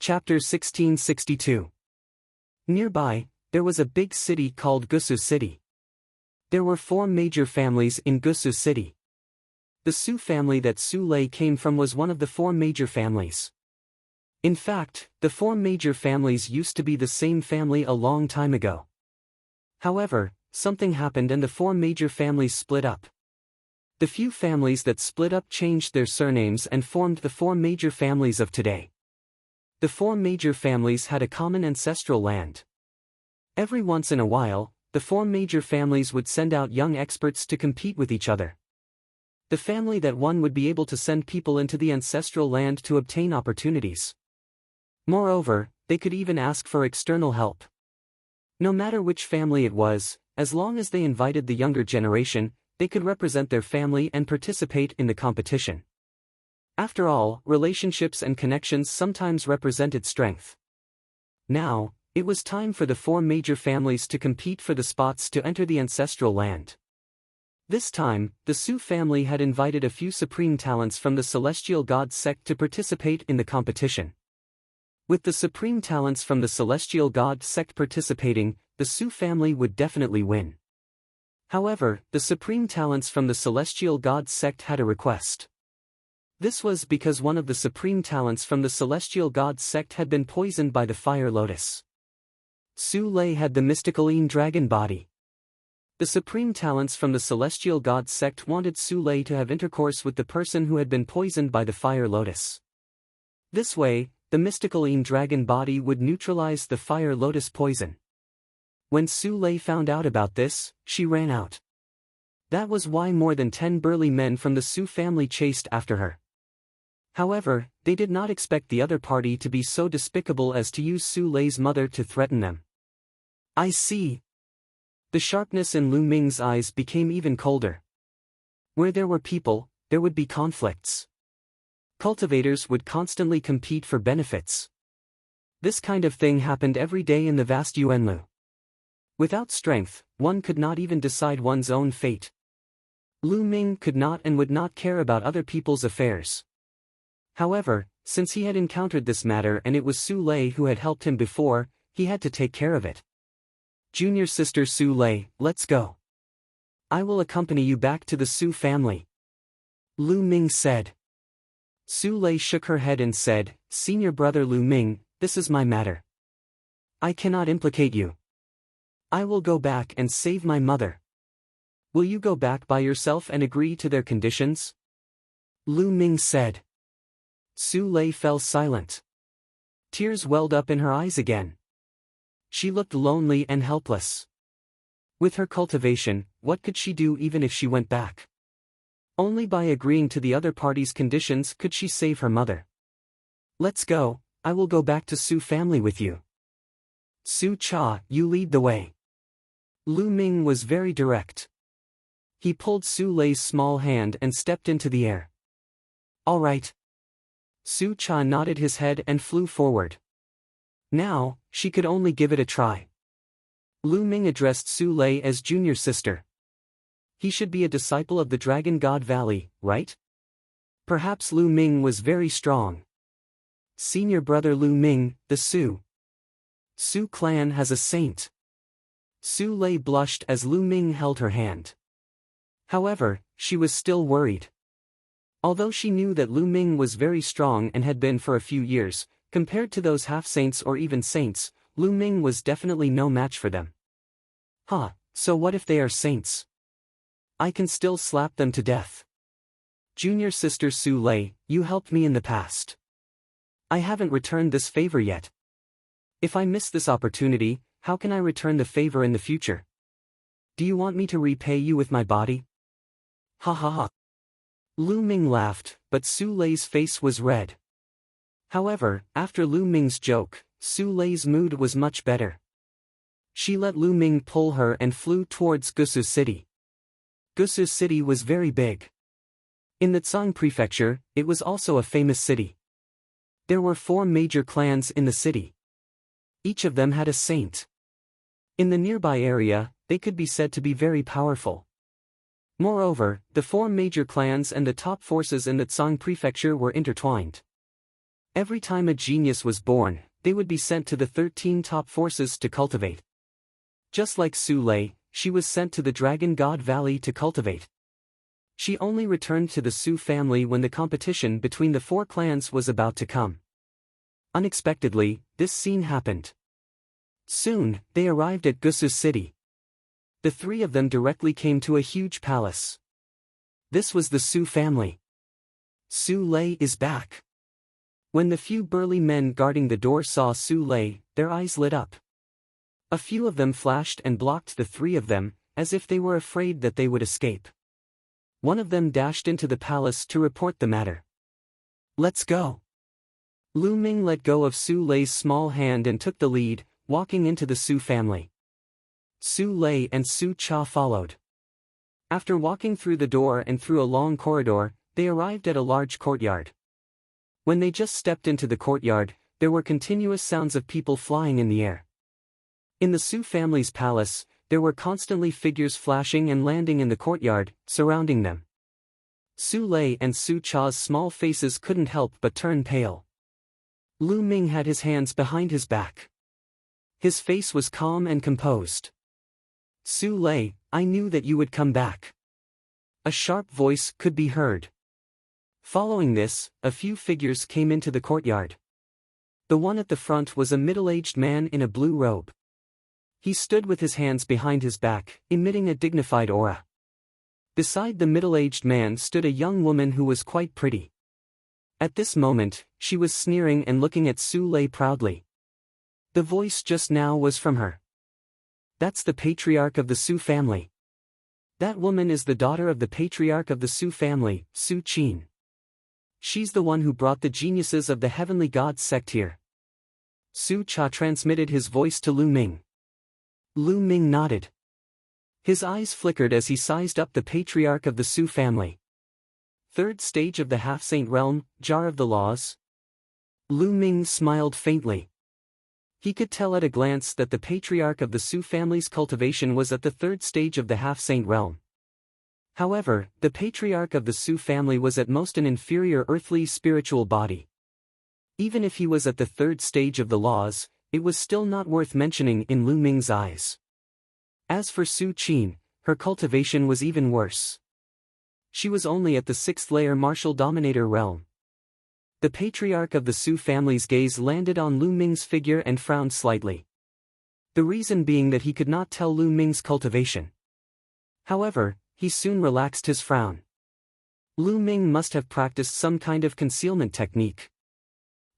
Chapter 1662. Nearby, there was a big city called Gusu City. There were 4 major families in Gusu City. The Su family that Su Lei came from was one of the 4 major families. In fact, the 4 major families used to be the same family a long time ago. However, something happened and the 4 major families split up. The few families that split up changed their surnames and formed the 4 major families of today. The 4 major families had a common ancestral land. Every once in a while, the 4 major families would send out young experts to compete with each other. The family that won would be able to send people into the ancestral land to obtain opportunities. Moreover, they could even ask for external help. No matter which family it was, as long as they invited the younger generation, they could represent their family and participate in the competition. After all, relationships and connections sometimes represented strength. Now, it was time for the 4 major families to compete for the spots to enter the ancestral land. This time, the Su family had invited a few supreme talents from the celestial god sect to participate in the competition. With the supreme talents from the celestial god sect participating, the Su family would definitely win. However, the supreme talents from the celestial god sect had a request. This was because one of the supreme talents from the celestial god sect had been poisoned by the fire lotus. Su Lei had the mystical dragon body. The supreme talents from the celestial god sect wanted Su Lei to have intercourse with the person who had been poisoned by the fire lotus. This way, the mystical dragon body would neutralize the fire lotus poison. When Su Lei found out about this, she ran out. That was why more than 10 burly men from the Su family chased after her. However, they did not expect the other party to be so despicable as to use Su Lei's mother to threaten them. I see. The sharpness in Lu Ming's eyes became even colder. Where there were people, there would be conflicts. Cultivators would constantly compete for benefits. This kind of thing happened every day in the vast Yuanlu. Without strength, one could not even decide one's own fate. Lu Ming could not and would not care about other people's affairs. However, since he had encountered this matter and it was Su Lei who had helped him before, he had to take care of it. Junior sister Su Lei, let's go. I will accompany you back to the Su family. Lu Ming said. Su Lei shook her head and said, Senior brother Lu Ming, this is my matter. I cannot implicate you. I will go back and save my mother. Will you go back by yourself and agree to their conditions? Lu Ming said. Su Lei fell silent. Tears welled up in her eyes again. She looked lonely and helpless. With her cultivation, what could she do even if she went back? Only by agreeing to the other party's conditions could she save her mother. Let's go, I will go back to Su family with you. Su Cha, you lead the way. Lu Ming was very direct. He pulled Su Lei's small hand and stepped into the air. All right. Su Cha nodded his head and flew forward. Now, she could only give it a try. Lu Ming addressed Su Lei as junior sister. He should be a disciple of the Dragon God Valley, right? Perhaps Lu Ming was very strong. Senior brother Lu Ming, the Su clan has a saint. Su Lei blushed as Lu Ming held her hand. However, she was still worried. Although she knew that Lu Ming was very strong and had been for a few years, compared to those half-saints or even saints, Lu Ming was definitely no match for them. So what if they are saints? I can still slap them to death. Junior sister Su Lei, you helped me in the past. I haven't returned this favor yet. If I miss this opportunity, how can I return the favor in the future? Do you want me to repay you with my body? Ha ha ha. Lu Ming laughed, but Su Lei's face was red. However, after Lu Ming's joke, Su Lei's mood was much better. She let Lu Ming pull her and flew towards Gusu City. Gusu City was very big. In the Tsang Prefecture, it was also a famous city. There were 4 major clans in the city. Each of them had a saint. In the nearby area, they could be said to be very powerful. Moreover, the 4 major clans and the top forces in the Tsang Prefecture were intertwined. Every time a genius was born, they would be sent to the 13 top forces to cultivate. Just like Su Lei, she was sent to the Dragon God Valley to cultivate. She only returned to the Su family when the competition between the 4 clans was about to come. Unexpectedly, this scene happened. Soon, they arrived at Gusu City. The 3 of them directly came to a huge palace. This was the Su family. Su Lei is back. When the few burly men guarding the door saw Su Lei, their eyes lit up. A few of them flashed and blocked the 3 of them, as if they were afraid that they would escape. One of them dashed into the palace to report the matter. "Let's go." Lu Ming let go of Su Lei's small hand and took the lead, walking into the Su family. Su Lei and Su Cha followed. After walking through the door and through a long corridor, they arrived at a large courtyard. When they just stepped into the courtyard, there were continuous sounds of people flying in the air. In the Su family's palace, there were constantly figures flashing and landing in the courtyard, surrounding them. Su Lei and Su Cha's small faces couldn't help but turn pale. Lu Ming had his hands behind his back. His face was calm and composed. "Su Lei, I knew that you would come back." A sharp voice could be heard. Following this, a few figures came into the courtyard. The one at the front was a middle-aged man in a blue robe. He stood with his hands behind his back, emitting a dignified aura. Beside the middle-aged man stood a young woman who was quite pretty. At this moment, she was sneering and looking at Su Lei proudly. The voice just now was from her. "That's the patriarch of the Su family. That woman is the daughter of the patriarch of the Su family, Su Qin. She's the one who brought the geniuses of the heavenly god sect here." Su Cha transmitted his voice to Lu Ming. Lu Ming nodded. His eyes flickered as he sized up the patriarch of the Su family. 3rd stage of the half-saint realm, Jar of the Laws. Lu Ming smiled faintly. He could tell at a glance that the patriarch of the Su family's cultivation was at the 3rd stage of the half-saint realm. However, the patriarch of the Su family was at most an inferior earthly spiritual body. Even if he was at the 3rd stage of the laws, it was still not worth mentioning in Lu Ming's eyes. As for Su Qin, her cultivation was even worse. She was only at the 6th layer martial dominator realm. The patriarch of the Su family's gaze landed on Lu Ming's figure and frowned slightly. The reason being that he could not tell Lu Ming's cultivation. However, he soon relaxed his frown. Lu Ming must have practiced some kind of concealment technique.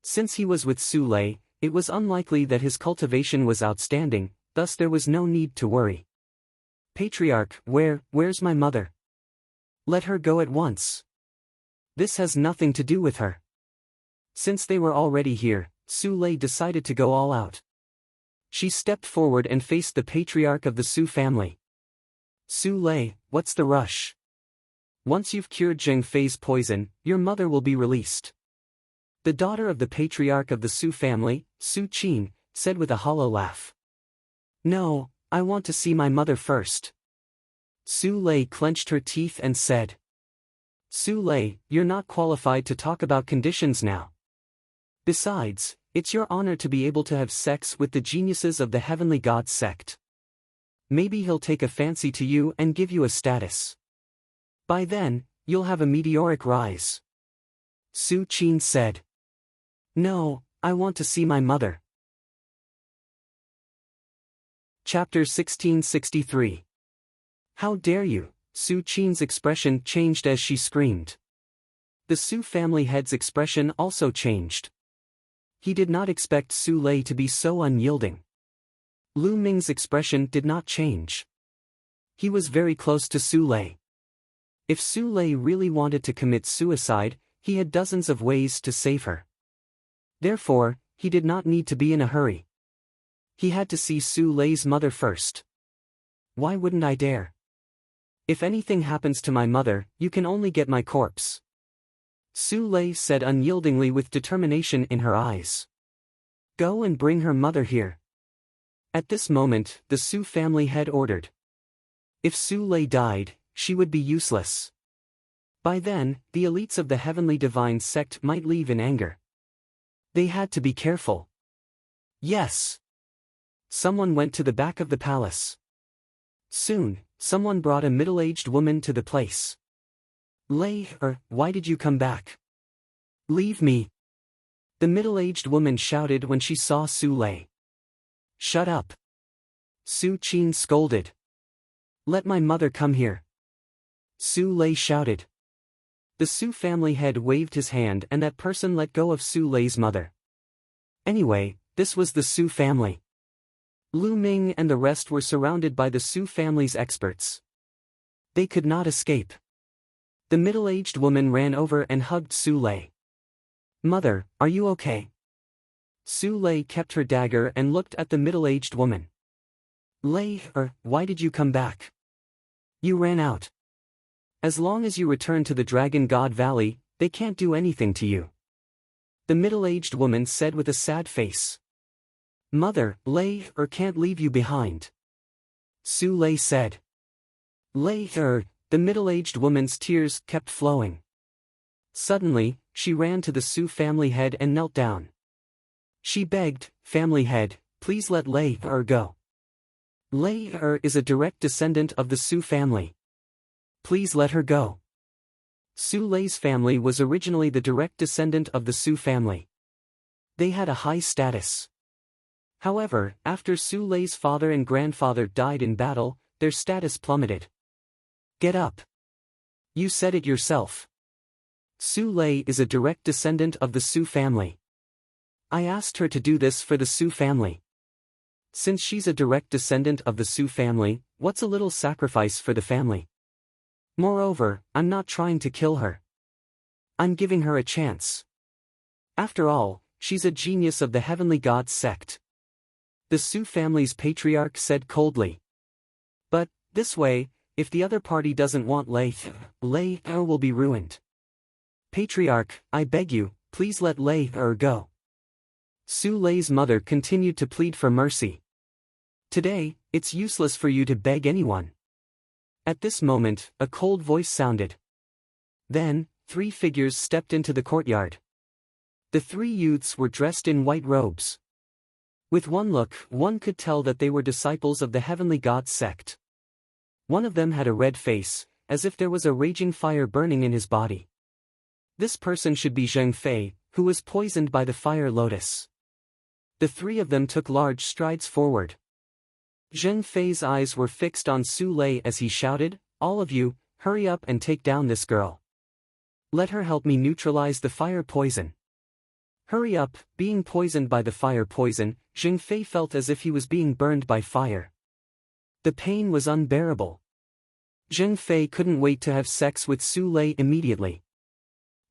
Since he was with Su Lei, it was unlikely that his cultivation was outstanding, thus there was no need to worry. "Patriarch, where's my mother? Let her go at once. This has nothing to do with her." Since they were already here, Su Lei decided to go all out. She stepped forward and faced the patriarch of the Su family. "Su Lei, what's the rush? Once you've cured Zheng Fei's poison, your mother will be released." The daughter of the patriarch of the Su family, Su Qin, said with a hollow laugh. "No, I want to see my mother first." Su Lei clenched her teeth and said. "Su Lei, you're not qualified to talk about conditions now. Besides, it's your honor to be able to have sex with the geniuses of the heavenly god sect. Maybe he'll take a fancy to you and give you a status. By then, you'll have a meteoric rise." Su Qin said. "No, I want to see my mother." Chapter 1663. "How dare you!" Su Qin's expression changed as she screamed. The Su family head's expression also changed. He did not expect Su Lei to be so unyielding. Lu Ming's expression did not change. He was very close to Su Lei. If Su Lei really wanted to commit suicide, he had dozens of ways to save her. Therefore, he did not need to be in a hurry. He had to see Su Lei's mother first. "Why wouldn't I dare? If anything happens to my mother, you can only get my corpse." Su Lei said unyieldingly with determination in her eyes. "Go and bring her mother here." At this moment, the Su family head ordered. If Su Lei died, she would be useless. By then, the elites of the heavenly divine sect might leave in anger. They had to be careful. Yes. Someone went to the back of the palace. Soon, someone brought a middle-aged woman to the place. Why did you come back? Leave me. The middle-aged woman shouted when she saw Su Lei. Shut up. Su Qin scolded. Let my mother come here. Su Lei shouted. The Su family head waved his hand and that person let go of Su Lei's mother. Anyway, this was the Su family. Lu Ming and the rest were surrounded by the Su family's experts. They could not escape. The middle-aged woman ran over and hugged Su Lei. Mother, are you okay? Su Lei kept her dagger and looked at the middle-aged woman. Why did you come back? You ran out. As long as you return to the Dragon God Valley, they can't do anything to you. The middle-aged woman said with a sad face. Mother, can't leave you behind. Su Lei said. The middle-aged woman's tears kept flowing. Suddenly, she ran to the Su family head and knelt down. She begged, Family head, please let go. Is a direct descendant of the Su family. Please let her go. Su Lei's family was originally the direct descendant of the Su family. They had a high status. However, after Su Lei's father and grandfather died in battle, their status plummeted. Get up. You said it yourself. Su Lei is a direct descendant of the Su family. I asked her to do this for the Su family. Since she's a direct descendant of the Su family, what's a little sacrifice for the family? Moreover, I'm not trying to kill her. I'm giving her a chance. After all, she's a genius of the Heavenly Gods sect. The Su family's patriarch said coldly. But, this way, if the other party doesn't want Lei will be ruined. Patriarch, I beg you, please let Lei go. Su Lei's mother continued to plead for mercy. Today, it's useless for you to beg anyone. At this moment, a cold voice sounded. Then, 3 figures stepped into the courtyard. The 3 youths were dressed in white robes. With one look, one could tell that they were disciples of the Heavenly Gods sect. One of them had a red face, as if there was a raging fire burning in his body. This person should be Zheng Fei, who was poisoned by the fire lotus. The 3 of them took large strides forward. Zheng Fei's eyes were fixed on Su Lei as he shouted, All of you, hurry up and take down this girl. Let her help me neutralize the fire poison. Hurry up. Being poisoned by the fire poison, Zheng Fei felt as if he was being burned by fire. The pain was unbearable. Zheng Fei couldn't wait to have sex with Su Lei immediately.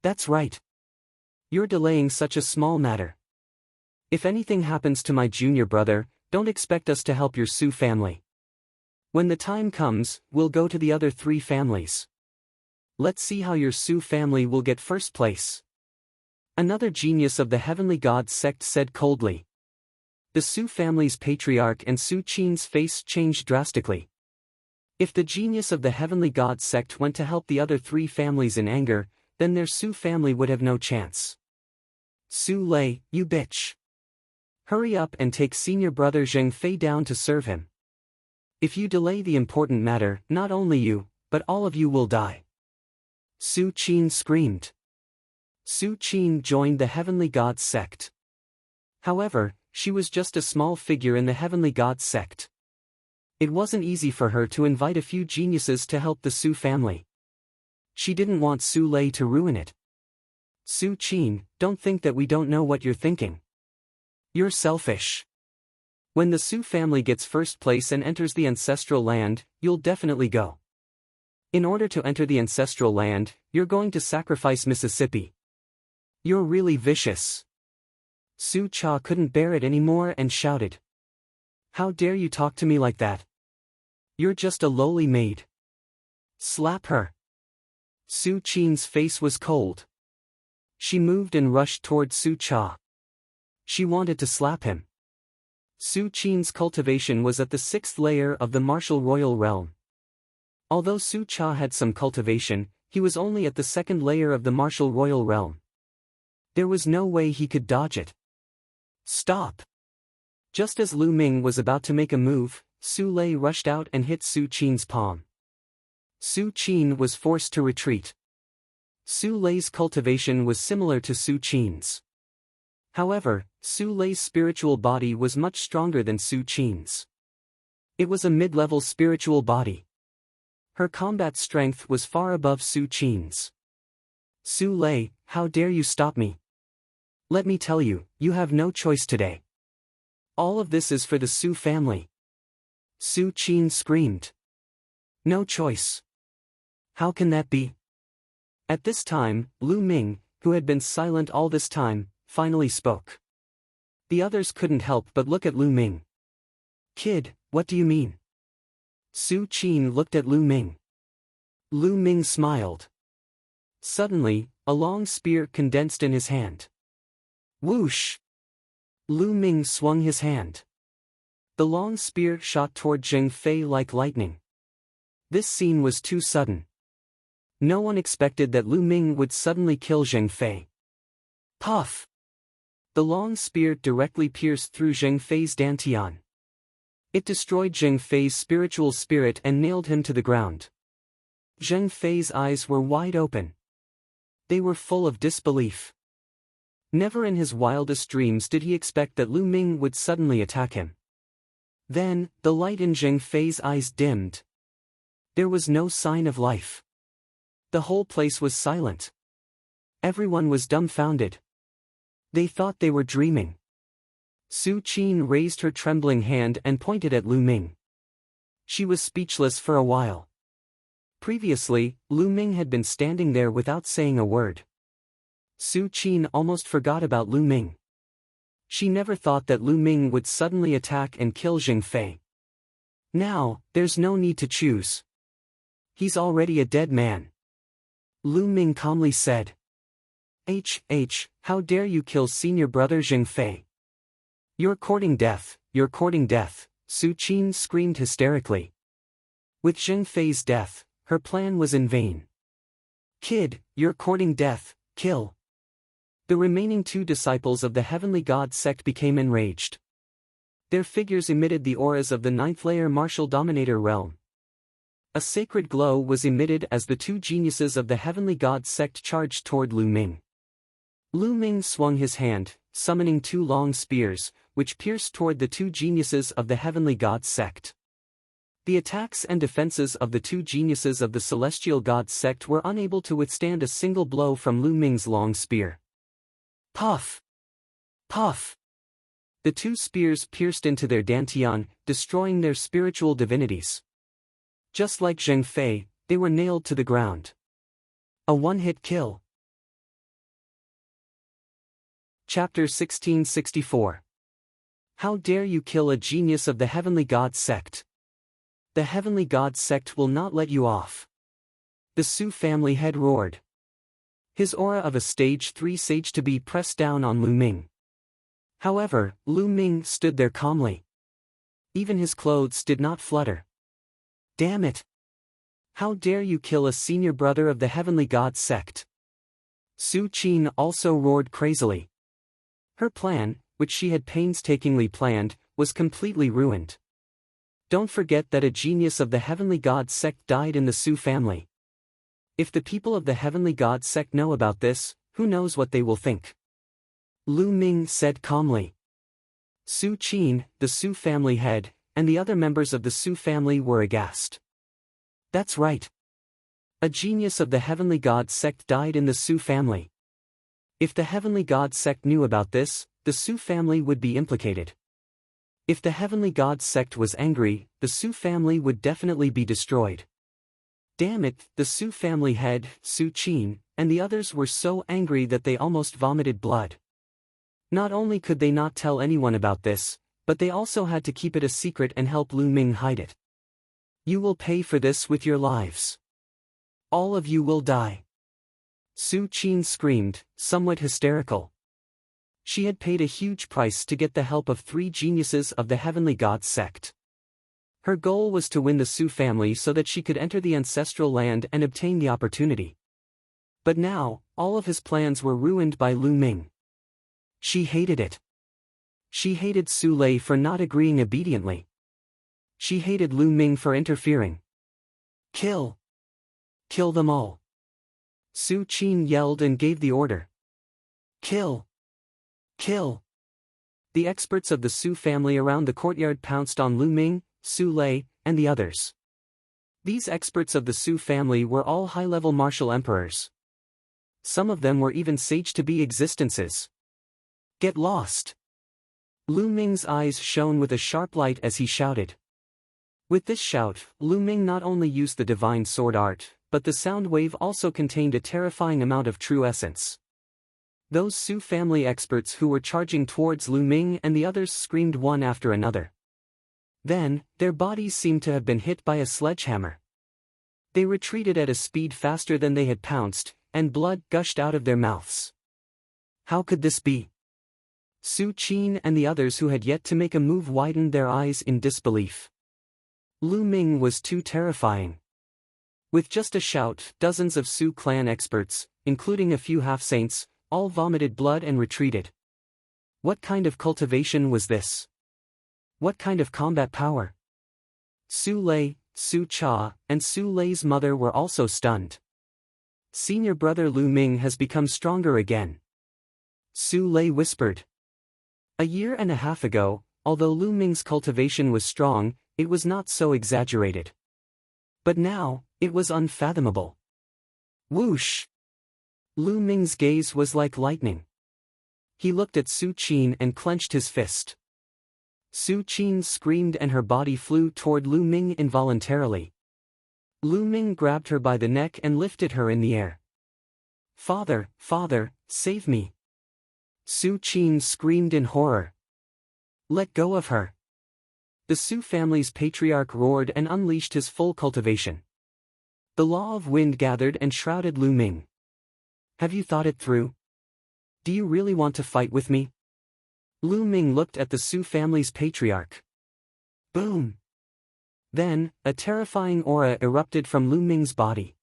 That's right. You're delaying such a small matter. If anything happens to my junior brother, don't expect us to help your Su family. When the time comes, we'll go to the other 3 families. Let's see how your Su family will get first place. Another genius of the Heavenly Gods sect said coldly. The Su family's patriarch and Su Qin's face changed drastically. If the genius of the Heavenly Gods sect went to help the other 3 families in anger, then their Su family would have no chance. Su Lei, you bitch. Hurry up and take senior brother Zheng Fei down to serve him. If you delay the important matter, not only you, but all of you will die. Su Qin screamed. Su Qin joined the Heavenly Gods sect. However, she was just a small figure in the Heavenly Gods sect. It wasn't easy for her to invite a few geniuses to help the Su family. She didn't want Su Lei to ruin it. Su Qin, don't think that we don't know what you're thinking. You're selfish. When the Su family gets first place and enters the ancestral land, you'll definitely go. In order to enter the ancestral land, you're going to sacrifice Mississippi. You're really vicious. Su Cha couldn't bear it anymore and shouted. How dare you talk to me like that? You're just a lowly maid. Slap her. Su Qin's face was cold. She moved and rushed toward Su Cha. She wanted to slap him. Su Qin's cultivation was at the 6th layer of the martial royal realm. Although Su Cha had some cultivation, he was only at the 2nd layer of the martial royal realm. There was no way he could dodge it. Stop! Just as Lu Ming was about to make a move, Su Lei rushed out and hit Su Qin's palm. Su Qin was forced to retreat. Su Lei's cultivation was similar to Su Qin's. However, Su Lei's spiritual body was much stronger than Su Qin's. It was a mid-level spiritual body. Her combat strength was far above Su Qin's. Su Lei, how dare you stop me? Let me tell you, you have no choice today. All of this is for the Su family. Su Qin screamed. No choice. How can that be? At this time, Lu Ming, who had been silent all this time, finally spoke. The others couldn't help but look at Lu Ming. Kid, what do you mean? Su Qin looked at Lu Ming. Lu Ming smiled. Suddenly, a long spear condensed in his hand. Whoosh! Lu Ming swung his hand. The long spear shot toward Zheng Fei like lightning. This scene was too sudden. No one expected that Lu Ming would suddenly kill Zheng Fei. Puff! The long spear directly pierced through Zheng Fei's dantian. It destroyed Zheng Fei's spiritual spirit and nailed him to the ground. Zheng Fei's eyes were wide open. They were full of disbelief. Never in his wildest dreams did he expect that Lu Ming would suddenly attack him. Then, the light in Zheng Fei's eyes dimmed. There was no sign of life. The whole place was silent. Everyone was dumbfounded. They thought they were dreaming. Su Qin raised her trembling hand and pointed at Lu Ming. She was speechless for a while. Previously, Lu Ming had been standing there without saying a word. Su Qin almost forgot about Lu Ming. She never thought that Lu Ming would suddenly attack and kill Zheng Fei. Now, there's no need to choose. He's already a dead man. Lu Ming calmly said. How dare you kill senior brother Zheng Fei? You're courting death, you're courting death, Su Qin screamed hysterically. With Zheng Fei's death, her plan was in vain. Kid, you're courting death, kill. The remaining two disciples of the Heavenly God sect became enraged. Their figures emitted the auras of the ninth-layer martial dominator realm. A sacred glow was emitted as the two geniuses of the Heavenly God sect charged toward Lu Ming. Lu Ming swung his hand, summoning two long spears, which pierced toward the two geniuses of the Heavenly God sect. The attacks and defenses of the two geniuses of the Celestial God sect were unable to withstand a single blow from Lu Ming's long spear. Puff! Puff! The two spears pierced into their dantian, destroying their spiritual divinities. Just like Zheng Fei, they were nailed to the ground. A one-hit kill. Chapter 1664. How dare you kill a genius of the Heavenly God sect? The Heavenly God sect will not let you off. The Su family head roared. His aura of a stage 3 sage to be pressed down on Lu Ming. However, Lu Ming stood there calmly. Even his clothes did not flutter. Damn it! How dare you kill a senior brother of the Heavenly God sect? Su Qin also roared crazily. Her plan, which she had painstakingly planned, was completely ruined. Don't forget that a genius of the Heavenly God sect died in the Su family. If the people of the Heavenly God sect know about this, who knows what they will think? Lu Ming said calmly. Su Qin, the Su family head, and the other members of the Su family were aghast. That's right. A genius of the Heavenly God sect died in the Su family. If the Heavenly God sect knew about this, the Su family would be implicated. If the Heavenly God sect was angry, the Su family would definitely be destroyed. Damn it, the Su family head, Su Qin, and the others were so angry that they almost vomited blood. Not only could they not tell anyone about this, but they also had to keep it a secret and help Lu Ming hide it. You will pay for this with your lives. All of you will die. Su Qin screamed, somewhat hysterical. She had paid a huge price to get the help of 3 geniuses of the Heavenly God sect. Her goal was to win the Su family so that she could enter the ancestral land and obtain the opportunity. But now, all of his plans were ruined by Lu Ming. She hated it. She hated Su Lei for not agreeing obediently. She hated Lu Ming for interfering. Kill! Kill them all! Su Qin yelled and gave the order. Kill! Kill! The experts of the Su family around the courtyard pounced on Lu Ming, Su Lei, and the others. These experts of the Su family were all high-level martial emperors. Some of them were even sage-to-be existences. Get lost! Lu Ming's eyes shone with a sharp light as he shouted. With this shout, Lu Ming not only used the divine sword art, but the sound wave also contained a terrifying amount of true essence. Those Su family experts who were charging towards Lu Ming and the others screamed one after another. Then, their bodies seemed to have been hit by a sledgehammer. They retreated at a speed faster than they had pounced, and blood gushed out of their mouths. How could this be? Su Qin and the others who had yet to make a move widened their eyes in disbelief. Lu Ming was too terrifying. With just a shout, dozens of Su clan experts, including a few half-saints, all vomited blood and retreated. What kind of cultivation was this? What kind of combat power? Su Lei, Su Cha, and Su Lei's mother were also stunned. Senior brother Lu Ming has become stronger again. Su Lei whispered. A year and a half ago, although Lu Ming's cultivation was strong, it was not so exaggerated. But now, it was unfathomable. Whoosh! Lu Ming's gaze was like lightning. He looked at Su Qin and clenched his fist. Su Qin screamed and her body flew toward Lu Ming involuntarily. Lu Ming grabbed her by the neck and lifted her in the air. Father, father, save me! Su Qin screamed in horror. Let go of her! The Su family's patriarch roared and unleashed his full cultivation. The law of wind gathered and shrouded Lu Ming. Have you thought it through? Do you really want to fight with me? Lu Ming looked at the Su family's patriarch. Boom! Then, a terrifying aura erupted from Lu Ming's body.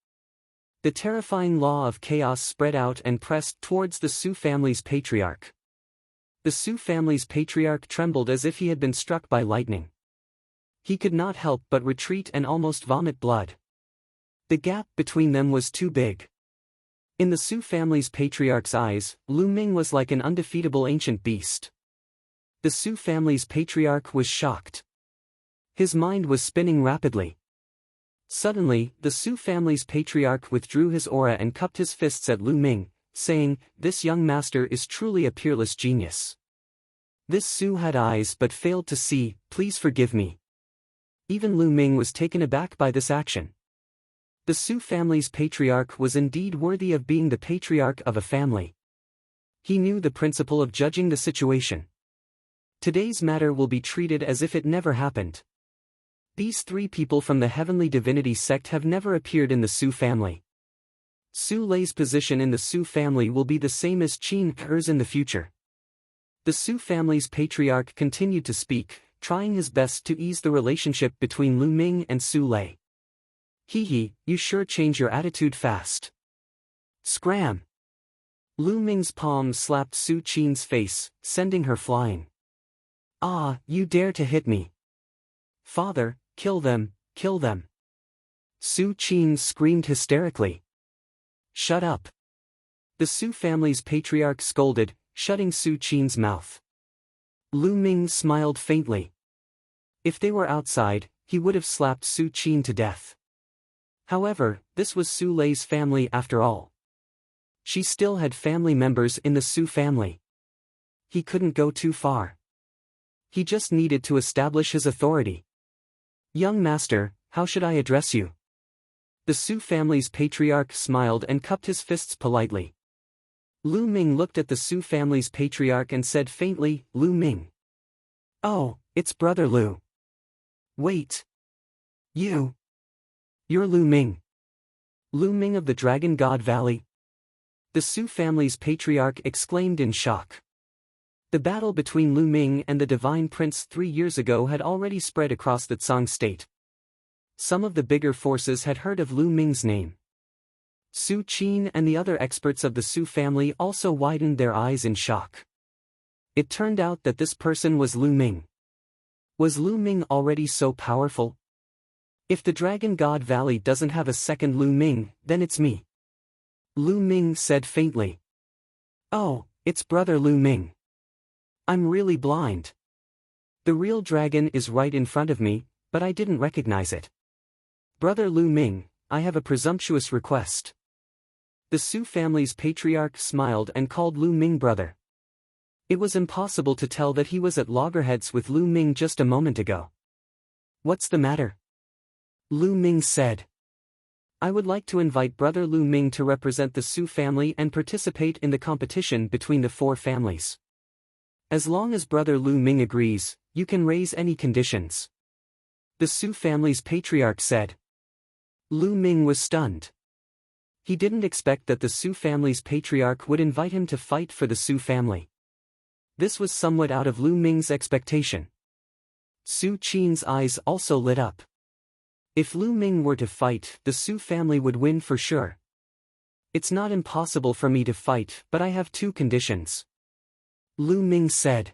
The terrifying law of chaos spread out and pressed towards the Su family's patriarch. The Su family's patriarch trembled as if he had been struck by lightning. He could not help but retreat and almost vomit blood. The gap between them was too big. In the Su family's patriarch's eyes, Lu Ming was like an undefeatable ancient beast. The Su family's patriarch was shocked. His mind was spinning rapidly. Suddenly, the Su family's patriarch withdrew his aura and cupped his fists at Lu Ming, saying, "This young master is truly a peerless genius. This Su had eyes but failed to see, please forgive me." Even Lu Ming was taken aback by this action. The Su family's patriarch was indeed worthy of being the patriarch of a family. He knew the principle of judging the situation. Today's matter will be treated as if it never happened. These three people from the heavenly divinity sect have never appeared in the Su family. Su Lei's position in the Su family will be the same as Qin Ke's in the future. The Su family's patriarch continued to speak, trying his best to ease the relationship between Lu Ming and Su Lei. Hee, you sure change your attitude fast. Scram! Lu Ming's palm slapped Su Qin's face, sending her flying. Ah, you dare to hit me! Father, kill them, kill them! Su Qin screamed hysterically. Shut up! The Su family's patriarch scolded, shutting Su Qin's mouth. Lu Ming smiled faintly. If they were outside, he would have slapped Su Qin to death. However, this was Su Lei's family after all. She still had family members in the Su family. He couldn't go too far. He just needed to establish his authority. Young master, how should I address you? The Su family's patriarch smiled and cupped his fists politely. Lu Ming looked at the Su family's patriarch and said faintly, Lu Ming. Oh, it's brother Lu. Wait. You're Lu Ming. Lu Ming of the Dragon God Valley? The Su family's patriarch exclaimed in shock. The battle between Lu Ming and the Divine Prince 3 years ago had already spread across the Tsang state. Some of the bigger forces had heard of Lu Ming's name. Su Qin and the other experts of the Su family also widened their eyes in shock. It turned out that this person was Lu Ming. Was Lu Ming already so powerful? If the Dragon God Valley doesn't have a second Lu Ming, then it's me. Lu Ming said faintly. Oh, it's brother Lu Ming. I'm really blind. The real dragon is right in front of me, but I didn't recognize it. Brother Lu Ming, I have a presumptuous request. The Su family's patriarch smiled and called Lu Ming brother. It was impossible to tell that he was at loggerheads with Lu Ming just a moment ago. What's the matter? Lu Ming said. I would like to invite brother Lu Ming to represent the Su family and participate in the competition between the four families. As long as brother Lu Ming agrees, you can raise any conditions. The Su family's patriarch said. Lu Ming was stunned. He didn't expect that the Su family's patriarch would invite him to fight for the Su family. This was somewhat out of Lu Ming's expectation. Su Qin's eyes also lit up. If Lu Ming were to fight, the Su family would win for sure. It's not impossible for me to fight, but I have two conditions. Lu Ming said.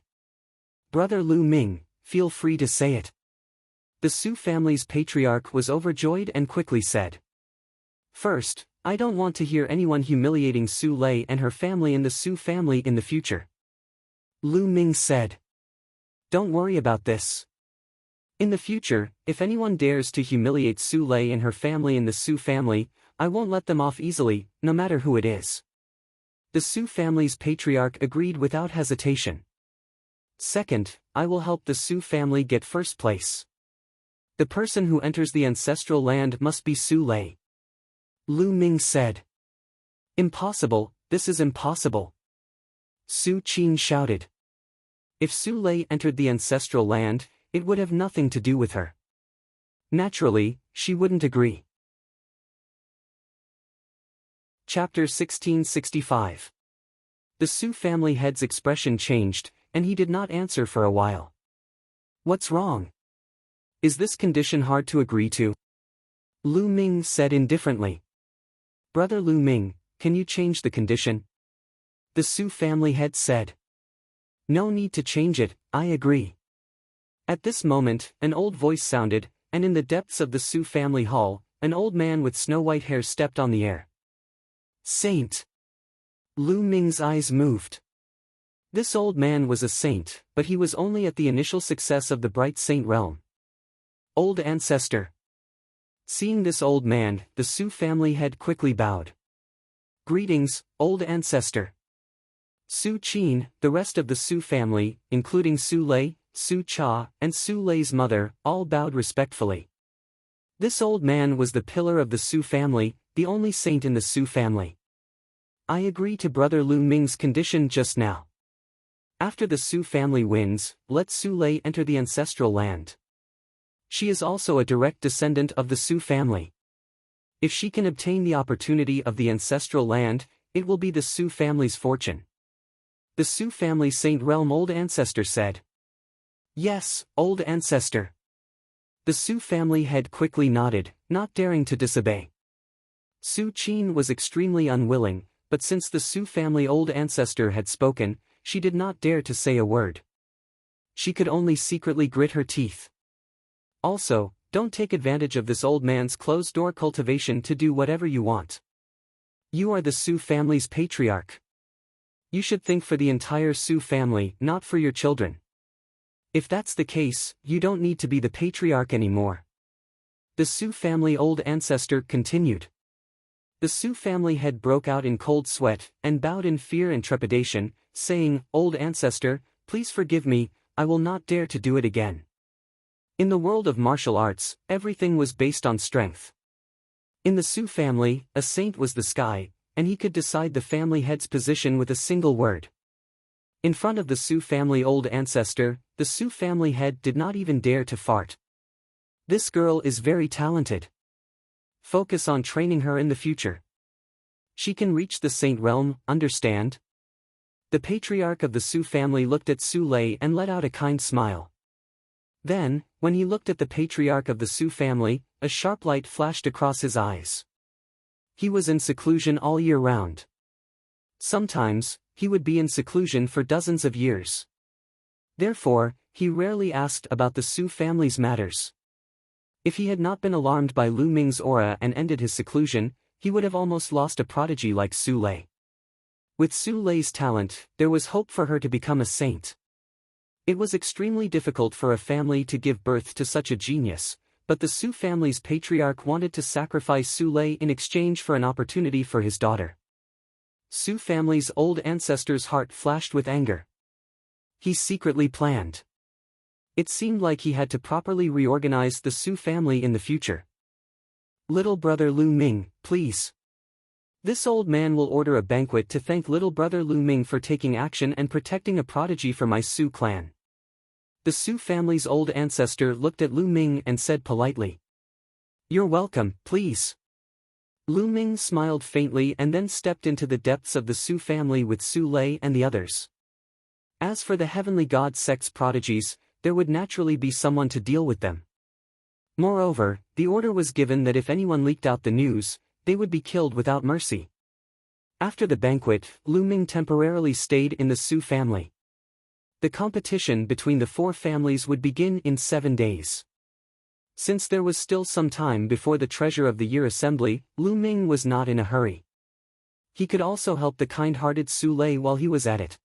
Brother Lu Ming, feel free to say it. The Su family's patriarch was overjoyed and quickly said. First, I don't want to hear anyone humiliating Su Lei and her family in the Su family in the future. Lu Ming said. Don't worry about this. In the future, if anyone dares to humiliate Su Lei and her family in the Su family, I won't let them off easily, no matter who it is. The Su family's patriarch agreed without hesitation. Second, I will help the Su family get first place. The person who enters the ancestral land must be Su Lei. Lu Ming said. Impossible, this is impossible. Su Qin shouted. If Su Lei entered the ancestral land, it would have nothing to do with her. Naturally, she wouldn't agree. Chapter 1665. The Su family head's expression changed, and he did not answer for a while. What's wrong? Is this condition hard to agree to? Lu Ming said indifferently. Brother Lu Ming, can you change the condition? The Su family head said. No need to change it, I agree. At this moment, an old voice sounded, and in the depths of the Su family hall, an old man with snow-white hair stepped on the air. Saint! Lu Ming's eyes moved. This old man was a saint, but he was only at the initial success of the bright saint realm. Old ancestor. Seeing this old man, the Su family head quickly bowed. Greetings, old ancestor. Su Qin, the rest of the Su family, including Su Lei, Su Cha, and Su Lei's mother, all bowed respectfully. This old man was the pillar of the Su family, the only saint in the Su family. I agree to brother Lu Ming's condition just now. After the Su family wins, let Su Lei enter the ancestral land. She is also a direct descendant of the Su family. If she can obtain the opportunity of the ancestral land, it will be the Su family's fortune. The Su family saint realm old ancestor said. Yes, old ancestor. The Su family head quickly nodded, not daring to disobey. Su Qin was extremely unwilling, but since the Su family old ancestor had spoken, she did not dare to say a word. She could only secretly grit her teeth. Also, don't take advantage of this old man's closed-door cultivation to do whatever you want. You are the Su family's patriarch. You should think for the entire Su family, not for your children. If that's the case, you don't need to be the patriarch anymore. The Su family old ancestor continued. The Su family head broke out in cold sweat, and bowed in fear and trepidation, saying, Old ancestor, please forgive me, I will not dare to do it again. In the world of martial arts, everything was based on strength. In the Su family, a saint was the sky, and he could decide the family head's position with a single word. In front of the Su family old ancestor, the Su family head did not even dare to fart. This girl is very talented. Focus on training her in the future. She can reach the saint realm, understand? The patriarch of the Su family looked at Su Lei and let out a kind smile. Then, when he looked at the patriarch of the Su family, a sharp light flashed across his eyes. He was in seclusion all year round. Sometimes, he would be in seclusion for dozens of years. Therefore, he rarely asked about the Su family's matters. If he had not been alarmed by Lu Ming's aura and ended his seclusion, he would have almost lost a prodigy like Su Lei. With Su Lei's talent, there was hope for her to become a saint. It was extremely difficult for a family to give birth to such a genius, but the Su family's patriarch wanted to sacrifice Su Lei in exchange for an opportunity for his daughter. Su family's old ancestor's heart flashed with anger. He secretly planned. It seemed like he had to properly reorganize the Su family in the future. Little brother Lu Ming, please. This old man will order a banquet to thank little brother Lu Ming for taking action and protecting a prodigy for my Su clan. The Su family's old ancestor looked at Lu Ming and said politely, "You're welcome, please." Lu Ming smiled faintly and then stepped into the depths of the Su family with Su Lei and the others. As for the heavenly god sect's prodigies, there would naturally be someone to deal with them. Moreover, the order was given that if anyone leaked out the news, they would be killed without mercy. After the banquet, Lu Ming temporarily stayed in the Su family. The competition between the four families would begin in 7 days. Since there was still some time before the Treasure of the Year assembly, Lu Ming was not in a hurry. He could also help the kind-hearted Su Lei while he was at it.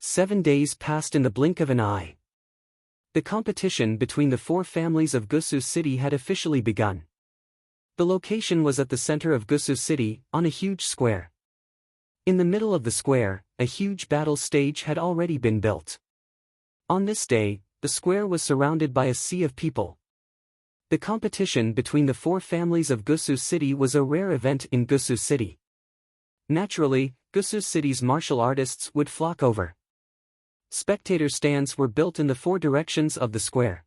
7 days passed in the blink of an eye. The competition between the four families of Gusu City had officially begun. The location was at the center of Gusu City, on a huge square. In the middle of the square, a huge battle stage had already been built. On this day, the square was surrounded by a sea of people. The competition between the four families of Gusu City was a rare event in Gusu City. Naturally, Gusu City's martial artists would flock over. Spectator stands were built in the four directions of the square.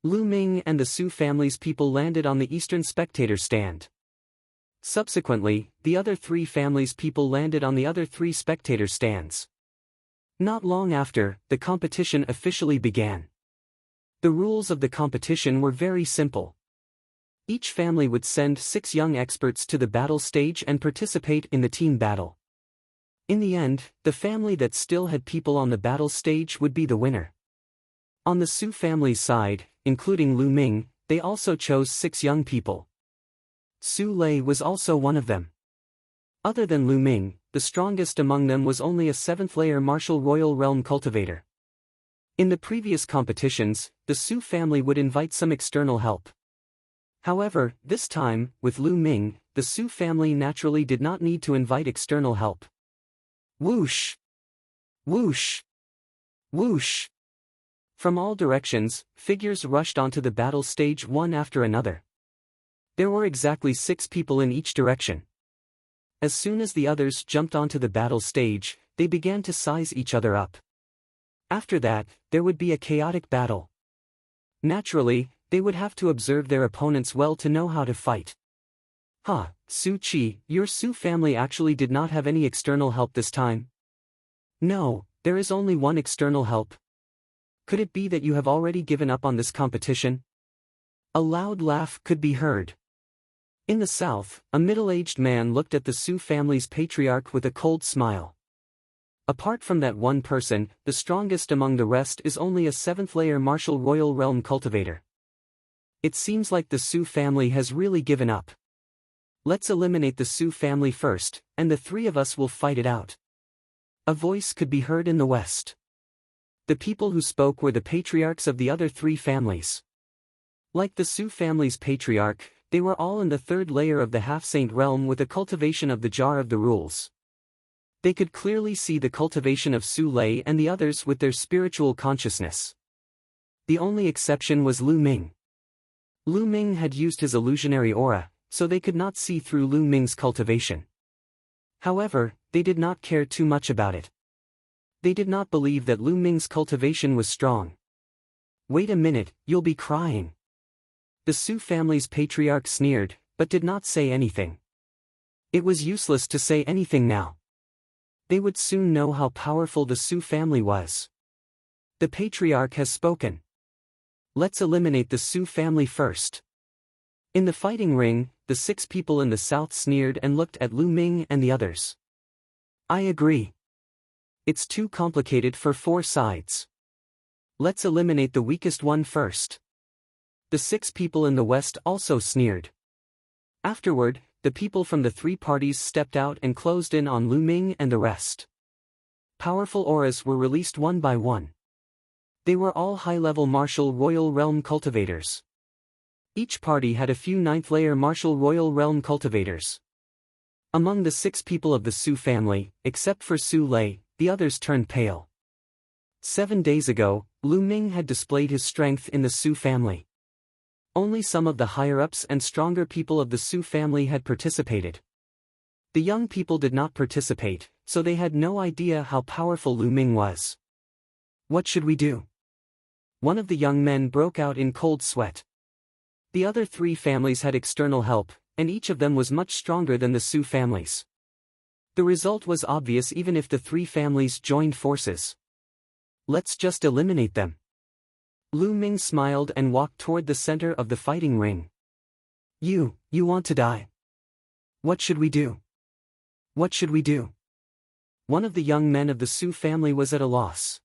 Lu Ming and the Su family's people landed on the eastern spectator stand. Subsequently, the other three families' people landed on the other three spectator stands. Not long after, the competition officially began. The rules of the competition were very simple. Each family would send 6 young experts to the battle stage and participate in the team battle. In the end, the family that still had people on the battle stage would be the winner. On the Su family's side, including Lu Ming, they also chose 6 young people. Su Lei was also one of them. Other than Lu Ming, the strongest among them was only a 7th-layer martial royal realm cultivator. In the previous competitions, the Su family would invite some external help. However, this time, with Lu Ming, the Su family naturally did not need to invite external help. Whoosh! Whoosh! Whoosh! From all directions, figures rushed onto the battle stage one after another. There were exactly 6 people in each direction. As soon as the others jumped onto the battle stage, they began to size each other up. After that, there would be a chaotic battle. Naturally, they would have to observe their opponents well to know how to fight. Su Chi, your Su family actually did not have any external help this time? No, there is only one external help. Could it be that you have already given up on this competition? A loud laugh could be heard. In the south, a middle-aged man looked at the Su family's patriarch with a cold smile. Apart from that one person, the strongest among the rest is only a 7th-layer martial royal realm cultivator. It seems like the Su family has really given up. Let's eliminate the Su family first, and the 3 of us will fight it out. A voice could be heard in the west. The people who spoke were the patriarchs of the other 3 families. Like the Su family's patriarch, they were all in the 3rd layer of the half-saint realm with a cultivation of the jar of the rules. They could clearly see the cultivation of Su Lei and the others with their spiritual consciousness. The only exception was Lu Ming. Lu Ming had used his illusionary aura, so they could not see through Lu Ming's cultivation. However, they did not care too much about it. They did not believe that Lu Ming's cultivation was strong. Wait a minute, you'll be crying. The Su family's patriarch sneered, but did not say anything. It was useless to say anything now. They would soon know how powerful the Su family was. The patriarch has spoken. Let's eliminate the Su family first. In the fighting ring, the 6 people in the south sneered and looked at Lu Ming and the others. I agree. It's too complicated for 4 sides. Let's eliminate the weakest one first. The 6 people in the west also sneered. Afterward, the people from the 3 parties stepped out and closed in on Lu Ming and the rest. Powerful auras were released one by one. They were all high-level martial royal realm cultivators. Each party had a few 9th-layer martial royal realm cultivators. Among the 6 people of the Su family, except for Su Lei, the others turned pale. 7 days ago, Lu Ming had displayed his strength in the Su family. Only some of the higher-ups and stronger people of the Su family had participated. The young people did not participate, so they had no idea how powerful Lu Ming was. What should we do? One of the young men broke out in cold sweat. The other 3 families had external help, and each of them was much stronger than the Su families. The result was obvious even if the 3 families joined forces. Let's just eliminate them. Lu Ming smiled and walked toward the center of the fighting ring. You want to die? What should we do? What should we do? One of the young men of the Su family was at a loss.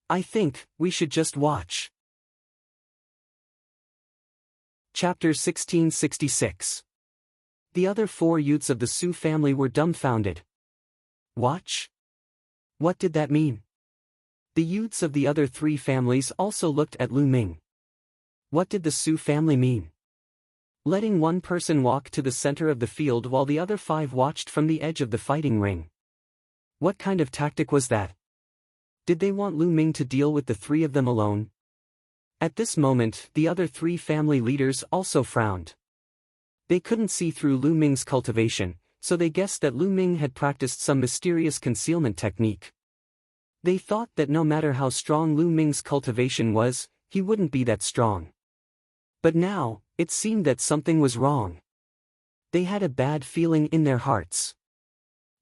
I think we should just watch. Chapter 1666. The other 4 youths of the Su family were dumbfounded. Watch? What did that mean? The youths of the other 3 families also looked at Lu Ming. What did the Su family mean? Letting one person walk to the center of the field while the other 5 watched from the edge of the fighting ring. What kind of tactic was that? Did they want Lu Ming to deal with the 3 of them alone? At this moment, the other 3 family leaders also frowned. They couldn't see through Lu Ming's cultivation, so they guessed that Lu Ming had practiced some mysterious concealment technique. They thought that no matter how strong Lu Ming's cultivation was, he wouldn't be that strong. But now, it seemed that something was wrong. They had a bad feeling in their hearts.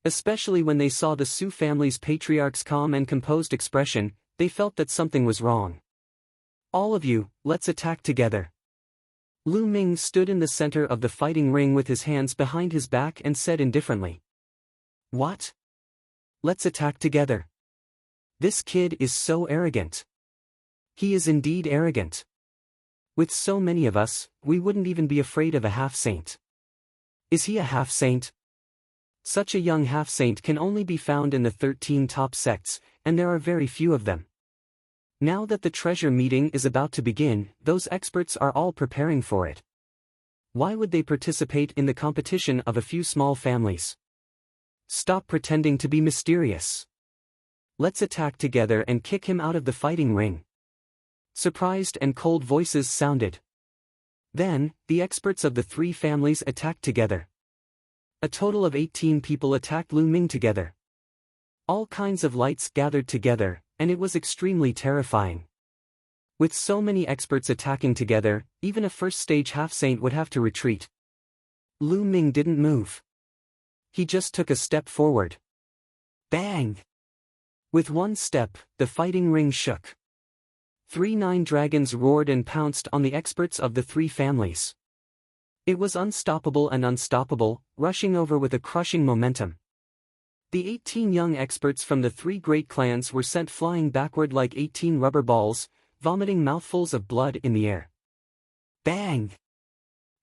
Especially when they saw the Su family's patriarch's calm and composed expression, they felt that something was wrong. All of you, let's attack together. Lu Ming stood in the center of the fighting ring with his hands behind his back and said indifferently. What? Let's attack together. This kid is so arrogant. He is indeed arrogant. With so many of us, we wouldn't even be afraid of a half-saint. Is he a half-saint? Such a young half-saint can only be found in the 13 top sects, and there are very few of them. Now that the treasure meeting is about to begin, those experts are all preparing for it. Why would they participate in the competition of a few small families? Stop pretending to be mysterious. Let's attack together and kick him out of the fighting ring. Surprised and cold voices sounded. Then, the experts of the 3 families attacked together. A total of 18 people attacked Lu Ming together. All kinds of lights gathered together, and it was extremely terrifying. With so many experts attacking together, even a first-stage half-saint would have to retreat. Lu Ming didn't move. He just took a step forward. Bang! With one step, the fighting ring shook. 3 9 dragons roared and pounced on the experts of the 3 families. It was unstoppable and unstoppable, rushing over with a crushing momentum. The 18 young experts from the 3 great clans were sent flying backward like 18 rubber balls, vomiting mouthfuls of blood in the air. Bang!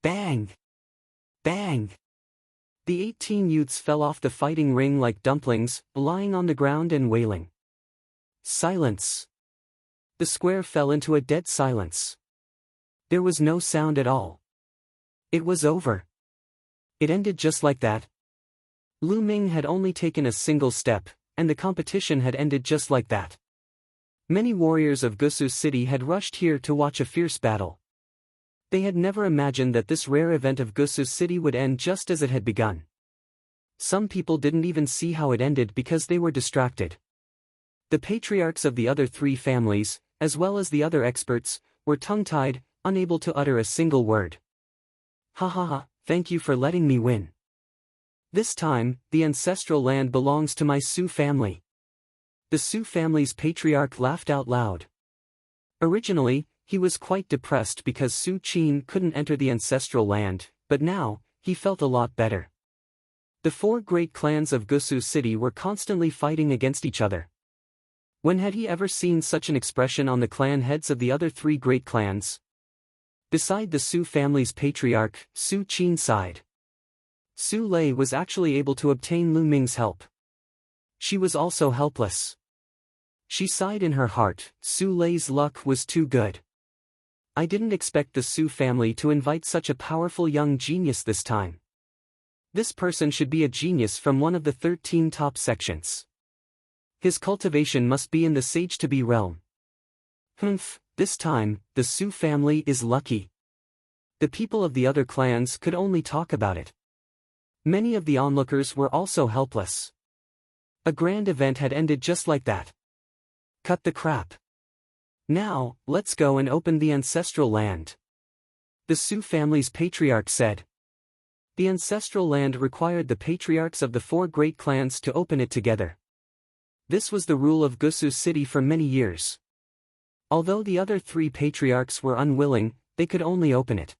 Bang! Bang! The 18 youths fell off the fighting ring like dumplings, lying on the ground and wailing. Silence! The square fell into a dead silence. There was no sound at all. It was over. It ended just like that. Lu Ming had only taken a single step, and the competition had ended just like that. Many warriors of Gusu City had rushed here to watch a fierce battle. They had never imagined that this rare event of Gusu City would end just as it had begun. Some people didn't even see how it ended because they were distracted. The patriarchs of the other 3 families, as well as the other experts, were tongue-tied, unable to utter a single word. Ha ha ha, thank you for letting me win. This time, the ancestral land belongs to my Su family. The Su family's patriarch laughed out loud. Originally, he was quite depressed because Su Qin couldn't enter the ancestral land, but now, he felt a lot better. The four great clans of Gusu City were constantly fighting against each other. When had he ever seen such an expression on the clan heads of the other three great clans? Beside the Su family's patriarch, Su Qin sighed. Su Lei was actually able to obtain Lu Ming's help. She was also helpless. She sighed in her heart, Su Lei's luck was too good. I didn't expect the Su family to invite such a powerful young genius this time. This person should be a genius from one of the 13 top sections. His cultivation must be in the sage-to-be realm. Humph, this time, the Su family is lucky. The people of the other clans could only talk about it. Many of the onlookers were also helpless. A grand event had ended just like that. Cut the crap. Now, let's go and open the ancestral land. The Su family's patriarch said. The ancestral land required the patriarchs of the four great clans to open it together. This was the rule of Gusu City for many years. Although the other three patriarchs were unwilling, they could only open it.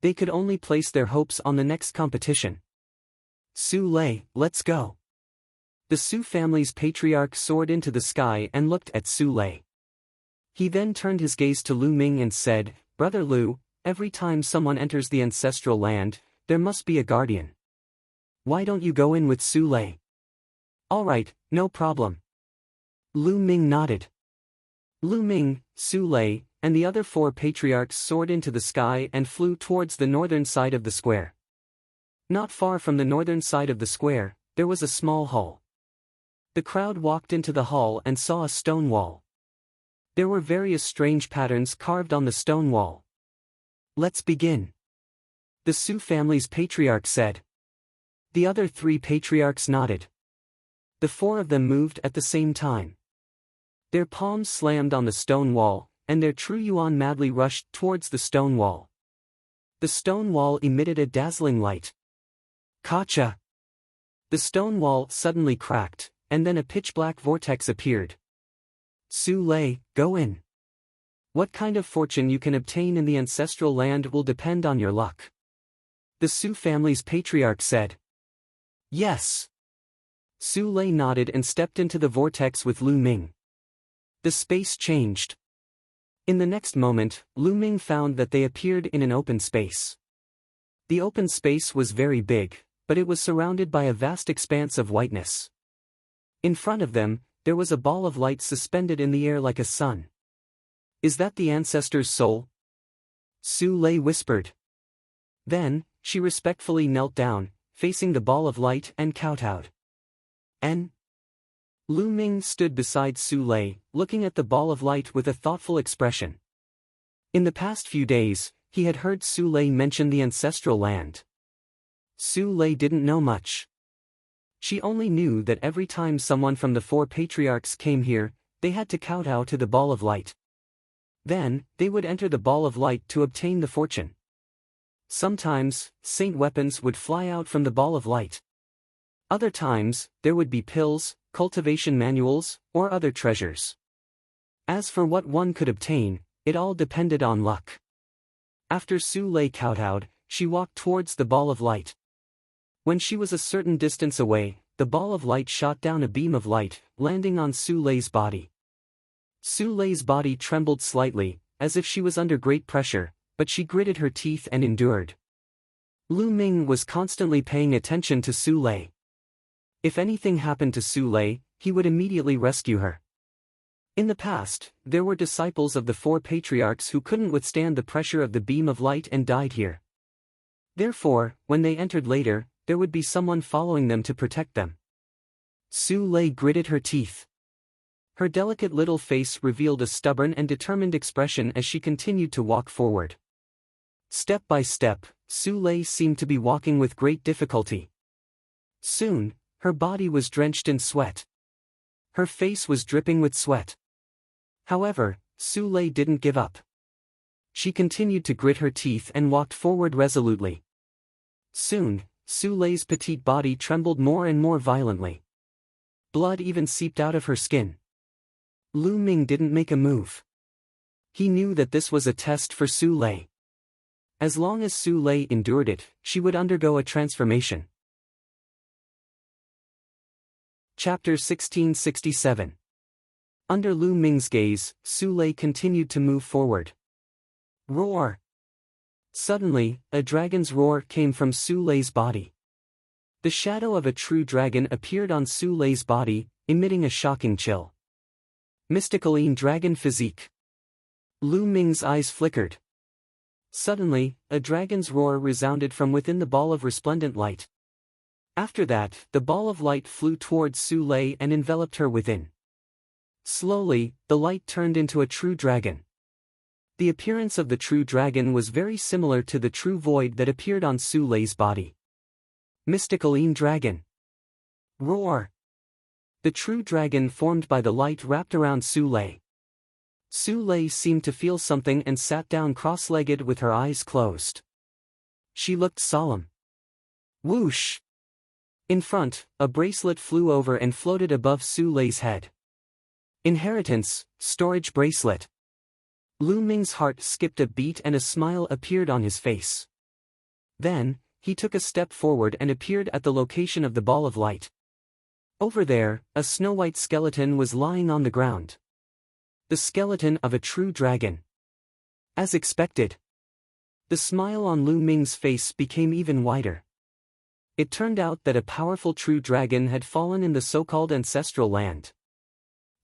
They could only place their hopes on the next competition. Su Lei, let's go. The Su family's patriarch soared into the sky and looked at Su Lei. He then turned his gaze to Lu Ming and said, Brother Lu, every time someone enters the ancestral land, there must be a guardian. Why don't you go in with Su Lei? All right, no problem. Lu Ming nodded. Lu Ming, Su Lei, and the other four patriarchs soared into the sky and flew towards the northern side of the square. Not far from the northern side of the square, there was a small hall. The crowd walked into the hall and saw a stone wall. There were various strange patterns carved on the stone wall. Let's begin. The Su family's patriarch said. The other three patriarchs nodded. The four of them moved at the same time. Their palms slammed on the stone wall, and their true yuan madly rushed towards the stone wall. The stone wall emitted a dazzling light. Kacha! The stone wall suddenly cracked, and then a pitch-black vortex appeared. Su Lei, go in. What kind of fortune you can obtain in the ancestral land will depend on your luck. The Su family's patriarch said. Yes. Su Lei nodded and stepped into the vortex with Lu Ming. The space changed. In the next moment, Lu Ming found that they appeared in an open space. The open space was very big, but it was surrounded by a vast expanse of whiteness. In front of them, there was a ball of light suspended in the air like a sun. Is that the ancestor's soul? Su Lei whispered. Then, she respectfully knelt down, facing the ball of light and kowtowed. Lu Ming stood beside Su Lei, looking at the ball of light with a thoughtful expression. In the past few days, he had heard Su Lei mention the ancestral land. Su Lei didn't know much. She only knew that every time someone from the four patriarchs came here, they had to kowtow to the ball of light. Then, they would enter the ball of light to obtain the fortune. Sometimes, saint weapons would fly out from the ball of light. Other times, there would be pills, cultivation manuals, or other treasures. As for what one could obtain, it all depended on luck. After Su Lei kowtowed, she walked towards the ball of light. When she was a certain distance away, the ball of light shot down a beam of light, landing on Su Lei's body. Su Lei's body trembled slightly, as if she was under great pressure, but she gritted her teeth and endured. Lu Ming was constantly paying attention to Su Lei. If anything happened to Su Lei, he would immediately rescue her. In the past, there were disciples of the four patriarchs who couldn't withstand the pressure of the beam of light and died here. Therefore, when they entered later, there would be someone following them to protect them. Su Lei gritted her teeth. Her delicate little face revealed a stubborn and determined expression as she continued to walk forward. Step by step, Su Lei seemed to be walking with great difficulty. Soon, her body was drenched in sweat. Her face was dripping with sweat. However, Su Lei didn't give up. She continued to grit her teeth and walked forward resolutely. Soon, Su Lei's petite body trembled more and more violently. Blood even seeped out of her skin. Lu Ming didn't make a move. He knew that this was a test for Su Lei. As long as Su Lei endured it, she would undergo a transformation. Chapter 1667. Under Lu Ming's gaze, Su Lei continued to move forward. Roar! Suddenly, a dragon's roar came from Su Lei's body. The shadow of a true dragon appeared on Su Lei's body, emitting a shocking chill. Mysticaline dragon physique. Lu Ming's eyes flickered. Suddenly, a dragon's roar resounded from within the ball of resplendent light. After that, the ball of light flew towards Su Lei and enveloped her within. Slowly, the light turned into a true dragon. The appearance of the true dragon was very similar to the true void that appeared on Su Lei's body. Mysticaline dragon. Roar! The true dragon formed by the light wrapped around Su Lei. Su Lei seemed to feel something and sat down cross-legged with her eyes closed. She looked solemn. Whoosh! In front, a bracelet flew over and floated above Su Lei's head. Inheritance, storage bracelet. Lu Ming's heart skipped a beat and a smile appeared on his face. Then, he took a step forward and appeared at the location of the ball of light. Over there, a snow-white skeleton was lying on the ground. The skeleton of a true dragon. As expected. The smile on Lu Ming's face became even wider. It turned out that a powerful true dragon had fallen in the so-called ancestral land.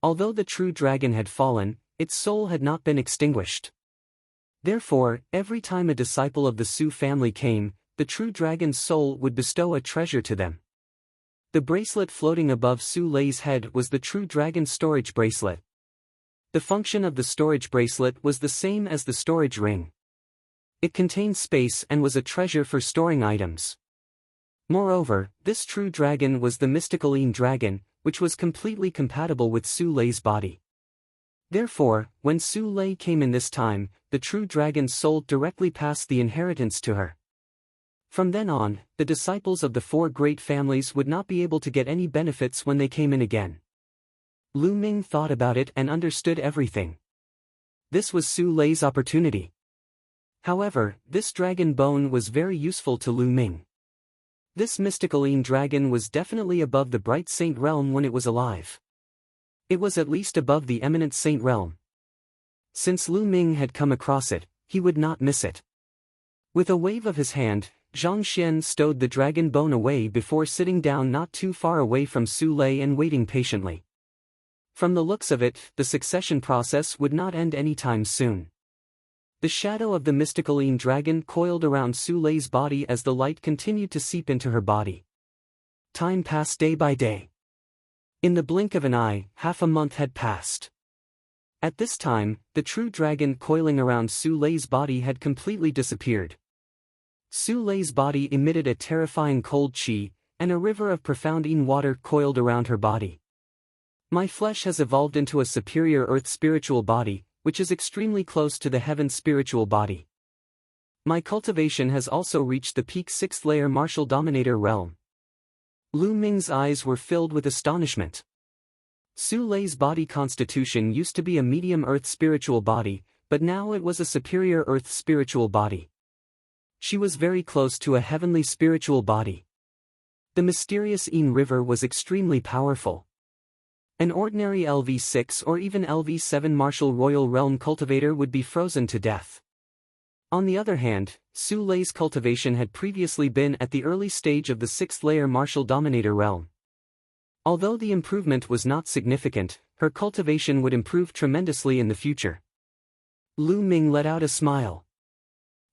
Although the true dragon had fallen, its soul had not been extinguished. Therefore, every time a disciple of the Su family came, the true dragon's soul would bestow a treasure to them. The bracelet floating above Su Lei's head was the true dragon's storage bracelet. The function of the storage bracelet was the same as the storage ring. It contained space and was a treasure for storing items. Moreover, this true dragon was the Mysticaline dragon, which was completely compatible with Su Lei's body. Therefore, when Su Lei came in this time, the true dragon's soul directly passed the inheritance to her. From then on, the disciples of the four great families would not be able to get any benefits when they came in again. Lu Ming thought about it and understood everything. This was Su Lei's opportunity. However, this dragon bone was very useful to Lu Ming. This Mysticaline dragon was definitely above the Bright Saint realm when it was alive. It was at least above the Eminent Saint realm. Since Lu Ming had come across it, he would not miss it. With a wave of his hand, Zhang Xian stowed the dragon bone away before sitting down not too far away from Su Lei and waiting patiently. From the looks of it, the succession process would not end anytime soon. The shadow of the Mysticaline dragon coiled around Su Lei's body as the light continued to seep into her body. Time passed day by day. In the blink of an eye, half a month had passed. At this time, the true dragon coiling around Su Lei's body had completely disappeared. Su Lei's body emitted a terrifying cold qi, and a river of profound yin water coiled around her body. My flesh has evolved into a superior earth spiritual body, which is extremely close to the heaven spiritual body. My cultivation has also reached the peak 6th layer martial dominator realm. Lu Ming's eyes were filled with astonishment. Su Lei's body constitution used to be a medium earth spiritual body, but now it was a superior earth spiritual body. She was very close to a heavenly spiritual body. The mysterious Yin River was extremely powerful. An ordinary LV6 or even LV7 martial royal realm cultivator would be frozen to death. On the other hand, Su Lei's cultivation had previously been at the early stage of the 6th layer martial dominator realm. Although the improvement was not significant, her cultivation would improve tremendously in the future. Lu Ming let out a smile.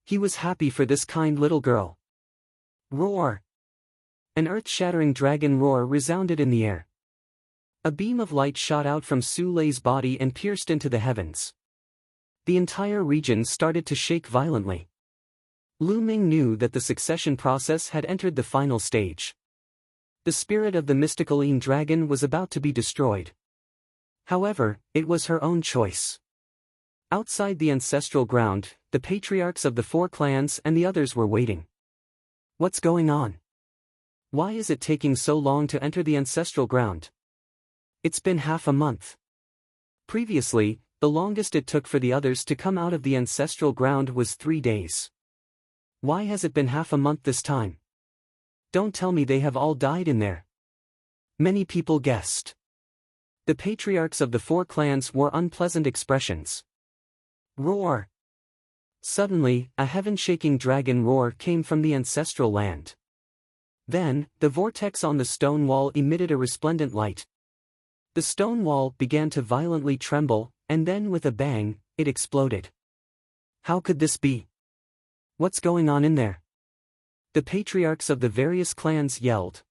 He was happy for this kind little girl. Roar! An earth-shattering dragon roar resounded in the air. A beam of light shot out from Su Lei's body and pierced into the heavens. The entire region started to shake violently. Lu Ming knew that the succession process had entered the final stage. The spirit of the Mysticaline dragon was about to be destroyed. However, it was her own choice. Outside the ancestral ground, the patriarchs of the 4 clans and the others were waiting. What's going on? Why is it taking so long to enter the ancestral ground? It's been half a month. Previously, the longest it took for the others to come out of the ancestral ground was 3 days. Why has it been half a month this time? Don't tell me they have all died in there. Many people guessed. The patriarchs of the 4 clans wore unpleasant expressions. Roar! Suddenly, a heaven-shaking dragon roar came from the ancestral land. Then, the vortex on the stone wall emitted a resplendent light. The stone wall began to violently tremble, and then with a bang, it exploded. How could this be? What's going on in there? The patriarchs of the various clans yelled.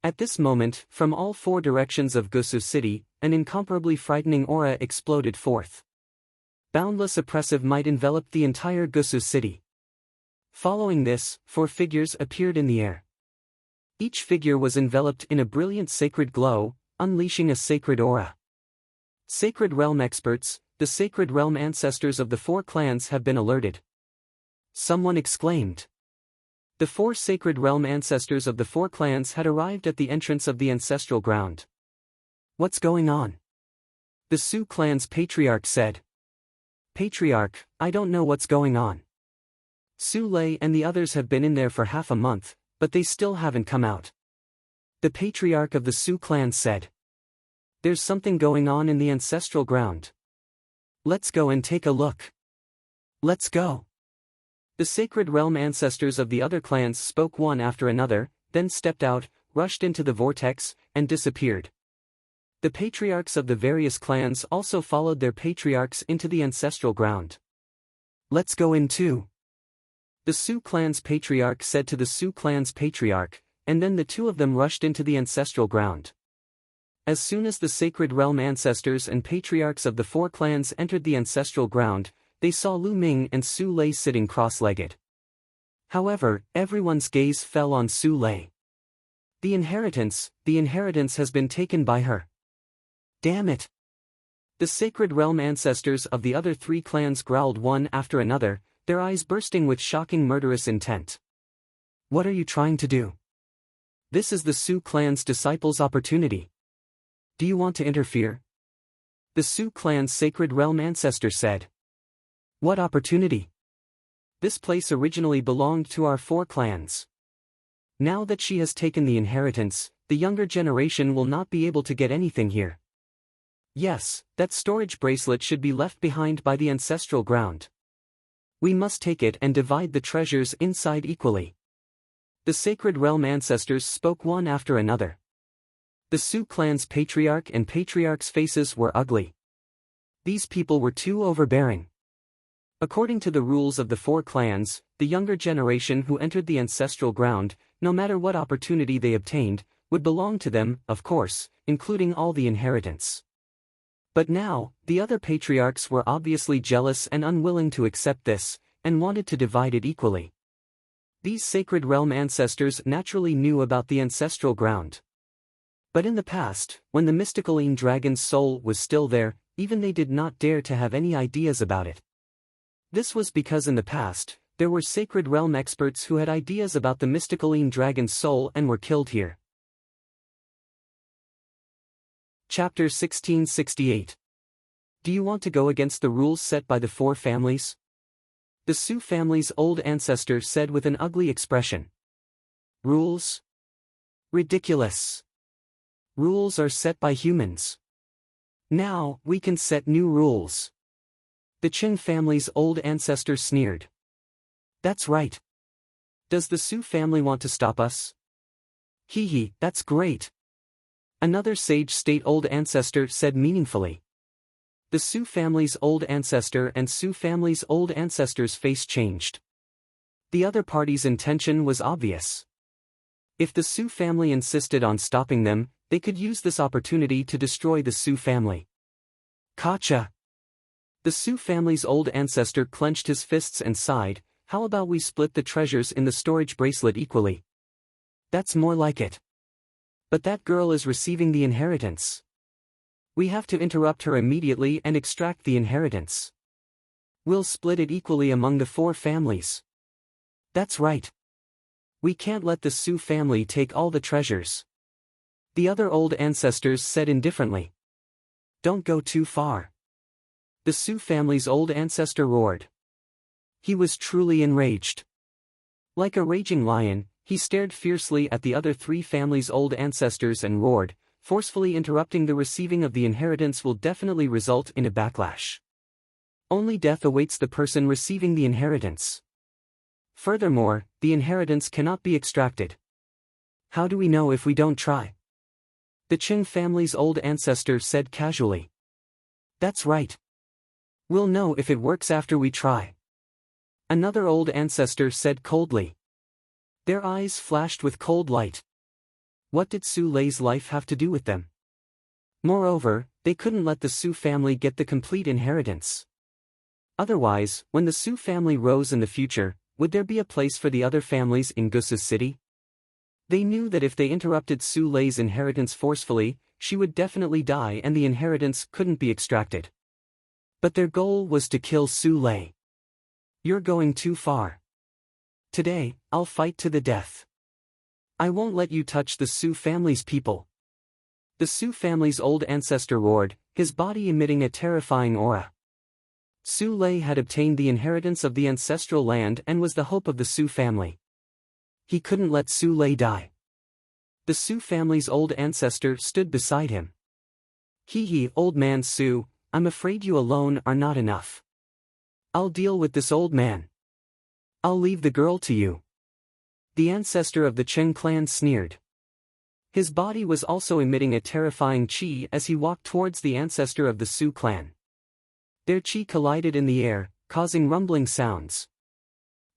At this moment, from all 4 directions of Gusu City, an incomparably frightening aura exploded forth. Boundless oppressive might enveloped the entire Gusu City. Following this, 4 figures appeared in the air. Each figure was enveloped in a brilliant sacred glow, unleashing a sacred aura. Sacred Realm experts, the Sacred Realm ancestors of the 4 clans have been alerted. Someone exclaimed. The 4 Sacred Realm ancestors of the 4 clans had arrived at the entrance of the ancestral ground. What's going on? The Sioux clan's patriarch said. Patriarch, I don't know what's going on. Su Lei and the others have been in there for half a month, but they still haven't come out. The patriarch of the Sioux clan said. There's something going on in the ancestral ground. Let's go and take a look. Let's go. The Sacred Realm ancestors of the other clans spoke one after another, then stepped out, rushed into the vortex, and disappeared. The patriarchs of the various clans also followed their patriarchs into the ancestral ground. Let's go in too. The Sioux clan's patriarch said to the Sioux clan's patriarch, and then the 2 of them rushed into the ancestral ground. As soon as the Sacred Realm ancestors and patriarchs of the 4 clans entered the ancestral ground, they saw Lu Ming and Su Lei sitting cross-legged. However, everyone's gaze fell on Su Lei. The inheritance has been taken by her. Damn it! The Sacred Realm ancestors of the other 3 clans growled one after another, their eyes bursting with shocking murderous intent. What are you trying to do? This is the Sioux clan's disciples' opportunity. Do you want to interfere? The Sioux clan's Sacred Realm ancestor said. What opportunity? This place originally belonged to our 4 clans. Now that she has taken the inheritance, the younger generation will not be able to get anything here. Yes, that storage bracelet should be left behind by the ancestral ground. We must take it and divide the treasures inside equally. The Sacred Realm ancestors spoke one after another. The Sioux clan's patriarch and patriarch's faces were ugly. These people were too overbearing. According to the rules of the 4 clans, the younger generation who entered the ancestral ground, no matter what opportunity they obtained, would belong to them, of course, including all the inheritance. But now, the other patriarchs were obviously jealous and unwilling to accept this, and wanted to divide it equally. These Sacred Realm ancestors naturally knew about the ancestral ground. But in the past, when the mystical dragon's soul was still there, even they did not dare to have any ideas about it. This was because in the past, there were Sacred Realm experts who had ideas about the mystical dragon's soul and were killed here. Chapter 1668. Do you want to go against the rules set by the 4 families? The Sioux family's old ancestor said with an ugly expression. Rules? Ridiculous. Rules are set by humans. Now, we can set new rules. The Qing family's old ancestor sneered. That's right. Does the Sioux family want to stop us? Hee hee, that's great. Another sage state old ancestor said meaningfully. The Sioux family's old ancestor and Sioux family's old ancestor's face changed. The other party's intention was obvious. If the Sioux family insisted on stopping them, they could use this opportunity to destroy the Sioux family. Gotcha! The Sioux family's old ancestor clenched his fists and sighed, how about we split the treasures in the storage bracelet equally? That's more like it. But that girl is receiving the inheritance. We have to interrupt her immediately and extract the inheritance. We'll split it equally among the 4 families. That's right. We can't let the Sioux family take all the treasures. The other old ancestors said indifferently. Don't go too far. The Su family's old ancestor roared. He was truly enraged. Like a raging lion, he stared fiercely at the other three families' old ancestors and roared, forcefully interrupting the receiving of the inheritance will definitely result in a backlash. Only death awaits the person receiving the inheritance. Furthermore, the inheritance cannot be extracted. How do we know if we don't try? The Qing family's old ancestor said casually. That's right. We'll know if it works after we try. Another old ancestor said coldly. Their eyes flashed with cold light. What did Su Lei's life have to do with them? Moreover, they couldn't let the Su family get the complete inheritance. Otherwise, when the Su family rose in the future, would there be a place for the other families in Gusu City? They knew that if they interrupted Su Lei's inheritance forcefully, she would definitely die and the inheritance couldn't be extracted. But their goal was to kill Su Lei. You're going too far. Today, I'll fight to the death. I won't let you touch the Su family's people. The Su family's old ancestor roared, his body emitting a terrifying aura. Su Lei had obtained the inheritance of the ancestral land and was the hope of the Su family. He couldn't let Su Lei die. The Su family's old ancestor stood beside him. Hee, old man Su, I'm afraid you alone are not enough. I'll deal with this old man. I'll leave the girl to you. The ancestor of the Chen clan sneered. His body was also emitting a terrifying qi as he walked towards the ancestor of the Su clan. Their qi collided in the air, causing rumbling sounds.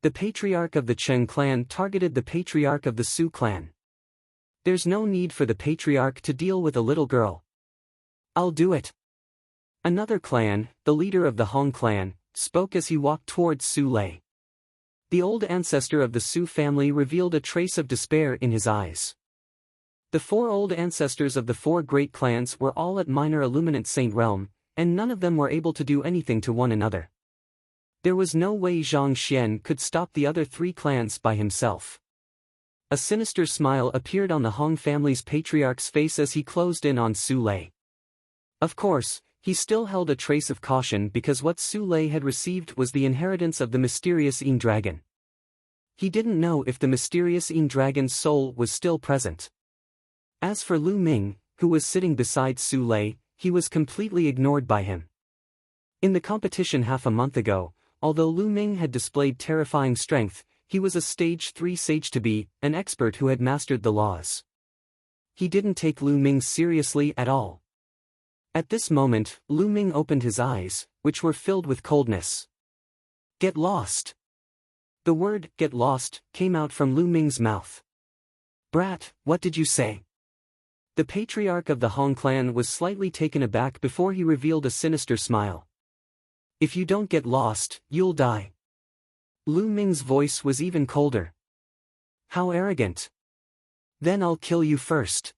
The patriarch of the Chen clan targeted the patriarch of the Su clan. There's no need for the patriarch to deal with a little girl. I'll do it. Another clan, the leader of the Hong clan, spoke as he walked towards Su Lei. The old ancestor of the Su family revealed a trace of despair in his eyes. The four old ancestors of the four great clans were all at minor illuminant saint realm, and none of them were able to do anything to one another. There was no way Zhang Xian could stop the other three clans by himself. A sinister smile appeared on the Hong family's patriarch's face as he closed in on Su Lei. Of course, he still held a trace of caution because what Su Lei had received was the inheritance of the mysterious Yin dragon. He didn't know if the mysterious Yin dragon's soul was still present. As for Lu Ming, who was sitting beside Su Lei, he was completely ignored by him. In the competition half a month ago, although Lu Ming had displayed terrifying strength, he was a stage 3 sage to be, an expert who had mastered the laws. He didn't take Lu Ming seriously at all. At this moment, Lu Ming opened his eyes, which were filled with coldness. Get lost. The word, get lost, came out from Lu Ming's mouth. Brat, what did you say? The patriarch of the Hong clan was slightly taken aback before he revealed a sinister smile. If you don't get lost, you'll die. Lu Ming's voice was even colder. How arrogant. Then I'll kill you first.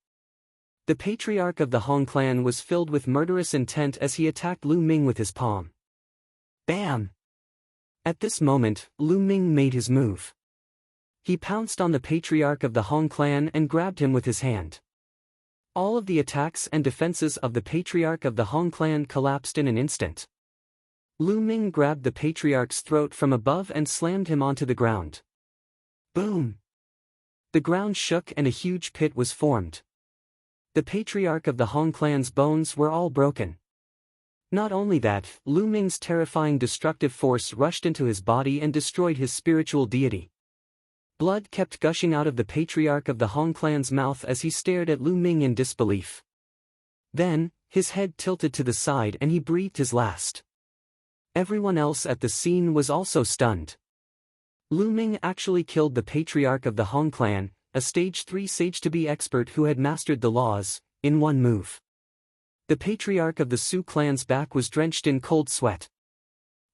The patriarch of the Hong clan was filled with murderous intent as he attacked Lu Ming with his palm. Bam! At this moment, Lu Ming made his move. He pounced on the patriarch of the Hong clan and grabbed him with his hand. All of the attacks and defenses of the patriarch of the Hong clan collapsed in an instant. Lu Ming grabbed the patriarch's throat from above and slammed him onto the ground. Boom! The ground shook and a huge pit was formed. The patriarch of the Hong clan's bones were all broken. Not only that, Lu Ming's terrifying destructive force rushed into his body and destroyed his spiritual deity. Blood kept gushing out of the patriarch of the Hong clan's mouth as he stared at Lu Ming in disbelief. Then, his head tilted to the side and he breathed his last. Everyone else at the scene was also stunned. Lu Ming actually killed the patriarch of the Hong clan, a stage 3 sage-to-be expert who had mastered the laws, in one move. The patriarch of the Su clan's back was drenched in cold sweat.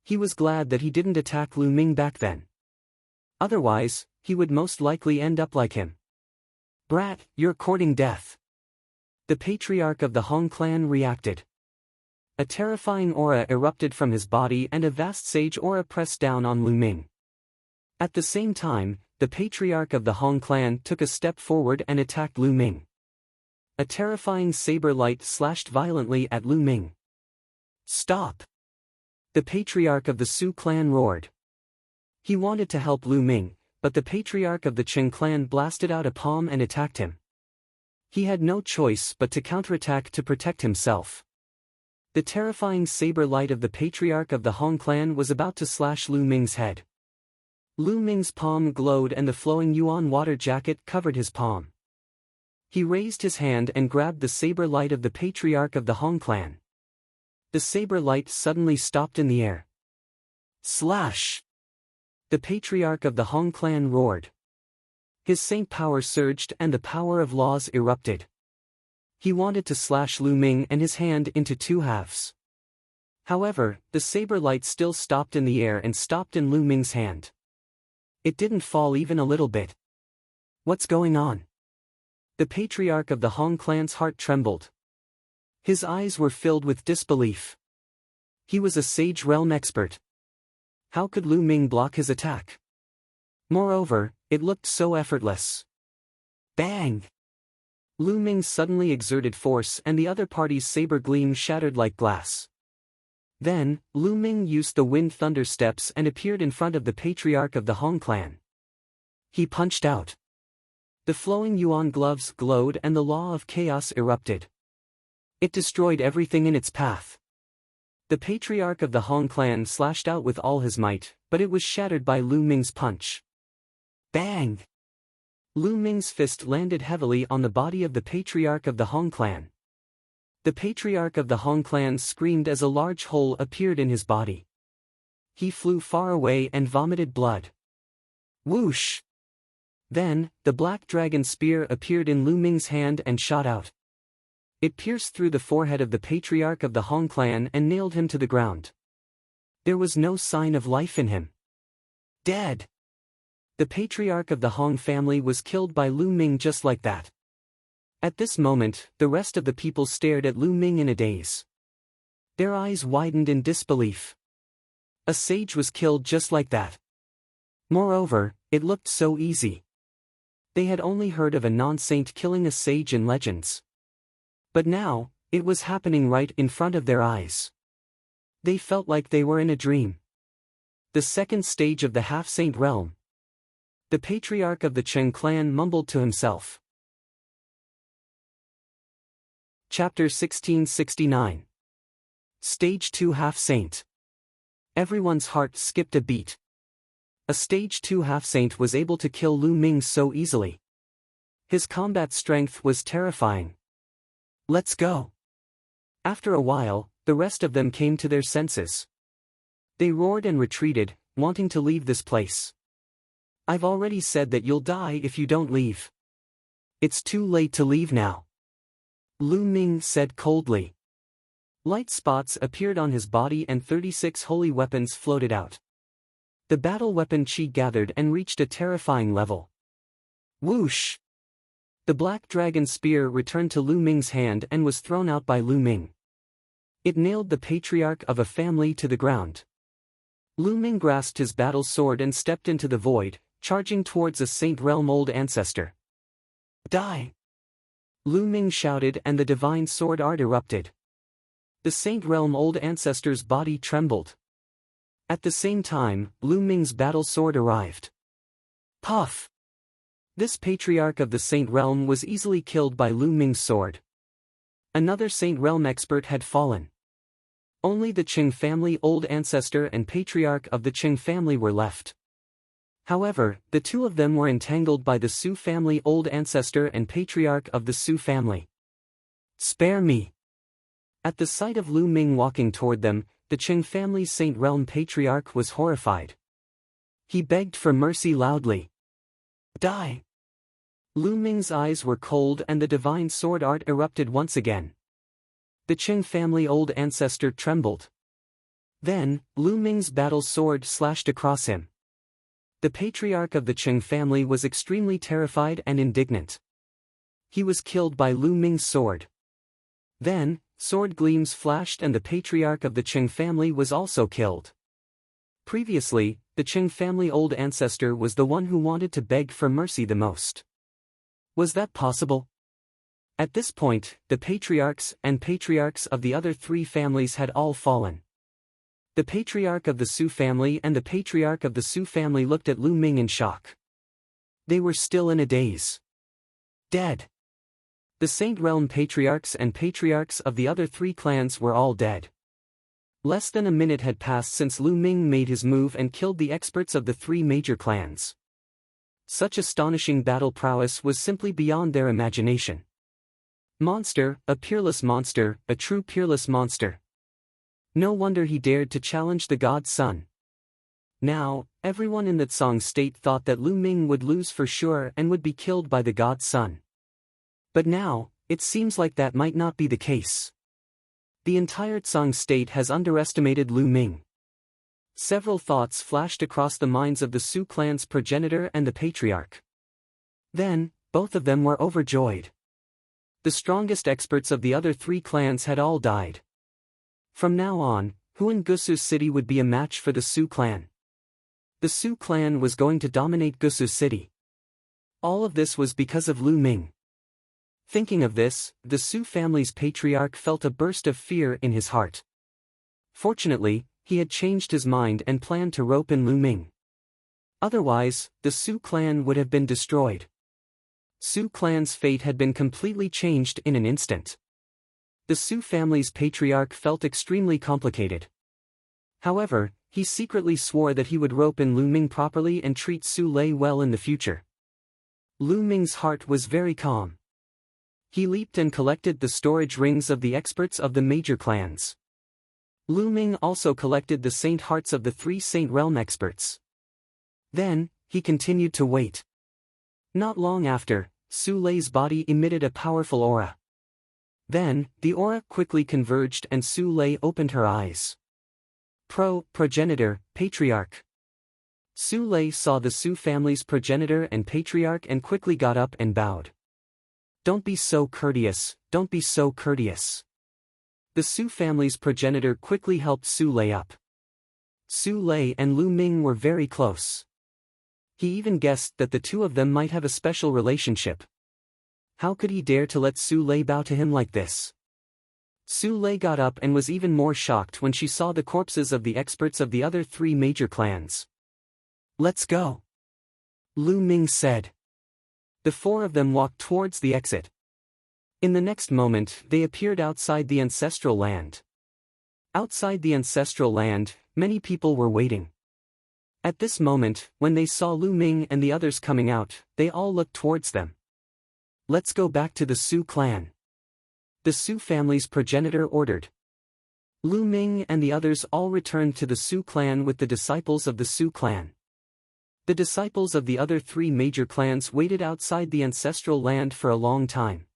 He was glad that he didn't attack Lu Ming back then. Otherwise, he would most likely end up like him. Brat, you're courting death. The patriarch of the Hong clan reacted. A terrifying aura erupted from his body and a vast sage aura pressed down on Lu Ming. At the same time, the patriarch of the Hong clan took a step forward and attacked Lu Ming. A terrifying saber light slashed violently at Lu Ming. Stop! The patriarch of the Su clan roared. He wanted to help Lu Ming, but the patriarch of the Qing clan blasted out a palm and attacked him. He had no choice but to counterattack to protect himself. The terrifying saber light of the patriarch of the Hong clan was about to slash Lu Ming's head. Lu Ming's palm glowed and the flowing yuan water jacket covered his palm. He raised his hand and grabbed the saber light of the patriarch of the Hong clan. The saber light suddenly stopped in the air. Slash! The patriarch of the Hong clan roared. His saint power surged and the power of laws erupted. He wanted to slash Lu Ming and his hand into two halves. However, the saber light still stopped in the air and stopped in Lu Ming's hand. It didn't fall even a little bit. What's going on? The patriarch of the Hong clan's heart trembled. His eyes were filled with disbelief. He was a Sage Realm expert. How could Lu Ming block his attack? Moreover, it looked so effortless. Bang! Lu Ming suddenly exerted force and the other party's saber gleam shattered like glass. Then, Lu Ming used the wind thunder steps and appeared in front of the patriarch of the Hong clan. He punched out. The flowing yuan gloves glowed and the law of chaos erupted. It destroyed everything in its path. The patriarch of the Hong clan slashed out with all his might, but it was shattered by Lu Ming's punch. Bang! Lu Ming's fist landed heavily on the body of the patriarch of the Hong clan. The patriarch of the Hong clan screamed as a large hole appeared in his body. He flew far away and vomited blood. Whoosh! Then, the black dragon spear appeared in Lu Ming's hand and shot out. It pierced through the forehead of the patriarch of the Hong clan and nailed him to the ground. There was no sign of life in him. Dead! The patriarch of the Hong family was killed by Lu Ming just like that. At this moment, the rest of the people stared at Lu Ming in a daze. Their eyes widened in disbelief. A sage was killed just like that. Moreover, it looked so easy. They had only heard of a non-saint killing a sage in legends. But now, it was happening right in front of their eyes. They felt like they were in a dream. The second stage of the half-saint realm. The patriarch of the Qing clan mumbled to himself. Chapter 1669. Stage 2 Half-Saint. Everyone's heart skipped a beat. A Stage 2 half-saint was able to kill Lu Ming so easily. His combat strength was terrifying. Let's go. After a while, the rest of them came to their senses. They roared and retreated, wanting to leave this place. I've already said that you'll die if you don't leave. It's too late to leave now. Lu Ming said coldly. Light spots appeared on his body and 36 holy weapons floated out. The battle weapon chi gathered and reached a terrifying level. Whoosh! The black dragon spear returned to Lu Ming's hand and was thrown out by Lu Ming. It nailed the patriarch of a family to the ground. Lu Ming grasped his battle sword and stepped into the void, charging towards a Saint Realm old ancestor. Die! Lu Ming shouted and the divine sword art erupted. The Saint Realm old ancestor's body trembled. At the same time, Lu Ming's battle sword arrived. Puff! This patriarch of the Saint Realm was easily killed by Lu Ming's sword. Another Saint Realm expert had fallen. Only the Qing family old ancestor and patriarch of the Qing family were left. However, the two of them were entangled by the Su family old ancestor and patriarch of the Su family. Spare me! At the sight of Lu Ming walking toward them, the Qing family's Saint Realm patriarch was horrified. He begged for mercy loudly. Die! Lu Ming's eyes were cold and the divine sword art erupted once again. The Qing family old ancestor trembled. Then, Lu Ming's battle sword slashed across him. The patriarch of the Qing family was extremely terrified and indignant. He was killed by Lu Ming's sword. Then, sword gleams flashed and the patriarch of the Qing family was also killed. Previously, the Qing family old ancestor was the one who wanted to beg for mercy the most. Was that possible? At this point, the patriarchs and patriarchs of the other three families had all fallen. The patriarch of the Su family and the patriarch of the Su family looked at Lu Ming in shock. They were still in a daze. Dead. The Saint Realm patriarchs and patriarchs of the other three clans were all dead. Less than a minute had passed since Lu Ming made his move and killed the experts of the three major clans. Such astonishing battle prowess was simply beyond their imagination. Monster, a peerless monster, a true peerless monster. No wonder he dared to challenge the god's son. Now, everyone in that Song state thought that Lu Ming would lose for sure and would be killed by the god's son. But now, it seems like that might not be the case. The entire Song state has underestimated Lu Ming. Several thoughts flashed across the minds of the Su clan's progenitor and the patriarch. Then, both of them were overjoyed. The strongest experts of the other three clans had all died. From now on, who in Gusu City would be a match for the Su clan? The Su clan was going to dominate Gusu City. All of this was because of Lu Ming. Thinking of this, the Su family's patriarch felt a burst of fear in his heart. Fortunately, he had changed his mind and planned to rope in Lu Ming. Otherwise, the Su clan would have been destroyed. Su clan's fate had been completely changed in an instant. The Su family's patriarch felt extremely complicated. However, he secretly swore that he would rope in Lu Ming properly and treat Su Lei well in the future. Lu Ming's heart was very calm. He leaped and collected the storage rings of the experts of the major clans. Lu Ming also collected the saint hearts of the three Saint Realm experts. Then, he continued to wait. Not long after, Su Lei's body emitted a powerful aura. Then, the aura quickly converged and Su Lei opened her eyes. Progenitor, patriarch. Su Lei saw the Su family's progenitor and patriarch and quickly got up and bowed. Don't be so courteous, don't be so courteous. The Su family's progenitor quickly helped Su Lei up. Su Lei and Lu Ming were very close. He even guessed that the two of them might have a special relationship. How could he dare to let Su Lei bow to him like this? Su Lei got up and was even more shocked when she saw the corpses of the experts of the other three major clans. Let's go, Lu Ming said. The four of them walked towards the exit. In the next moment, they appeared outside the ancestral land. Outside the ancestral land, many people were waiting. At this moment, when they saw Lu Ming and the others coming out, they all looked towards them. Let's go back to the Su clan, the Su family's progenitor ordered. Lu Ming and the others all returned to the Su clan with the disciples of the Su clan. The disciples of the other three major clans waited outside the ancestral land for a long time.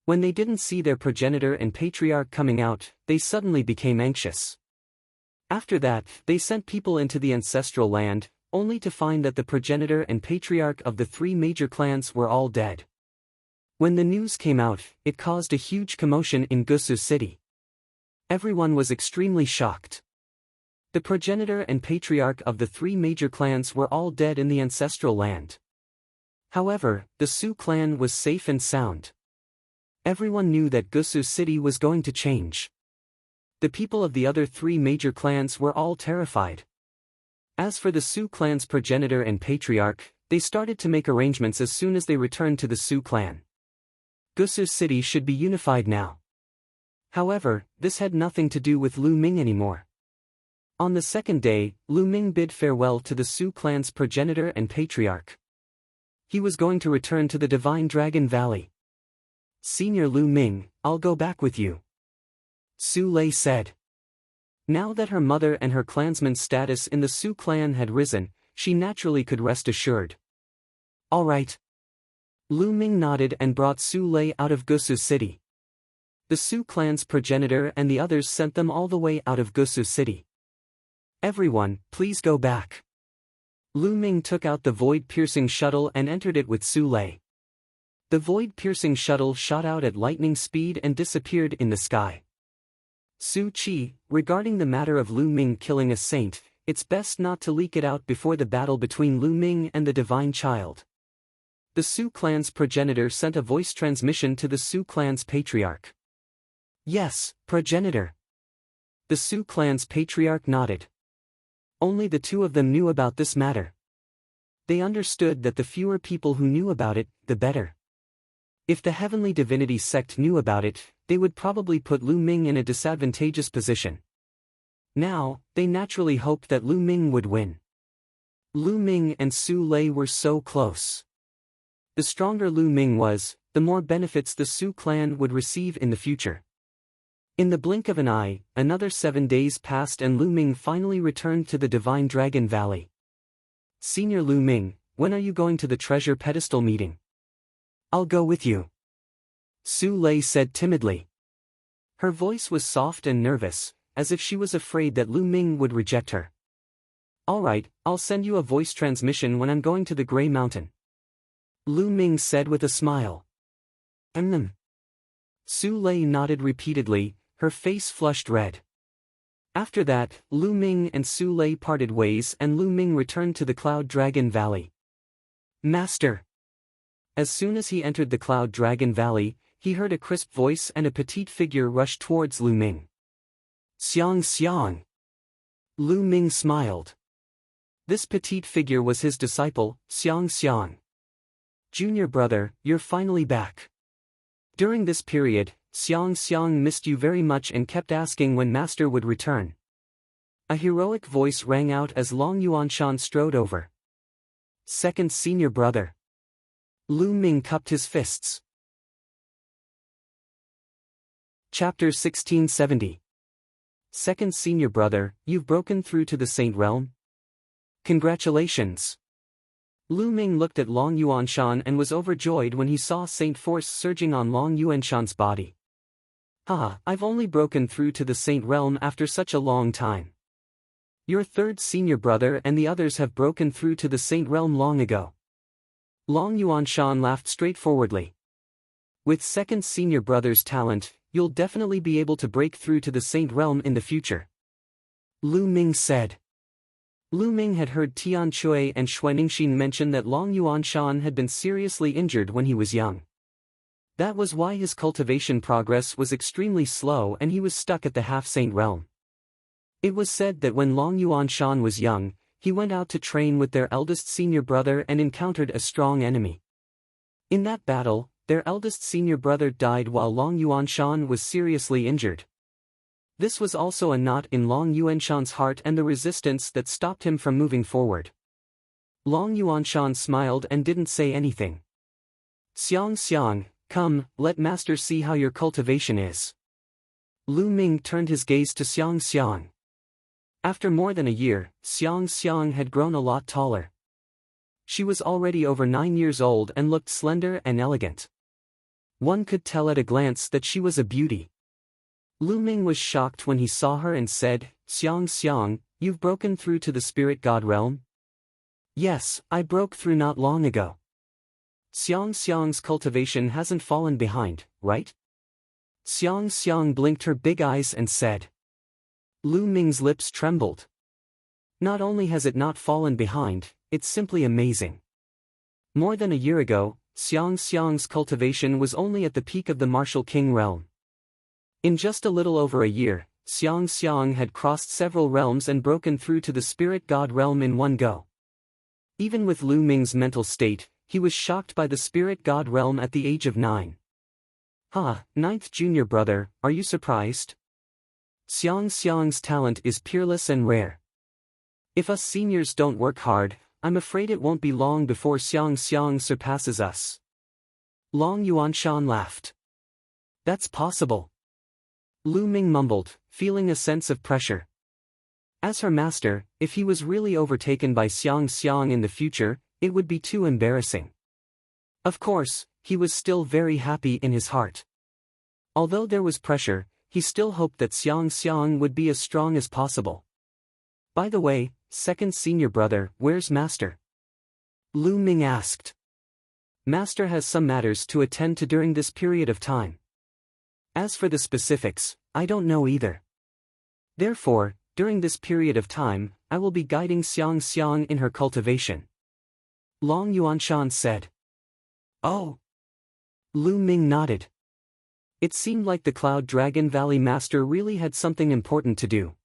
When they didn't see their progenitor and patriarch coming out, they suddenly became anxious. After that, they sent people into the ancestral land, only to find that the progenitor and patriarch of the three major clans were all dead. When the news came out, it caused a huge commotion in Gusu City. Everyone was extremely shocked. The progenitor and patriarch of the three major clans were all dead in the ancestral land. However, the Su clan was safe and sound. Everyone knew that Gusu City was going to change. The people of the other three major clans were all terrified. As for the Su clan's progenitor and patriarch, they started to make arrangements as soon as they returned to the Su clan. Gusu City should be unified now. However, this had nothing to do with Lu Ming anymore. On the second day, Lu Ming bid farewell to the Su clan's progenitor and patriarch. He was going to return to the Divine Dragon Valley. Senior Lu Ming, I'll go back with you, Su Lei said. Now that her mother and her clansman's status in the Su clan had risen, she naturally could rest assured. All right. Lu Ming nodded and brought Su Lei out of Gusu City. The Su clan's progenitor and the others sent them all the way out of Gusu City. Everyone, please go back. Lu Ming took out the void-piercing shuttle and entered it with Su Lei. The void-piercing shuttle shot out at lightning speed and disappeared in the sky. Su Qi, regarding the matter of Lu Ming killing a saint, it's best not to leak it out before the battle between Lu Ming and the Divine Child. The Su clan's progenitor sent a voice transmission to the Su clan's patriarch. Yes, progenitor. The Su clan's patriarch nodded. Only the two of them knew about this matter. They understood that the fewer people who knew about it, the better. If the Heavenly Divinity sect knew about it, they would probably put Lu Ming in a disadvantageous position. Now, they naturally hoped that Lu Ming would win. Lu Ming and Su Lei were so close. The stronger Lu Ming was, the more benefits the Su clan would receive in the future. In the blink of an eye, another 7 days passed and Lu Ming finally returned to the Divine Dragon Valley. Senior Lu Ming, when are you going to the treasure pedestal meeting? I'll go with you. Su Lei said timidly. Her voice was soft and nervous, as if she was afraid that Lu Ming would reject her. All right, I'll send you a voice transmission when I'm going to the Grey Mountain. Lu Ming said with a smile. Su Lei nodded repeatedly, her face flushed red. After that, Lu Ming and Su Lei parted ways and Lu Ming returned to the Cloud Dragon Valley. Master! As soon as he entered the Cloud Dragon Valley, he heard a crisp voice and a petite figure rush towards Lu Ming. Xiang Xiang! Lu Ming smiled. This petite figure was his disciple, Xiang Xiang. Junior brother, you're finally back. During this period, Xiang Xiang missed you very much and kept asking when Master would return. A heroic voice rang out as Long Yuanshan strode over. Second senior brother. Lu Ming cupped his fists. Chapter 1670. Second senior brother, you've broken through to the Saint Realm? Congratulations. Lu Ming looked at Long Yuanshan and was overjoyed when he saw Saint Force surging on Long Yuanshan's body. Haha, I've only broken through to the Saint Realm after such a long time. Your third senior brother and the others have broken through to the Saint Realm long ago. Long Yuanshan laughed straightforwardly. With second senior brother's talent, you'll definitely be able to break through to the Saint Realm in the future. Lu Ming said. Lu Ming had heard Tian Chui and Xuaningxin mention that Long Yuanshan had been seriously injured when he was young. That was why his cultivation progress was extremely slow and he was stuck at the half-saint realm. It was said that when Long Yuanshan was young, he went out to train with their eldest senior brother and encountered a strong enemy. In that battle, their eldest senior brother died while Long Yuanshan was seriously injured. This was also a knot in Long Yuanshan's heart and the resistance that stopped him from moving forward. Long Yuanshan smiled and didn't say anything. Xiang Xiang, come, let Master see how your cultivation is. Lu Ming turned his gaze to Xiang Xiang. After more than a year, Xiang Xiang had grown a lot taller. She was already over 9 years old and looked slender and elegant. One could tell at a glance that she was a beauty. Lu Ming was shocked when he saw her and said, Xiang Xiang, you've broken through to the spirit god realm? Yes, I broke through not long ago. Xiang Xiang's cultivation hasn't fallen behind, right? Xiang Xiang blinked her big eyes and said. Lu Ming's lips trembled. Not only has it not fallen behind, it's simply amazing. More than a year ago, Xiang Xiang's cultivation was only at the peak of the martial king realm. In just a little over a year, Xiang Xiang had crossed several realms and broken through to the spirit god realm in one go. Even with Lu Ming's mental state, he was shocked by the spirit god realm at the age of 9. Ninth junior brother, are you surprised? Xiang Xiang's talent is peerless and rare. If us seniors don't work hard, I'm afraid it won't be long before Xiang Xiang surpasses us. Long Yuanshan laughed. That's possible. Lu Ming mumbled, feeling a sense of pressure. As her master, if he was really overtaken by Xiang Xiang in the future, it would be too embarrassing. Of course, he was still very happy in his heart. Although there was pressure, he still hoped that Xiang Xiang would be as strong as possible. By the way, second senior brother, where's Master? Lu Ming asked. Master has some matters to attend to during this period of time. As for the specifics, I don't know either. Therefore, during this period of time, I will be guiding Xiang Xiang in her cultivation. Long Yuanshan said. Oh. Lu Ming nodded. It seemed like the Cloud Dragon Valley Master really had something important to do.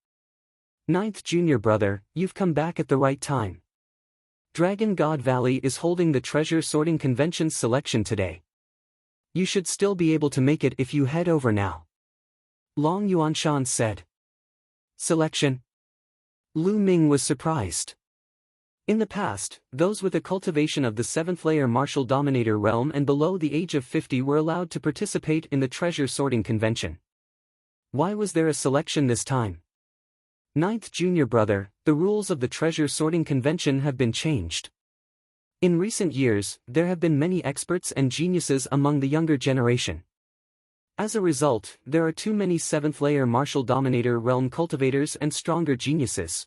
Ninth junior brother, you've come back at the right time. Dragon God Valley is holding the treasure sorting convention's selection today. You should still be able to make it if you head over now. Long Yuanshan said. Selection? Lu Ming was surprised. In the past, those with a cultivation of the 7th layer martial dominator realm and below the age of 50 were allowed to participate in the treasure sorting convention. Why was there a selection this time? Ninth junior brother, the rules of the treasure sorting convention have been changed. In recent years, there have been many experts and geniuses among the younger generation. As a result, there are too many 7th layer martial dominator realm cultivators and stronger geniuses.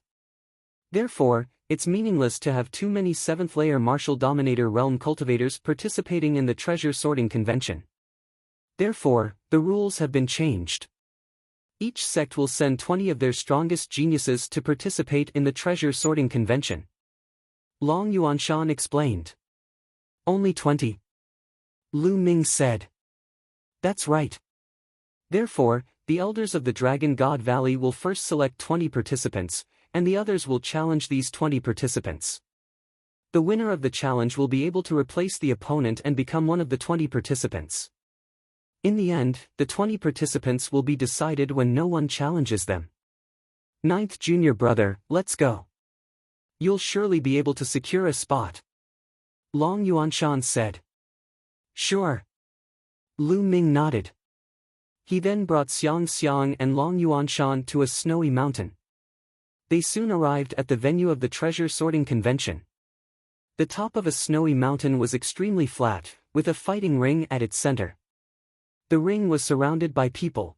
Therefore, it's meaningless to have too many 7th layer martial dominator realm cultivators participating in the treasure sorting convention. Therefore, the rules have been changed. Each sect will send 20 of their strongest geniuses to participate in the treasure sorting convention. Long Yuanshan explained. Only 20. Lu Ming said. That's right. Therefore, the elders of the Dragon God Valley will first select 20 participants, and the others will challenge these 20 participants. The winner of the challenge will be able to replace the opponent and become one of the 20 participants. In the end, the 20 participants will be decided when no one challenges them. Ninth junior brother, let's go. You'll surely be able to secure a spot. Long Yuanshan said. Sure. Lu Ming nodded. He then brought Xiang and Long Yuanshan to a snowy mountain. They soon arrived at the venue of the treasure sorting convention. The top of a snowy mountain was extremely flat, with a fighting ring at its center. The ring was surrounded by people.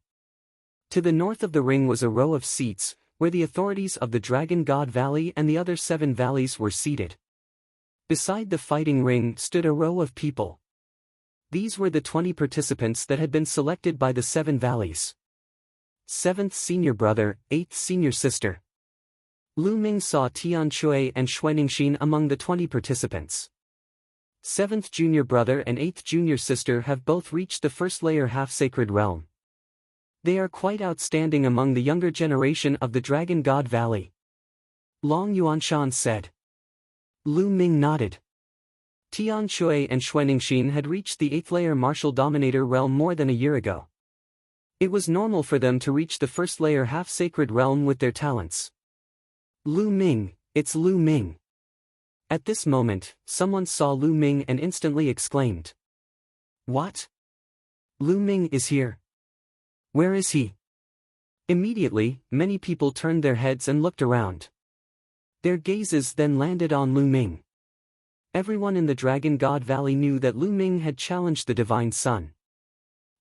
To the north of the ring was a row of seats, where the authorities of the Dragon God Valley and the other 7 valleys were seated. Beside the fighting ring stood a row of people. These were the 20 participants that had been selected by the 7 valleys. 7th senior brother, 8th senior sister. Lu Ming saw Tian Shui and Xuaningxin among the 20 participants. 7th junior brother and 8th junior sister have both reached the 1st layer half-sacred realm. They are quite outstanding among the younger generation of the Dragon God Valley. Long Yuanshan said. Lu Ming nodded. Tian Shui and Xuaningxin had reached the 8th layer martial dominator realm more than a year ago. It was normal for them to reach the 1st layer half-sacred realm with their talents. Lu Ming, it's Lu Ming. At this moment, someone saw Lu Ming and instantly exclaimed. What? Lu Ming is here. Where is he? Immediately, many people turned their heads and looked around. Their gazes then landed on Lu Ming. Everyone in the Dragon God Valley knew that Lu Ming had challenged the Divine Sun.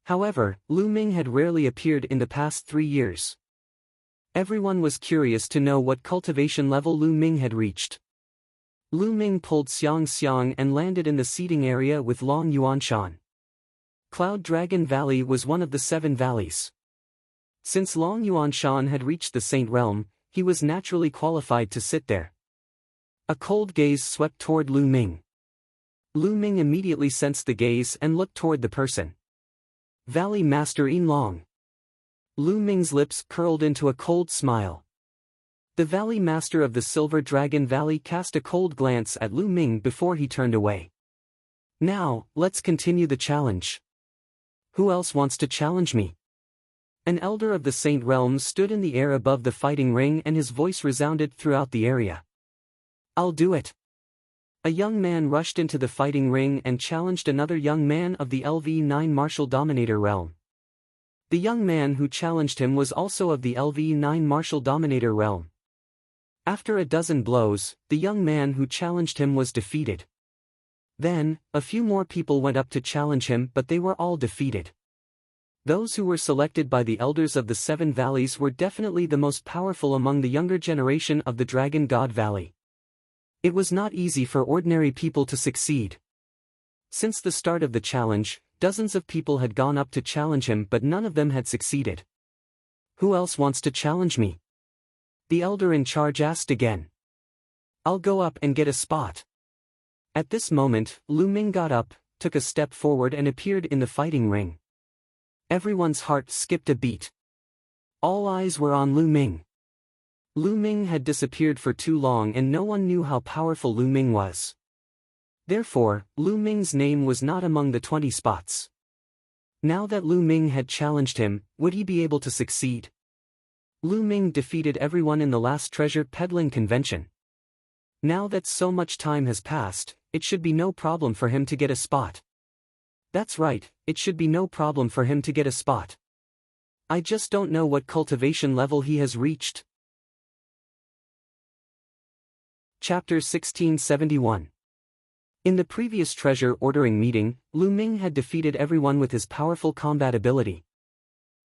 However, Lu Ming had rarely appeared in the past 3 years. Everyone was curious to know what cultivation level Lu Ming had reached. Lu Ming pulled Xiang and landed in the seating area with Long Yuanshan. Cloud Dragon Valley was one of the 7 valleys. Since Long Yuanshan had reached the Saint Realm, he was naturally qualified to sit there. A cold gaze swept toward Lu Ming. Lu Ming immediately sensed the gaze and looked toward the person. Valley Master Yin Long. Lu Ming's lips curled into a cold smile. The Valley Master of the Silver Dragon Valley cast a cold glance at Lu Ming before he turned away. Now, let's continue the challenge. Who else wants to challenge me? An elder of the Saint Realms stood in the air above the fighting ring and his voice resounded throughout the area. I'll do it. A young man rushed into the fighting ring and challenged another young man of the LV9 Martial Dominator realm. The young man who challenged him was also of the LV9 Martial Dominator realm. After a dozen blows, the young man who challenged him was defeated. Then, a few more people went up to challenge him but they were all defeated. Those who were selected by the elders of the 7 valleys were definitely the most powerful among the younger generation of the Dragon God Valley. It was not easy for ordinary people to succeed. Since the start of the challenge, dozens of people had gone up to challenge him but none of them had succeeded. Who else wants to challenge me? The elder in charge asked again. I'll go up and get a spot. At this moment, Lu Ming got up, took a step forward and appeared in the fighting ring. Everyone's heart skipped a beat. All eyes were on Lu Ming. Lu Ming had disappeared for too long and no one knew how powerful Lu Ming was. Therefore, Lu Ming's name was not among the 20 spots. Now that Lu Ming had challenged him, would he be able to succeed? Lu Ming defeated everyone in the last treasure peddling convention. Now that so much time has passed, it should be no problem for him to get a spot. That's right, it should be no problem for him to get a spot. I just don't know what cultivation level he has reached. Chapter 1671. In the previous treasure ordering meeting, Lu Ming had defeated everyone with his powerful combat ability.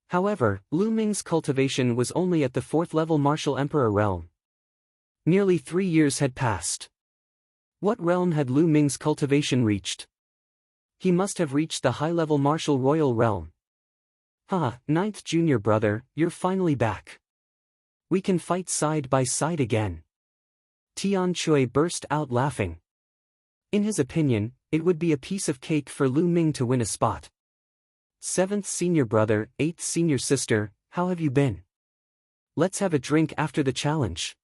However, Lu Ming's cultivation was only at the 4th level Martial Emperor realm. Nearly 3 years had passed. What realm had Lu Ming's cultivation reached? He must have reached the high-level Martial Royal realm. Ha, 9th junior brother, you're finally back. We can fight side by side again. Tian Chui burst out laughing. In his opinion, it would be a piece of cake for Lu Ming to win a spot. 7th senior brother, 8th senior sister, how have you been? Let's have a drink after the challenge.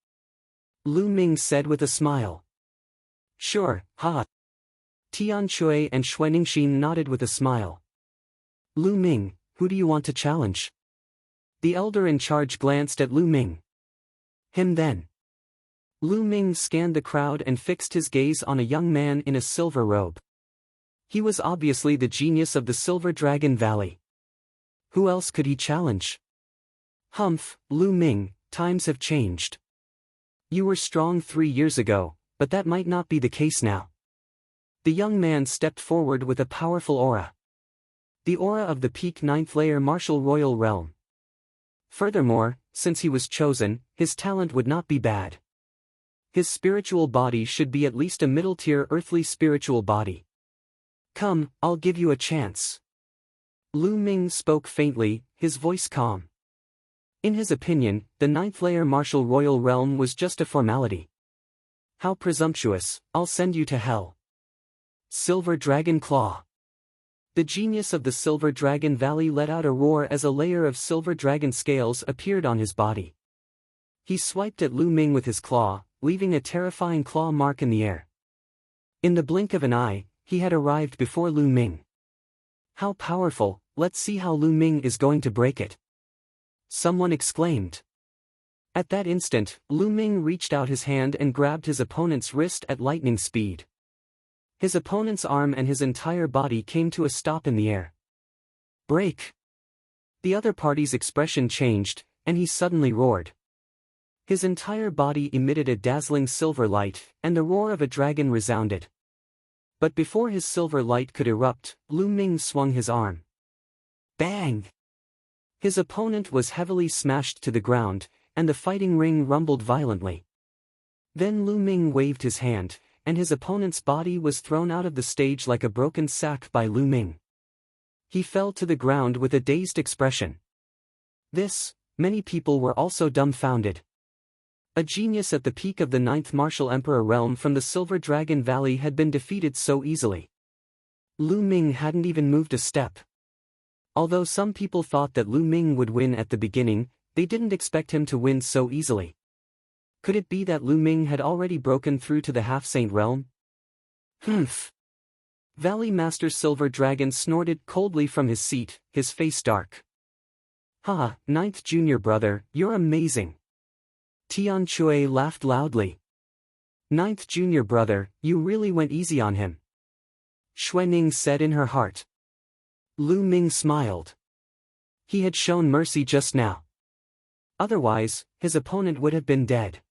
Lu Ming said with a smile. Sure, ha. Tian Chui and Xuaningxin nodded with a smile. Lu Ming, who do you want to challenge? The elder in charge glanced at Lu Ming. Him then. Lu Ming scanned the crowd and fixed his gaze on a young man in a silver robe. He was obviously the genius of the Silver Dragon Valley. Who else could he challenge? Humph, Lu Ming, times have changed. You were strong 3 years ago, but that might not be the case now. The young man stepped forward with a powerful aura. The aura of the peak 9th layer Martial Royal realm. Furthermore, since he was chosen, his talent would not be bad. His spiritual body should be at least a middle-tier earthly spiritual body. Come, I'll give you a chance. Lu Ming spoke faintly, his voice calm. In his opinion, the 9th layer Martial Royal realm was just a formality. How presumptuous, I'll send you to hell. Silver Dragon Claw. The genius of the Silver Dragon Valley let out a roar as a layer of silver dragon scales appeared on his body. He swiped at Lu Ming with his claw, leaving a terrifying claw mark in the air. In the blink of an eye, he had arrived before Lu Ming. How powerful, let's see how Lu Ming is going to break it. Someone exclaimed. At that instant, Lu Ming reached out his hand and grabbed his opponent's wrist at lightning speed. His opponent's arm and his entire body came to a stop in the air. Break! The other party's expression changed, and he suddenly roared. His entire body emitted a dazzling silver light, and the roar of a dragon resounded. But before his silver light could erupt, Lu Ming swung his arm. Bang! His opponent was heavily smashed to the ground, and the fighting ring rumbled violently. Then Lu Ming waved his hand, and his opponent's body was thrown out of the stage like a broken sack by Lu Ming. He fell to the ground with a dazed expression. Many people were also dumbfounded. A genius at the peak of the 9th Martial Emperor realm from the Silver Dragon Valley had been defeated so easily. Lu Ming hadn't even moved a step. Although some people thought that Lu Ming would win at the beginning, they didn't expect him to win so easily. Could it be that Lu Ming had already broken through to the Half-Saint realm? Humph! Valley Master Silver Dragon snorted coldly from his seat, his face dark. Ha, 9th junior brother, you're amazing. Tian Chui laughed loudly. 9th junior brother, you really went easy on him. Xuening said in her heart. Lu Ming smiled. He had shown mercy just now. Otherwise, his opponent would have been dead.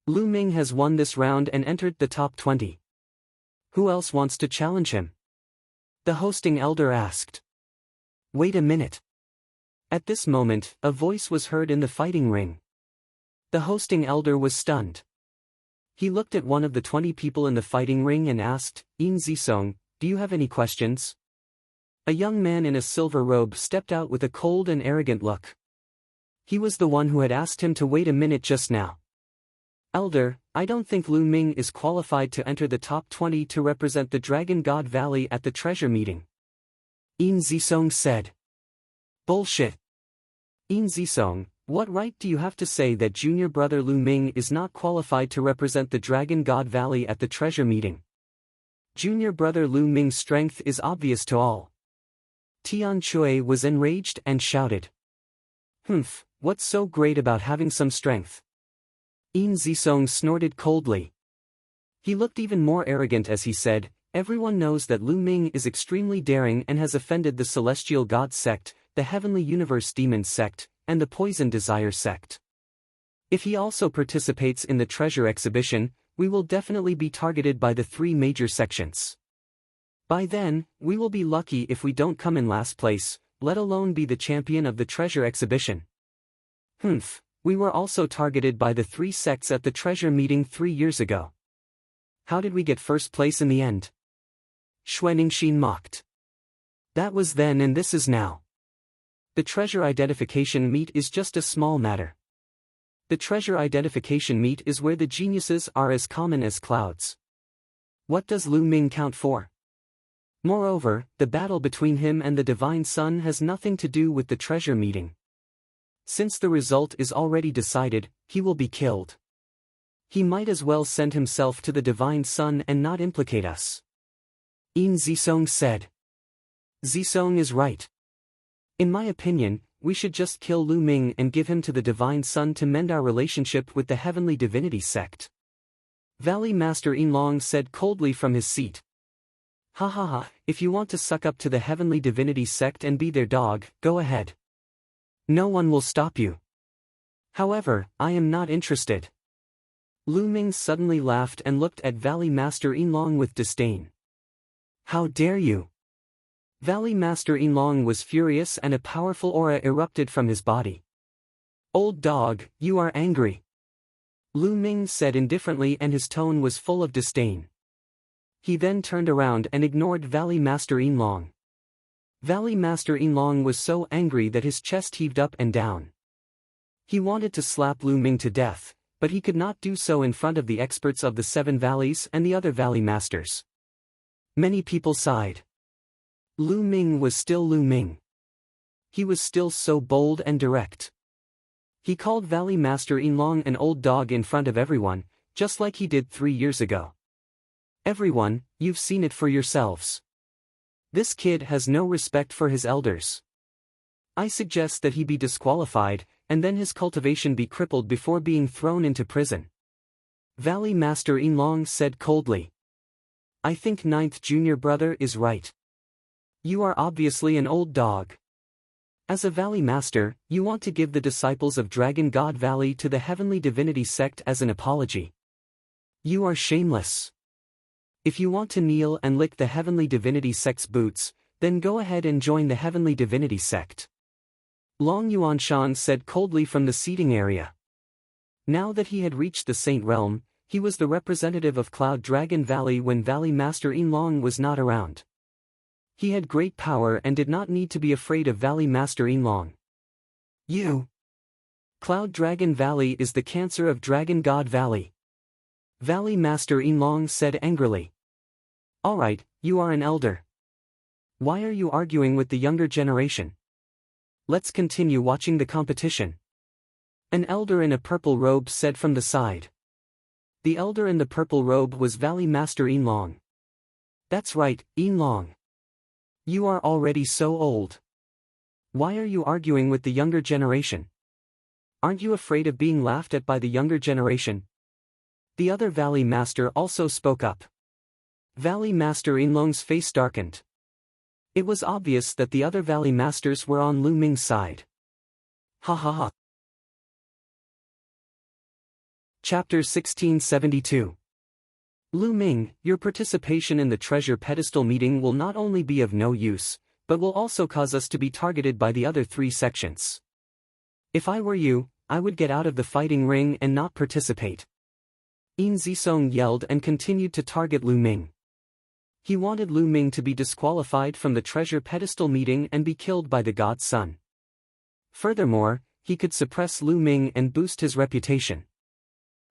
Lu Ming has won this round and entered the top 20. Who else wants to challenge him? The hosting elder asked. Wait a minute. At this moment, a voice was heard in the fighting ring. The hosting elder was stunned. He looked at one of the 20 people in the fighting ring and asked, Yin Zisong, do you have any questions? A young man in a silver robe stepped out with a cold and arrogant look. He was the one who had asked him to wait a minute just now. Elder, I don't think Lu Ming is qualified to enter the top 20 to represent the Dragon God Valley at the treasure meeting. Yin Zisong said. Bullshit. Yin Zisong, what right do you have to say that junior brother Lu Ming is not qualified to represent the Dragon God Valley at the treasure meeting? Junior brother Lu Ming's strength is obvious to all. Tian Chui was enraged and shouted. Humph, what's so great about having some strength? Yin Zisong snorted coldly. He looked even more arrogant as he said, everyone knows that Lu Ming is extremely daring and has offended the Celestial God sect, the Heavenly Universe Demon sect, and the Poison Desire sect. If he also participates in the treasure exhibition, we will definitely be targeted by the 3 major sections. By then, we will be lucky if we don't come in last place, let alone be the champion of the treasure exhibition. Humph, we were also targeted by the 3 sects at the treasure meeting 3 years ago. How did we get first place in the end? Xuaningxin mocked. That was then and this is now. The treasure identification meet is just a small matter. The treasure identification meet is where the geniuses are as common as clouds. What does Lu Ming count for? Moreover, the battle between him and the Divine Sun has nothing to do with the treasure meeting. Since the result is already decided, he will be killed. He might as well send himself to the Divine Sun and not implicate us. Yin Zisong said. Zisong is right. In my opinion, we should just kill Lu Ming and give him to the Divine Sun to mend our relationship with the Heavenly Divinity sect. Valley Master Yinlong said coldly from his seat. Ha ha ha, if you want to suck up to the Heavenly Divinity sect and be their dog, go ahead. No one will stop you. However, I am not interested. Lu Ming suddenly laughed and looked at Valley Master Yinlong with disdain. How dare you? Valley Master Yinlong was furious and a powerful aura erupted from his body. Old dog, you are angry. Lu Ming said indifferently and his tone was full of disdain. He then turned around and ignored Valley Master Yinlong. Valley Master Yinlong was so angry that his chest heaved up and down. He wanted to slap Lu Ming to death, but he could not do so in front of the experts of the 7 valleys and the other valley masters. Many people sighed. Lu Ming was still Lu Ming. He was still so bold and direct. He called Valley Master Yinlong an old dog in front of everyone, just like he did 3 years ago. Everyone, you've seen it for yourselves. This kid has no respect for his elders. I suggest that he be disqualified, and then his cultivation be crippled before being thrown into prison. Valley Master Yinlong said coldly. I think 9th junior brother is right. You are obviously an old dog. As a Valley Master, you want to give the disciples of Dragon God Valley to the Heavenly Divinity sect as an apology. You are shameless. If you want to kneel and lick the Heavenly Divinity sect's boots, then go ahead and join the Heavenly Divinity sect. Long Yuanshan said coldly from the seating area. Now that he had reached the Saint Realm, he was the representative of Cloud Dragon Valley when Valley Master Yinlong was not around. He had great power and did not need to be afraid of Valley Master Yinlong. You! Cloud Dragon Valley is the cancer of Dragon God Valley. Valley Master Yinlong said angrily. Alright, you are an elder. Why are you arguing with the younger generation? Let's continue watching the competition. An elder in a purple robe said from the side. The elder in the purple robe was Valley Master Yinlong. That's right, Yinlong. You are already so old. Why are you arguing with the younger generation? Aren't you afraid of being laughed at by the younger generation? The other Valley Master also spoke up. Valley Master Yinlong's face darkened. It was obvious that the other Valley Masters were on Lu Ming's side. Ha ha ha. Chapter 1672. Lu Ming, your participation in the treasure pedestal meeting will not only be of no use, but will also cause us to be targeted by the other 3 sections. If I were you, I would get out of the fighting ring and not participate. Yin Zisong yelled and continued to target Lu Ming. He wanted Lu Ming to be disqualified from the treasure pedestal meeting and be killed by the God Sun. Furthermore, he could suppress Lu Ming and boost his reputation.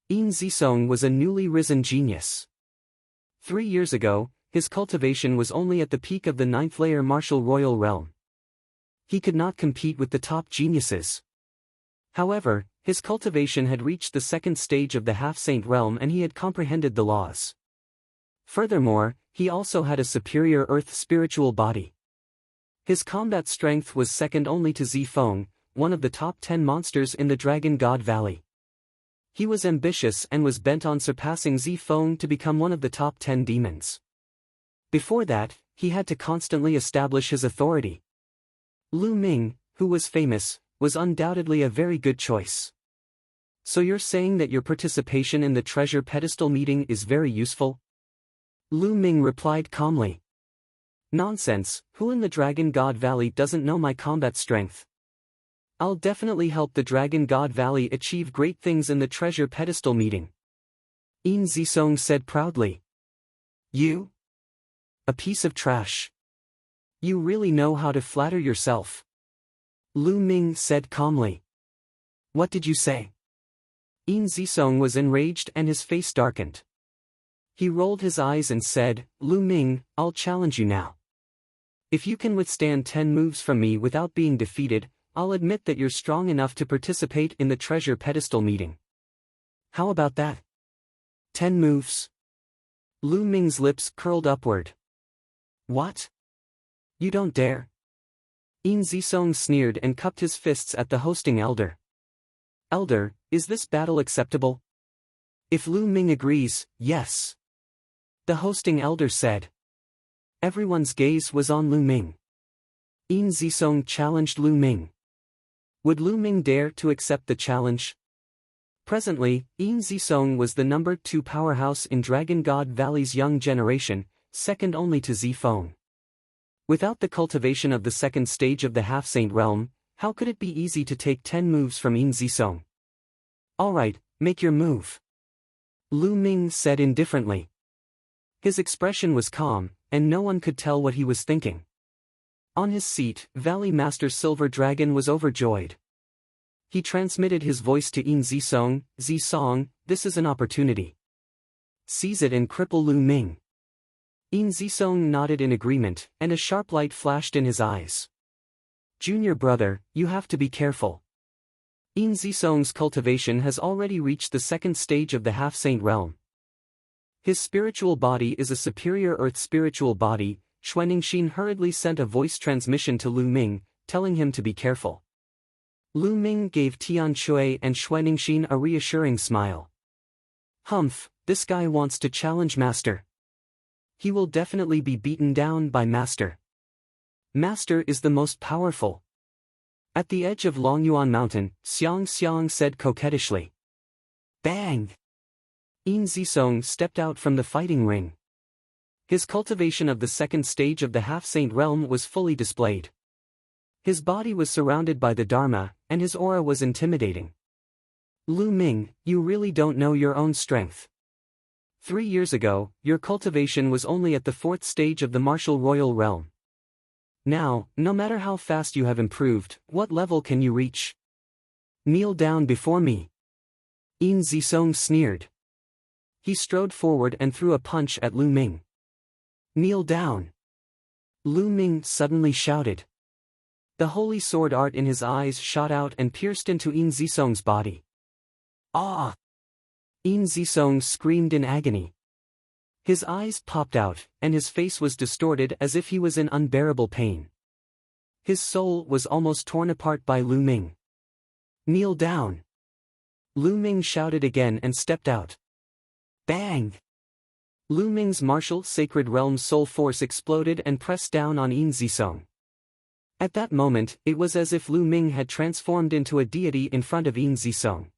Yin Zisong was a newly risen genius. 3 years ago, his cultivation was only at the peak of the 9th layer martial royal realm. He could not compete with the top geniuses. However, his cultivation had reached the second stage of the half-saint realm and he had comprehended the laws. Furthermore, he also had a superior earth spiritual body. His combat strength was second only to Zifeng, one of the top 10 monsters in the Dragon God Valley. He was ambitious and was bent on surpassing Zifeng to become one of the top 10 demons. Before that, he had to constantly establish his authority. Lu Ming, who was famous, was undoubtedly a very good choice. So you're saying that your participation in the treasure pedestal meeting is very useful? Lu Ming replied calmly. Nonsense, who in the Dragon God Valley doesn't know my combat strength? I'll definitely help the Dragon God Valley achieve great things in the treasure pedestal meeting. Yin Zisong said proudly. You? A piece of trash. You really know how to flatter yourself. Lu Ming said calmly. What did you say? Yin Zisong was enraged and his face darkened. He rolled his eyes and said, Lu Ming, I'll challenge you now. If you can withstand 10 moves from me without being defeated, I'll admit that you're strong enough to participate in the treasure pedestal meeting. How about that? 10 moves? Lu Ming's lips curled upward. What? You don't dare? Yin Zisong sneered and cupped his fists at the hosting elder. Elder, is this battle acceptable? If Lu Ming agrees, yes. The hosting elder said. Everyone's gaze was on Lu Ming. Yin Zisong challenged Lu Ming. Would Lu Ming dare to accept the challenge? Presently, Yin Zisong was the number 2 powerhouse in Dragon God Valley's young generation, second only to Zifeng. Without the cultivation of the second stage of the half-saint realm, how could it be easy to take 10 moves from Yin Zisong? Alright, make your move. Lu Ming said indifferently. His expression was calm, and no one could tell what he was thinking. On his seat, Valley Master Silver Dragon was overjoyed. He transmitted his voice to Yin Zisong, Zisong, this is an opportunity. Seize it and cripple Lu Ming. Yin Zisong nodded in agreement, and a sharp light flashed in his eyes. Junior brother, you have to be careful. Yin Zisong's cultivation has already reached the second stage of the half-saint realm. His spiritual body is a superior earth spiritual body. Xuanixin hurriedly sent a voice transmission to Lu Ming, telling him to be careful. Lu Ming gave Tian Shui and Xuanixin a reassuring smile. Humph, this guy wants to challenge Master. He will definitely be beaten down by Master. Master is the most powerful. At the edge of Longyuan Mountain, Xiang Xiang said coquettishly. Bang! Yin Zisong stepped out from the fighting ring. His cultivation of the second stage of the half-saint realm was fully displayed. His body was surrounded by the Dharma, and his aura was intimidating. Lu Ming, you really don't know your own strength. 3 years ago, your cultivation was only at the 4th stage of the martial royal realm. Now, no matter how fast you have improved, what level can you reach? Kneel down before me. Yin Zisong sneered. He strode forward and threw a punch at Lu Ming. Kneel down. Lu Ming suddenly shouted. The holy sword art in his eyes shot out and pierced into Yin Zisong's body. Ah! Yin Zisong screamed in agony. His eyes popped out, and his face was distorted as if he was in unbearable pain. His soul was almost torn apart by Lu Ming. Kneel down. Lu Ming shouted again and stepped out. Bang! Lu Ming's martial sacred realm soul force exploded and pressed down on Yin Zisong. At that moment, it was as if Lu Ming had transformed into a deity in front of Yin Zisong.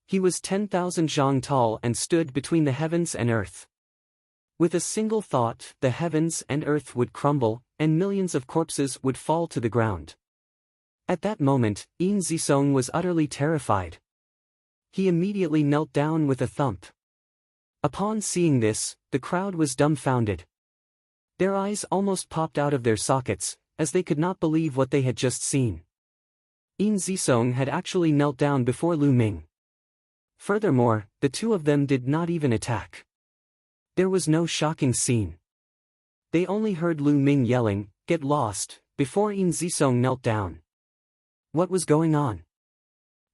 He was 10,000 zhang tall and stood between the heavens and earth. With a single thought, the heavens and earth would crumble, and millions of corpses would fall to the ground. At that moment, Yin Zisong was utterly terrified. He immediately knelt down with a thump. Upon seeing this, the crowd was dumbfounded. Their eyes almost popped out of their sockets, as they could not believe what they had just seen. Yin Zisong had actually knelt down before Lu Ming. Furthermore, the two of them did not even attack. There was no shocking scene. They only heard Lu Ming yelling, "Get lost," before Yin Zisong knelt down. What was going on?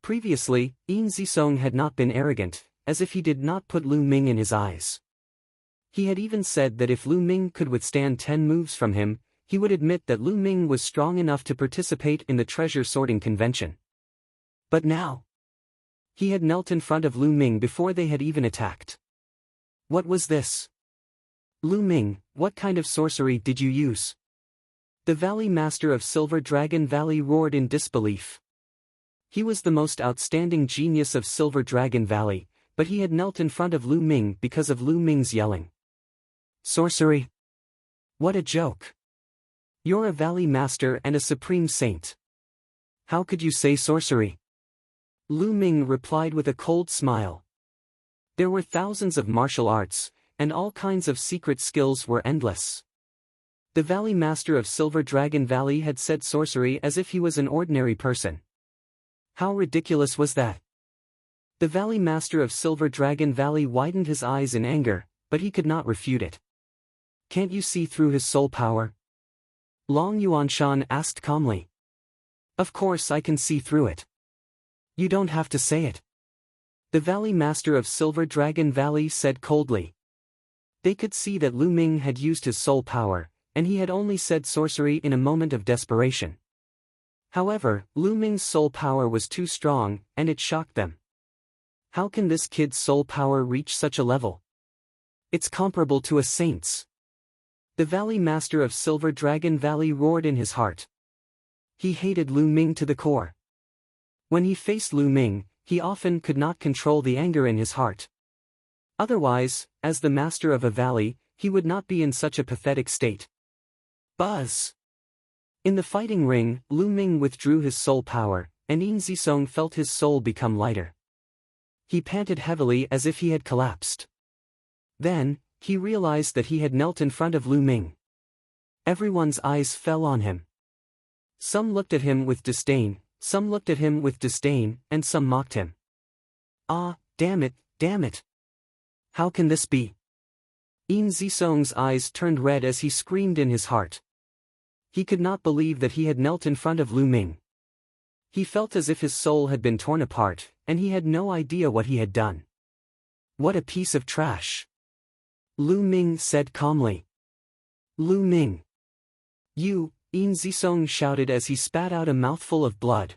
Previously, Yin Zisong had not been arrogant, as if he did not put Lu Ming in his eyes. He had even said that if Lu Ming could withstand 10 moves from him, he would admit that Lu Ming was strong enough to participate in the treasure sorting convention. But now, he had knelt in front of Lu Ming before they had even attacked. What was this? Lu Ming, what kind of sorcery did you use? The Valley Master of Silver Dragon Valley roared in disbelief. He was the most outstanding genius of Silver Dragon Valley, but he had knelt in front of Lu Ming because of Lu Ming's yelling. Sorcery? What a joke. You're a Valley Master and a Supreme Saint. How could you say sorcery? Lu Ming replied with a cold smile. There were thousands of martial arts, and all kinds of secret skills were endless. The Valley Master of Silver Dragon Valley had said sorcery as if he was an ordinary person. How ridiculous was that? The Valley Master of Silver Dragon Valley widened his eyes in anger, but he could not refute it. Can't you see through his soul power? Long Yuanshan asked calmly. Of course I can see through it. You don't have to say it. The Valley Master of Silver Dragon Valley said coldly. They could see that Lu Ming had used his soul power, and he had only said sorcery in a moment of desperation. However, Lu Ming's soul power was too strong, and it shocked them. How can this kid's soul power reach such a level? It's comparable to a saint's. The Valley Master of Silver Dragon Valley roared in his heart. He hated Lu Ming to the core. When he faced Lu Ming, he often could not control the anger in his heart. Otherwise, as the master of a valley, he would not be in such a pathetic state. Buzz! In the fighting ring, Lu Ming withdrew his soul power, and Yin Zisong felt his soul become lighter. He panted heavily as if he had collapsed. Then, he realized that he had knelt in front of Lu Ming. Everyone's eyes fell on him. Some looked at him with disdain, and some mocked him. Ah, damn it, damn it! How can this be? Yin Zisong's eyes turned red as he screamed in his heart. He could not believe that he had knelt in front of Lu Ming. He felt as if his soul had been torn apart, and he had no idea what he had done. What a piece of trash! Lu Ming said calmly. Lu Ming! You, Yin Zisong shouted as he spat out a mouthful of blood.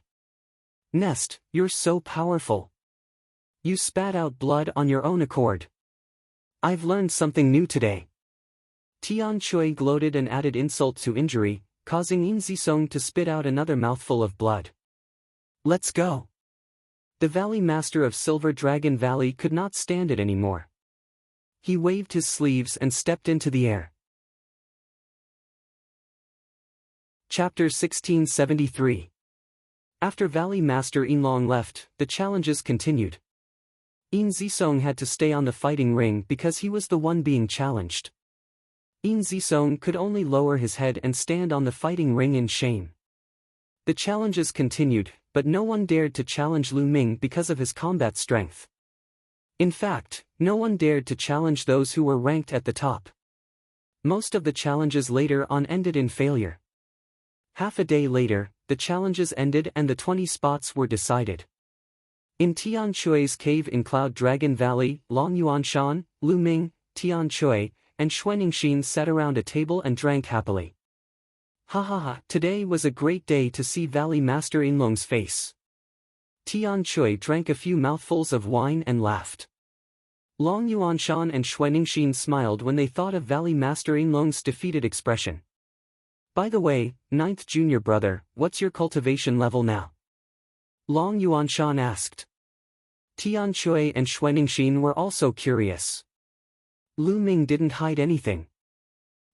Nest, you're so powerful. You spat out blood on your own accord. I've learned something new today. Tian Chui gloated and added insult to injury, causing Yin Zisong to spit out another mouthful of blood. Let's go. The Valley Master of Silver Dragon Valley could not stand it anymore. He waved his sleeves and stepped into the air. Chapter 1673. After Valley Master Yinlong left, the challenges continued. Yin Zisong had to stay on the fighting ring because he was the one being challenged. Yin Zisong could only lower his head and stand on the fighting ring in shame. The challenges continued, but no one dared to challenge Lu Ming because of his combat strength. In fact, no one dared to challenge those who were ranked at the top. Most of the challenges later on ended in failure. Half a day later, the challenges ended and the 20 spots were decided. In Tian Chui's cave in Cloud Dragon Valley, Long Yuanshan, Lu Ming, Tian Chui, and Xuaningxin sat around a table and drank happily. Ha ha ha, today was a great day to see Valley Master Yinlong's face. Tian Chui drank a few mouthfuls of wine and laughed. Long Yuanshan and Xuaningxin smiled when they thought of Valley Master Yinlong's defeated expression. By the way, 9th junior brother, what's your cultivation level now? Long Yuanshan asked. Tian Chui and Xuaningxin were also curious. Lu Ming didn't hide anything.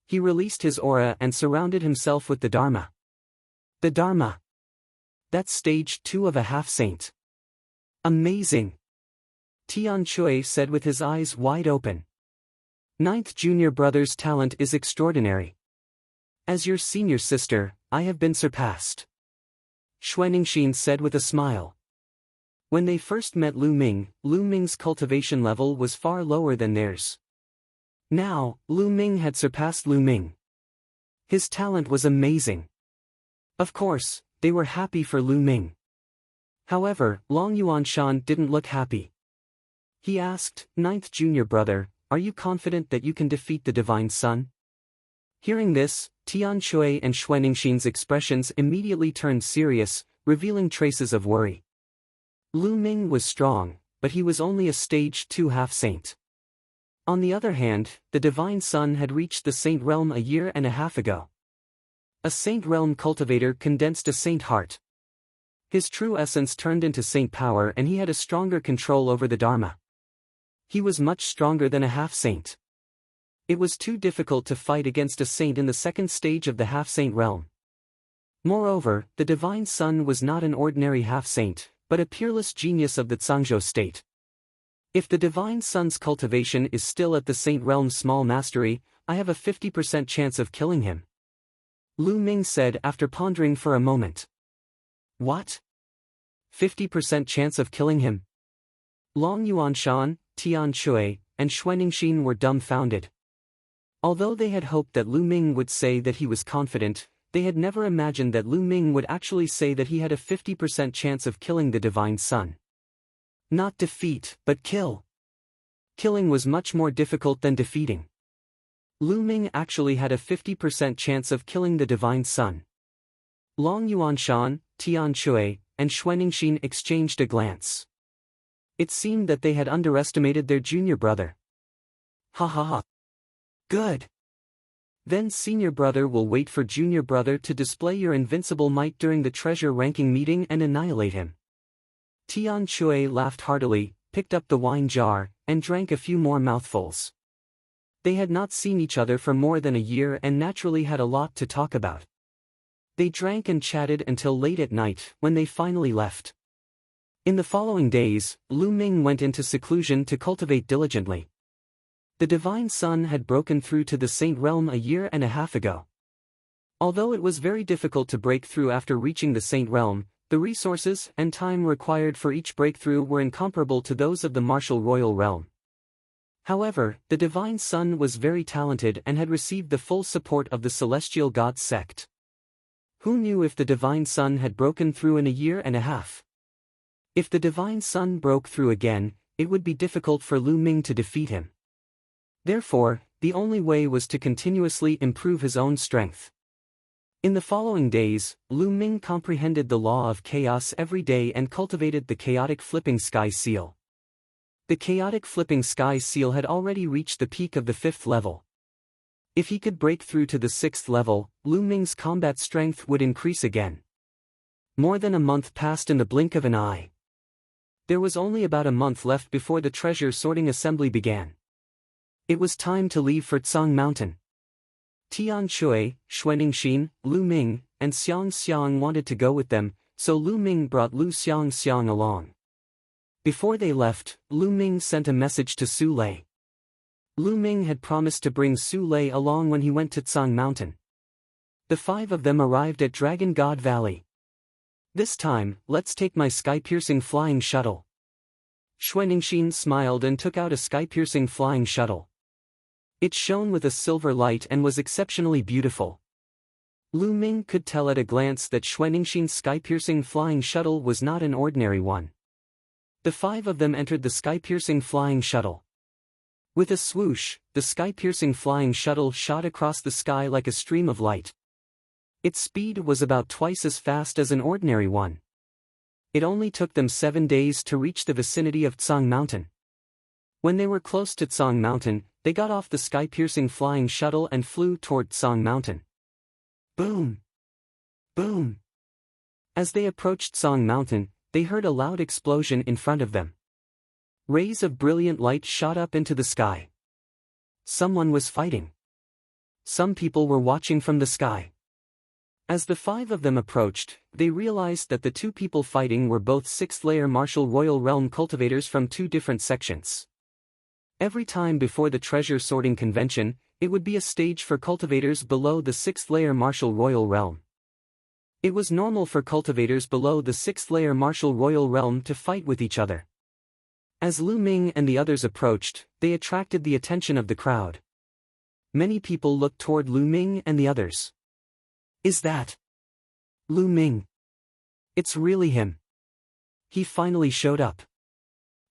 He released his aura and surrounded himself with the Dharma. The Dharma. That's stage 2 of a half-saint. Amazing! Tian Chui said with his eyes wide open. 9th junior brother's talent is extraordinary. As your senior sister, I have been surpassed. Xuaningxin said with a smile. When they first met Lu Ming's cultivation level was far lower than theirs. Now, Lu Ming had surpassed Lu Ming. His talent was amazing. Of course, they were happy for Lu Ming. However, Long Yuanshan didn't look happy. He asked, "Ninth junior brother, are you confident that you can defeat the Divine Sun?" Hearing this, Tian Shui and Xuanixin's expressions immediately turned serious, revealing traces of worry. Lu Ming was strong, but he was only a stage 2 half-saint. On the other hand, the Divine Sun had reached the Saint Realm a year and a half ago. A Saint Realm cultivator condensed a Saint heart. His true essence turned into Saint power, and he had a stronger control over the Dharma. He was much stronger than a half-saint. It was too difficult to fight against a saint in the second stage of the half-saint realm. Moreover, the Divine Sun was not an ordinary half-saint, but a peerless genius of the Zhangzhou state. If the Divine Sun's cultivation is still at the Saint Realm's small mastery, I have a 50% chance of killing him. Lu Ming said after pondering for a moment. What? 50% chance of killing him? Long Yuanshan, Tian Shui, and Xuanixin were dumbfounded. Although they had hoped that Lu Ming would say that he was confident, they had never imagined that Lu Ming would actually say that he had a 50% chance of killing the Divine Sun. Not defeat, but kill. Killing was much more difficult than defeating. Lu Ming actually had a 50% chance of killing the Divine Sun. Long Yuanshan, Tian Shui, and Xuanixin exchanged a glance. It seemed that they had underestimated their junior brother. Ha ha ha. Good. Then senior brother will wait for junior brother to display your invincible might during the treasure ranking meeting and annihilate him. Tian Shui laughed heartily, picked up the wine jar, and drank a few more mouthfuls. They had not seen each other for more than a year and naturally had a lot to talk about. They drank and chatted until late at night, when they finally left. In the following days, Lu Ming went into seclusion to cultivate diligently. The Divine Sun had broken through to the Saint Realm a year and a half ago. Although it was very difficult to break through after reaching the Saint Realm, the resources and time required for each breakthrough were incomparable to those of the martial royal realm. However, the Divine Sun was very talented and had received the full support of the Celestial God sect. Who knew if the Divine Sun had broken through in a year and a half? If the Divine Sun broke through again, it would be difficult for Lu Ming to defeat him. Therefore, the only way was to continuously improve his own strength. In the following days, Lu Ming comprehended the law of chaos every day and cultivated the chaotic flipping sky seal. The chaotic flipping sky seal had already reached the peak of the 5th level. If he could break through to the 6th level, Lu Ming's combat strength would increase again. More than a month passed in the blink of an eye. There was only about a month left before the treasure sorting assembly began. It was time to leave for Tsang Mountain. Tian Shui, Xuanixin, Lu Ming, and Xiang Xiang wanted to go with them, so Lu Ming brought Lu Xiang Xiang along. Before they left, Lu Ming sent a message to Su Lei. Lu Ming had promised to bring Su Lei along when he went to Tsang Mountain. The 5 of them arrived at Dragon God Valley. This time, let's take my sky-piercing flying shuttle. Xuanixin smiled and took out a sky-piercing flying shuttle. It shone with a silver light and was exceptionally beautiful. Lu Ming could tell at a glance that Xuanixin's sky-piercing flying shuttle was not an ordinary one. The 5 of them entered the sky-piercing flying shuttle. With a swoosh, the sky-piercing flying shuttle shot across the sky like a stream of light. Its speed was about twice as fast as an ordinary one. It only took them 7 days to reach the vicinity of Tsang Mountain. When they were close to Tsang Mountain, they got off the sky-piercing flying shuttle and flew toward Tsang Mountain. Boom! Boom! As they approached Tsang Mountain, they heard a loud explosion in front of them. Rays of brilliant light shot up into the sky. Someone was fighting. Some people were watching from the sky. As the 5 of them approached, they realized that the 2 people fighting were both 6th-layer martial royal realm cultivators from 2 different sections. Every time before the treasure sorting convention, it would be a stage for cultivators below the 6th-layer martial royal realm. It was normal for cultivators below the 6th-layer martial royal realm to fight with each other. As Lu Ming and the others approached, they attracted the attention of the crowd. Many people looked toward Lu Ming and the others. Is that Lu Ming. It's really him. He finally showed up.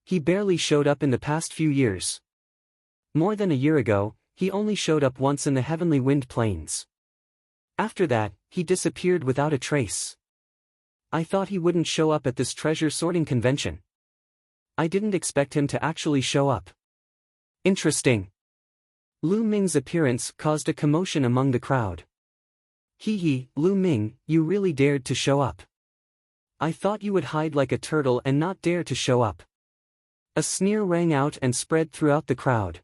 He barely showed up in the past few years. More than a year ago, he only showed up once in the Heavenly Wind Plains. After that, he disappeared without a trace. I thought he wouldn't show up at this treasure sorting convention. I didn't expect him to actually show up. Interesting. Lu Ming's appearance caused a commotion among the crowd. Hee hee, Lu Ming, you really dared to show up. I thought you would hide like a turtle and not dare to show up. A sneer rang out and spread throughout the crowd.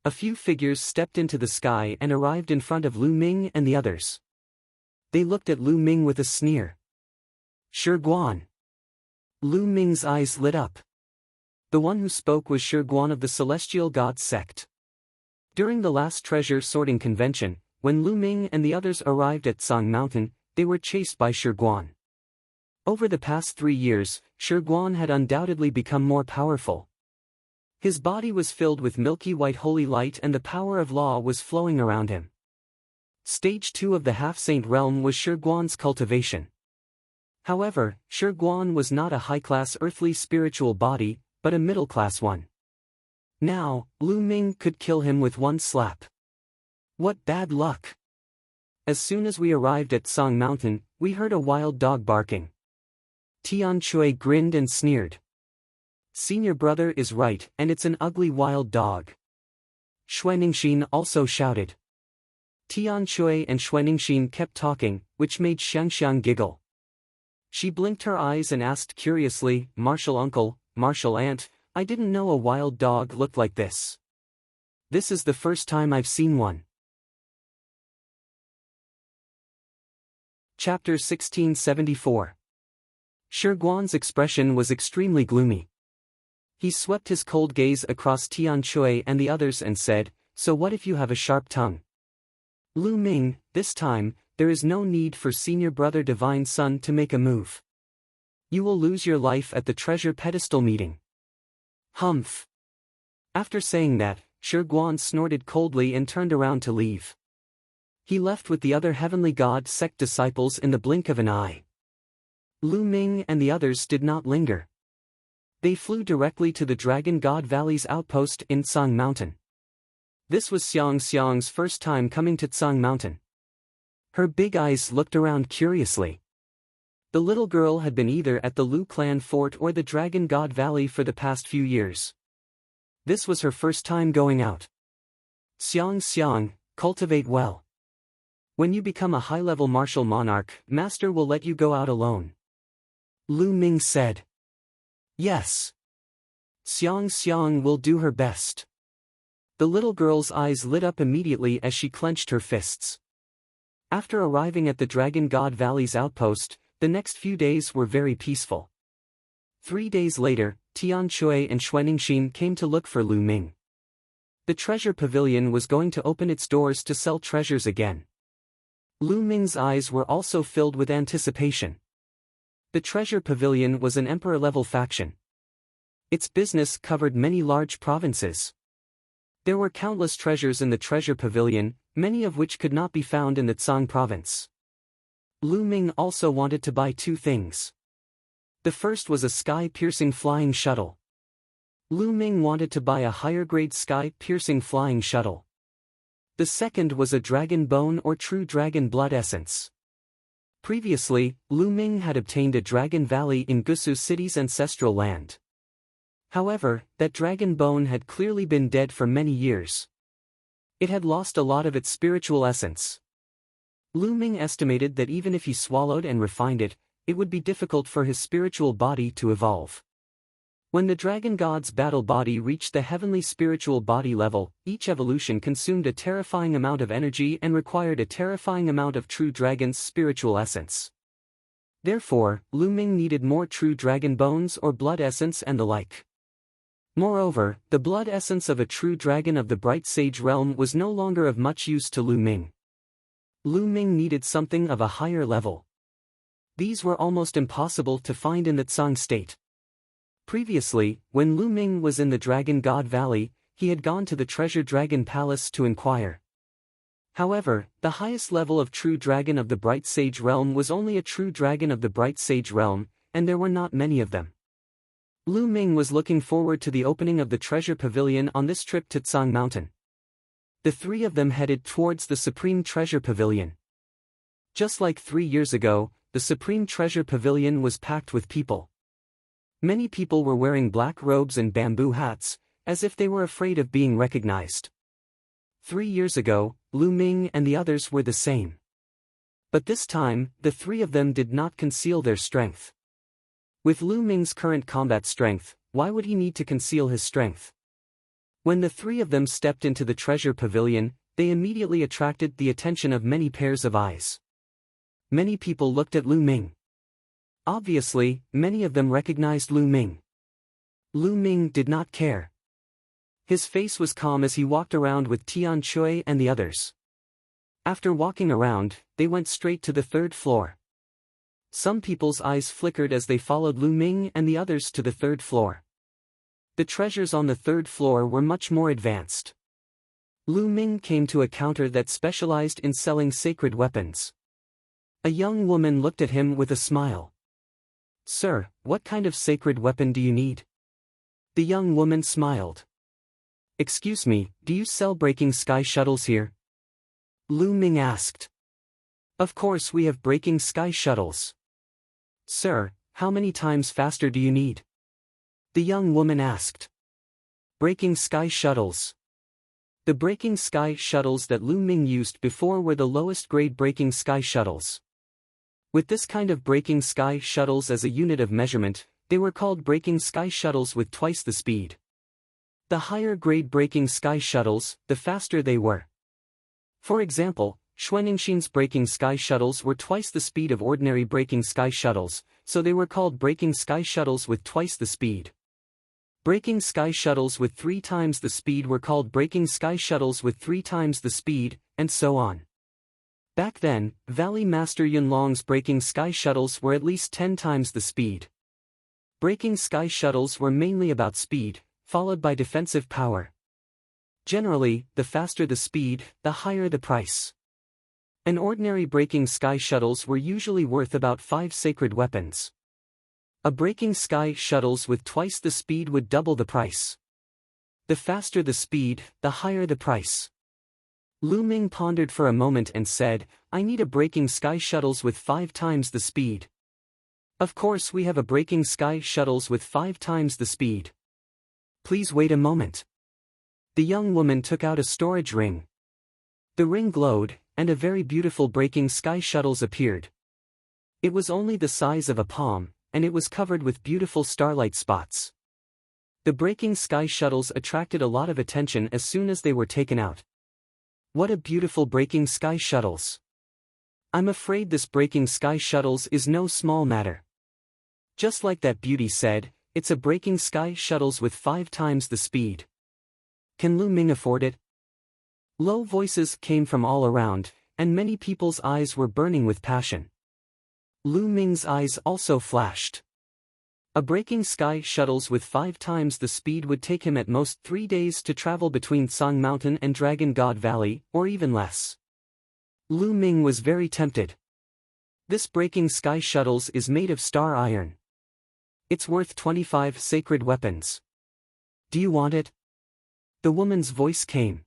A few figures stepped into the sky and arrived in front of Lu Ming and the others. They looked at Lu Ming with a sneer. Shi Guan. Lu Ming's eyes lit up. The one who spoke was Shi Guan of the Celestial God sect. During the last treasure sorting convention, when Lu Ming and the others arrived at Song Mountain, they were chased by Shi Guan. Over the past 3 years, Shi Guan had undoubtedly become more powerful. His body was filled with milky white holy light and the power of law was flowing around him. Stage 2 of the half-saint realm was Shi Guan's cultivation. However, Shi Guan was not a high-class earthly spiritual body, but a middle-class one. Now, Lu Ming could kill him with one slap. What bad luck! As soon as we arrived at Song Mountain, we heard a wild dog barking. Tian Chui grinned and sneered. Senior brother is right, and it's an ugly wild dog. Xuaningxin also shouted. Tian Chui and Xuaningxin kept talking, which made Xiangxiang giggle. She blinked her eyes and asked curiously, Martial uncle, martial aunt, I didn't know a wild dog looked like this. This is the first time I've seen one. Chapter 1674. Shi Guan's expression was extremely gloomy. He swept his cold gaze across Tian Chui and the others and said, So what if you have a sharp tongue? Lu Ming, this time, there is no need for senior brother divine son to make a move. You will lose your life at the treasure pedestal meeting. Humph. After saying that, Shi Guan snorted coldly and turned around to leave. He left with the other heavenly god sect disciples in the blink of an eye. Lu Ming and the others did not linger. They flew directly to the Dragon God Valley's outpost in Song Mountain. This was Xiang's first time coming to Song Mountain. Her big eyes looked around curiously. The little girl had been either at the Lu Clan Fort or the Dragon God Valley for the past few years. This was her first time going out. Xiang, cultivate well. When you become a high-level martial monarch, Master will let you go out alone. Lu Ming said. Yes. Xiang will do her best. The little girl's eyes lit up immediately as she clenched her fists. After arriving at the Dragon God Valley's outpost, the next few days were very peaceful. 3 days later, Tian Chui and Xuaningxin came to look for Lu Ming. The treasure pavilion was going to open its doors to sell treasures again. Lu Ming's eyes were also filled with anticipation. The treasure pavilion was an emperor-level faction. Its business covered many large provinces. There were countless treasures in the treasure pavilion, many of which could not be found in the Tsang province. Lu Ming also wanted to buy 2 things. The first was a sky-piercing flying shuttle. Lu Ming wanted to buy a higher-grade sky-piercing flying shuttle. The second was a dragon bone or true dragon blood essence. Previously, Lu Ming had obtained a dragon valley in Gusu City's ancestral land. However, that dragon bone had clearly been dead for many years. It had lost a lot of its spiritual essence. Lu Ming estimated that even if he swallowed and refined it, it would be difficult for his spiritual body to evolve. When the dragon god's battle body reached the heavenly spiritual body level, each evolution consumed a terrifying amount of energy and required a terrifying amount of true dragon's spiritual essence. Therefore, Lu Ming needed more true dragon bones or blood essence and the like. Moreover, the blood essence of a true dragon of the bright sage realm was no longer of much use to Lu Ming. Lu Ming needed something of a higher level. These were almost impossible to find in the Tsang state. Previously, when Lu Ming was in the Dragon God Valley, he had gone to the Treasure Dragon Palace to inquire. However, the highest level of true dragon of the Bright Sage Realm was only a true dragon of the Bright Sage Realm, and there were not many of them. Lu Ming was looking forward to the opening of the treasure pavilion on this trip to Tsang Mountain. The three of them headed towards the Supreme Treasure Pavilion. Just like 3 years ago, the Supreme Treasure Pavilion was packed with people. Many people were wearing black robes and bamboo hats, as if they were afraid of being recognized. 3 years ago, Lu Ming and the others were the same. But this time, the three of them did not conceal their strength. With Lu Ming's current combat strength, why would he need to conceal his strength? When the three of them stepped into the treasure pavilion, they immediately attracted the attention of many pairs of eyes. Many people looked at Lu Ming. Obviously, many of them recognized Lu Ming. Lu Ming did not care. His face was calm as he walked around with Tian Chui and the others. After walking around, they went straight to the 3rd floor. Some people's eyes flickered as they followed Lu Ming and the others to the 3rd floor. The treasures on the 3rd floor were much more advanced. Lu Ming came to a counter that specialized in selling sacred weapons. A young woman looked at him with a smile. "Sir, what kind of sacred weapon do you need?" The young woman smiled. "Excuse me, do you sell breaking sky shuttles here?" Lu Ming asked. "Of course we have breaking sky shuttles." "Sir, how many times faster do you need?" the young woman asked. "Breaking sky shuttles." The breaking sky shuttles that Lu Ming used before were the lowest grade breaking sky shuttles. With this kind of breaking sky shuttles as a unit of measurement, they were called breaking sky shuttles with twice the speed. The higher grade breaking sky shuttles, the faster they were. For example, Xuanningshin's breaking sky shuttles were twice the speed of ordinary breaking sky shuttles, so they were called breaking sky shuttles with twice the speed. Breaking sky shuttles with 3 times the speed were called breaking sky shuttles with 3 times the speed, and so on. Back then, Valley Master Yunlong's breaking sky shuttles were at least 10 times the speed. Breaking sky shuttles were mainly about speed, followed by defensive power. Generally, the faster the speed, the higher the price. An ordinary breaking sky shuttles were usually worth about 5 sacred weapons. A breaking sky shuttles with twice the speed would double the price. The faster the speed, the higher the price. Lu Ming pondered for a moment and said, "I need a breaking sky shuttles with 5 times the speed." "Of course we have a breaking sky shuttles with 5 times the speed." "Please wait a moment." The young woman took out a storage ring. The ring glowed, and a very beautiful breaking sky shuttles appeared. It was only the size of a palm, and it was covered with beautiful starlight spots. The breaking sky shuttles attracted a lot of attention as soon as they were taken out. "What a beautiful breaking sky shuttles. I'm afraid this breaking sky shuttles is no small matter." Just like that beauty said, it's a breaking sky shuttles with 5 times the speed. Can Lu Ming afford it? Low voices came from all around, and many people's eyes were burning with passion. Lu Ming's eyes also flashed. A breaking sky shuttles with 5 times the speed would take him at most 3 days to travel between Tsang Mountain and Dragon God Valley, or even less. Lu Ming was very tempted. This breaking sky shuttles is made of star iron. It's worth 25 sacred weapons. Do you want it? The woman's voice came.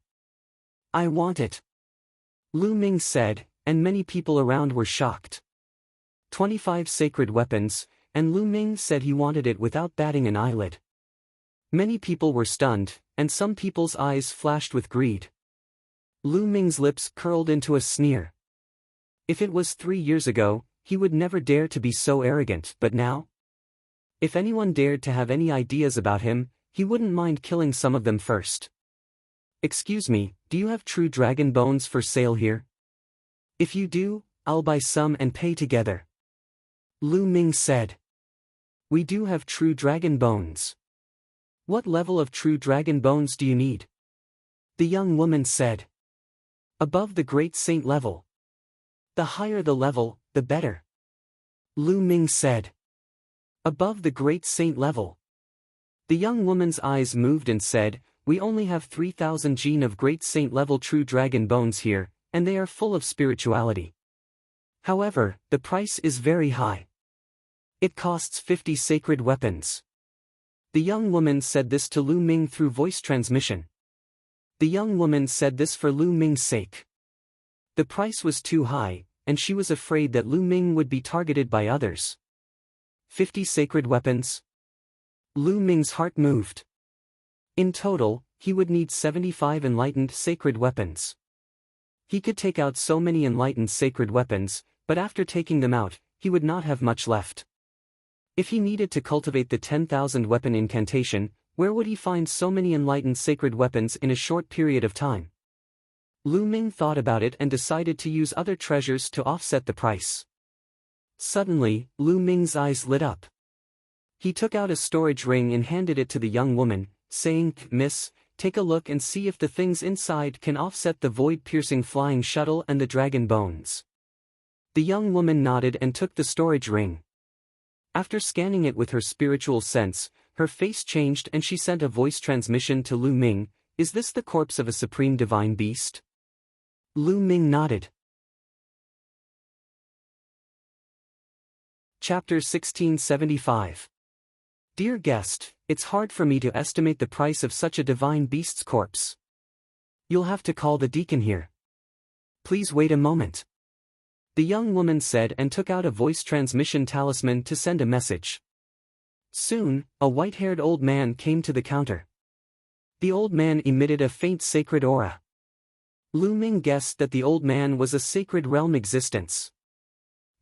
I want it. Lu Ming said, and many people around were shocked. 25 sacred weapons, and Lu Ming said he wanted it without batting an eyelid. Many people were stunned, and some people's eyes flashed with greed. Lu Ming's lips curled into a sneer. If it was 3 years ago, he would never dare to be so arrogant, but now? If anyone dared to have any ideas about him, he wouldn't mind killing some of them first. Excuse me, do you have true dragon bones for sale here? If you do, I'll buy some and pay together. Lu Ming said. We do have true dragon bones. What level of true dragon bones do you need? The young woman said. Above the great saint level. The higher the level, the better. Lu Ming said. Above the great saint level. The young woman's eyes moved and said, we only have 3,000 gene of great saint level true dragon bones here, and they are full of spirituality. However, the price is very high. It costs 50 sacred weapons. The young woman said this to Lu Ming through voice transmission. The young woman said this for Lu Ming's sake. The price was too high, and she was afraid that Lu Ming would be targeted by others. 50 sacred weapons? Lu Ming's heart moved. In total, he would need 75 enlightened sacred weapons. He could take out so many enlightened sacred weapons, but after taking them out, he would not have much left. If he needed to cultivate the 10,000 weapon incantation, where would he find so many enlightened sacred weapons in a short period of time? Lu Ming thought about it and decided to use other treasures to offset the price. Suddenly, Lu Ming's eyes lit up. He took out a storage ring and handed it to the young woman, saying, "Miss, take a look and see if the things inside can offset the void-piercing flying shuttle and the dragon bones." The young woman nodded and took the storage ring. After scanning it with her spiritual sense, her face changed and she sent a voice transmission to Lu Ming, "Is this the corpse of a supreme divine beast?" Lu Ming nodded. Chapter 1675. Dear guest, it's hard for me to estimate the price of such a divine beast's corpse. You'll have to call the deacon here. Please wait a moment. The young woman said and took out a voice transmission talisman to send a message. Soon, a white-haired old man came to the counter. The old man emitted a faint sacred aura. Lu Ming guessed that the old man was a sacred realm existence.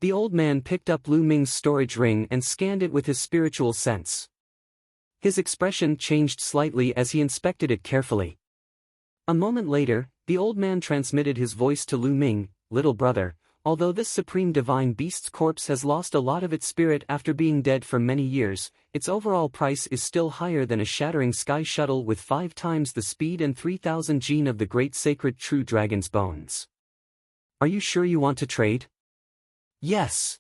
The old man picked up Lu Ming's storage ring and scanned it with his spiritual sense. His expression changed slightly as he inspected it carefully. A moment later, the old man transmitted his voice to Lu Ming, "Little brother, although this supreme divine beast's corpse has lost a lot of its spirit after being dead for many years, its overall price is still higher than a shattering sky shuttle with 5 times the speed and 3,000 gene of the great sacred true dragon's bones. Are you sure you want to trade?" "Yes."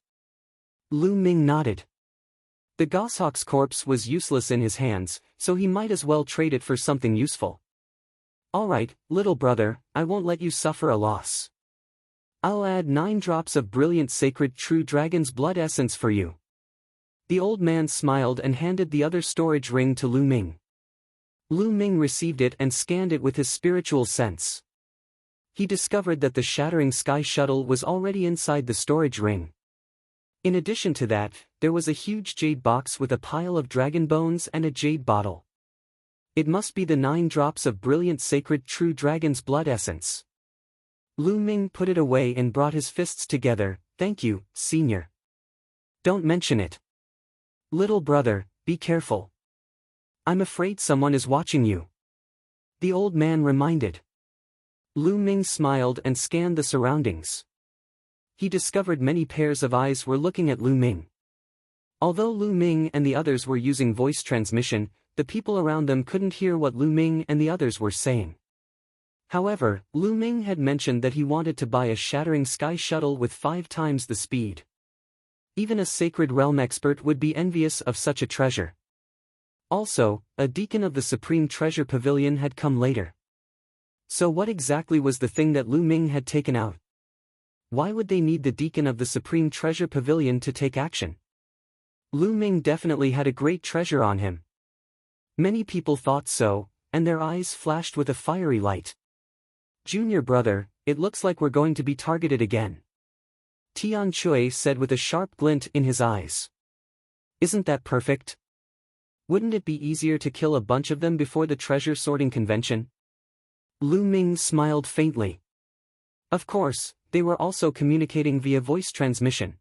Lu Ming nodded. The goshawk's corpse was useless in his hands, so he might as well trade it for something useful. "All right, little brother, I won't let you suffer a loss. I'll add 9 drops of brilliant sacred true dragon's blood essence for you." The old man smiled and handed the other storage ring to Lu Ming. Lu Ming received it and scanned it with his spiritual sense. He discovered that the shattering sky shuttle was already inside the storage ring. In addition to that, there was a huge jade box with a pile of dragon bones and a jade bottle. It must be the 9 drops of brilliant sacred true dragon's blood essence. Lu Ming put it away and brought his fists together. "Thank you, senior. Don't mention it. Little brother, be careful. I'm afraid someone is watching you," the old man reminded. Lu Ming smiled and scanned the surroundings. He discovered many pairs of eyes were looking at Lu Ming. Although Lu Ming and the others were using voice transmission, the people around them couldn't hear what Lu Ming and the others were saying. However, Lu Ming had mentioned that he wanted to buy a shattering sky shuttle with 5 times the speed. Even a sacred realm expert would be envious of such a treasure. Also, a deacon of the Supreme Treasure Pavilion had come later. So what exactly was the thing that Lu Ming had taken out? Why would they need the deacon of the Supreme Treasure Pavilion to take action? Lu Ming definitely had a great treasure on him. Many people thought so, and their eyes flashed with a fiery light. "Junior brother, it looks like we're going to be targeted again," Tian Chui said with a sharp glint in his eyes. "Isn't that perfect? Wouldn't it be easier to kill a bunch of them before the treasure sorting convention?" Lu Ming smiled faintly. Of course, they were also communicating via voice transmission.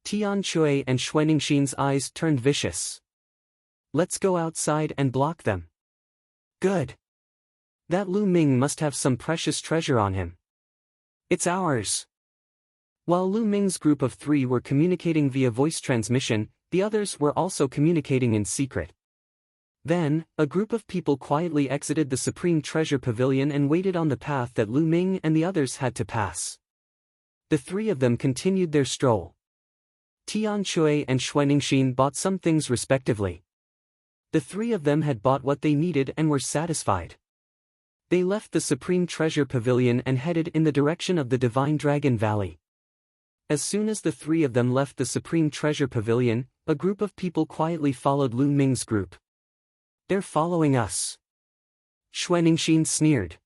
Tian Chui and Xuanixin's eyes turned vicious. "Let's go outside and block them." "Good. That Lu Ming must have some precious treasure on him. It's ours." While Lu Ming's group of 3 were communicating via voice transmission, the others were also communicating in secret. Then, a group of people quietly exited the Supreme Treasure Pavilion and waited on the path that Lu Ming and the others had to pass. The 3 of them continued their stroll. Tian Chui and Xuanixin bought some things respectively. The 3 of them had bought what they needed and were satisfied. They left the Supreme Treasure Pavilion and headed in the direction of the Divine Dragon Valley. As soon as the three of them left the Supreme Treasure Pavilion, a group of people quietly followed Lu Ming's group. "They're following us," Xuaningxin sneered.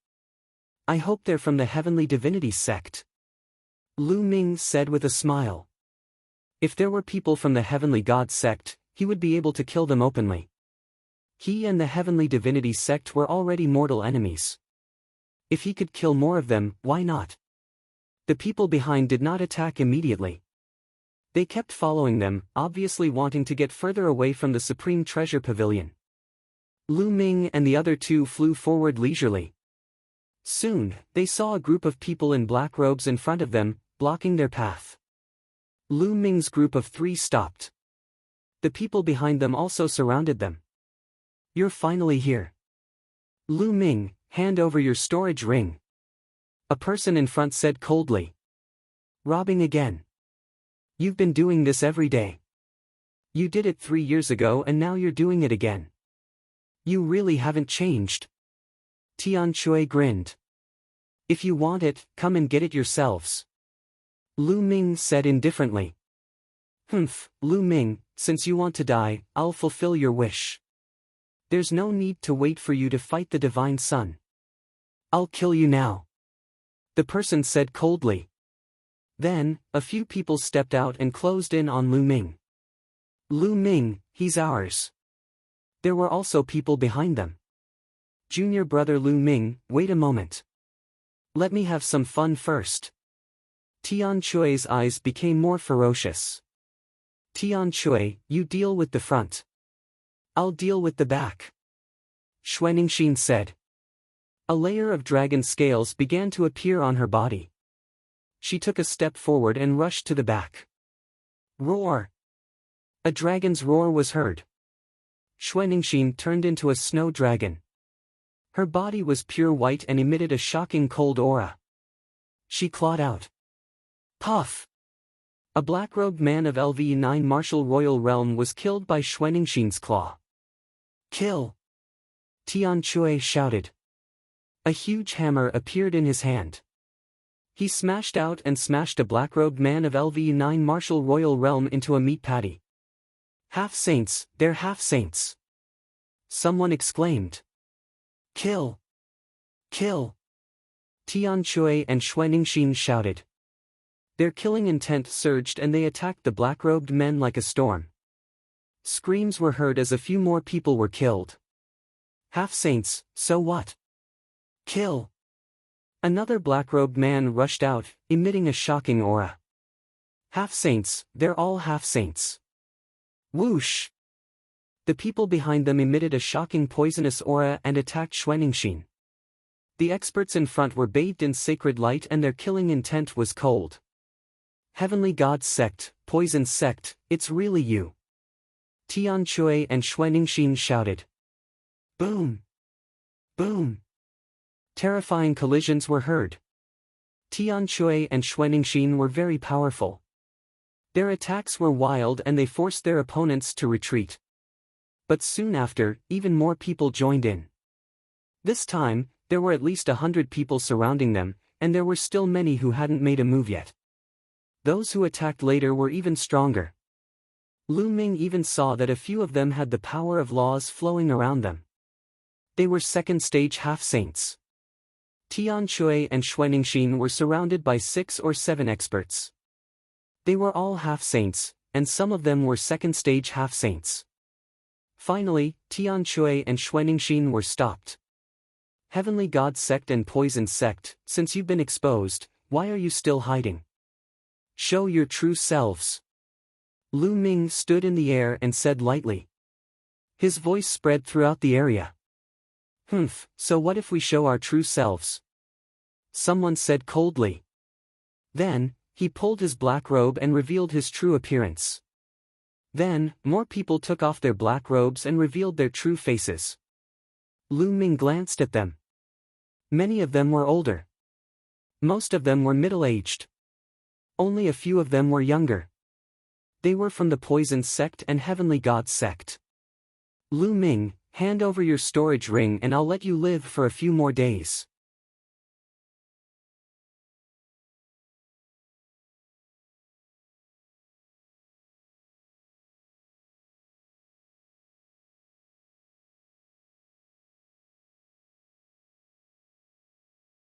"I hope they're from the Heavenly Divinity sect," Lu Ming said with a smile. If there were people from the Heavenly God sect, he would be able to kill them openly. He and the Heavenly Divinity sect were already mortal enemies. If he could kill more of them, why not? The people behind did not attack immediately. They kept following them, obviously wanting to get further away from the Supreme Treasure Pavilion. Lu Ming and the other two flew forward leisurely. Soon, they saw a group of people in black robes in front of them, blocking their path. Lu Ming's group of three stopped. The people behind them also surrounded them. "You're finally here. Lu Ming, hand over your storage ring," a person in front said coldly. "Robbing again. You've been doing this every day. You did it 3 years ago and now you're doing it again. You really haven't changed." Tian Shui grinned. "If you want it, come and get it yourselves," Lu Ming said indifferently. "Humph, Lu Ming, since you want to die, I'll fulfill your wish. There's no need to wait for you to fight the Divine Sun. I'll kill you now," the person said coldly. Then, a few people stepped out and closed in on Lu Ming. "Lu Ming, he's ours." There were also people behind them. "Junior brother Lu Ming, wait a moment. Let me have some fun first." Tian Shui's eyes became more ferocious. "Tian Shui, you deal with the front. I'll deal with the back," Xuaningxin said. A layer of dragon scales began to appear on her body. She took a step forward and rushed to the back. Roar! A dragon's roar was heard. Xuaningxin turned into a snow dragon. Her body was pure white and emitted a shocking cold aura. She clawed out. Puff! A black-robed man of LV9 martial royal realm was killed by Xuaningxin's claw. Kill! Tian Shui shouted. A huge hammer appeared in his hand. He smashed out and smashed a black-robed man of LV9 martial royal realm into a meat patty. Half-saints, they're half-saints! Someone exclaimed. Kill! Kill! Tian Shui and Xuaningxin shouted. Their killing intent surged and they attacked the black-robed men like a storm. Screams were heard as a few more people were killed. Half-saints, so what? Kill! Another black-robed man rushed out, emitting a shocking aura. Half-saints, they're all half-saints. Whoosh! The people behind them emitted a shocking poisonous aura and attacked Xuaningxin. The experts in front were bathed in sacred light and their killing intent was cold. Heavenly God sect, poison sect, it's really you. Tian Shui and Xuaningxin shouted. Boom! Boom! Terrifying collisions were heard. Tian Shui and Xuaningxin were very powerful. Their attacks were wild and they forced their opponents to retreat. But soon after, even more people joined in. This time, there were at least 100 people surrounding them, and there were still many who hadn't made a move yet. Those who attacked later were even stronger. Lu Ming even saw that a few of them had the power of laws flowing around them. They were second-stage half-saints. Tian Shui and Xuaningxin were surrounded by 6 or 7 experts. They were all half-saints, and some of them were second-stage half-saints. Finally, Tian Shui and Xuaningxin were stopped. Heavenly God sect and poison sect, since you've been exposed, why are you still hiding? Show your true selves. Lu Ming stood in the air and said lightly. His voice spread throughout the area. Humph, so what if we show our true selves? Someone said coldly. Then, he pulled his black robe and revealed his true appearance. Then, more people took off their black robes and revealed their true faces. Lu Ming glanced at them. Many of them were older. Most of them were middle-aged. Only a few of them were younger. They were from the Poison sect and Heavenly God sect. Lu Ming, Hand over your storage ring and I'll let you live for a few more days.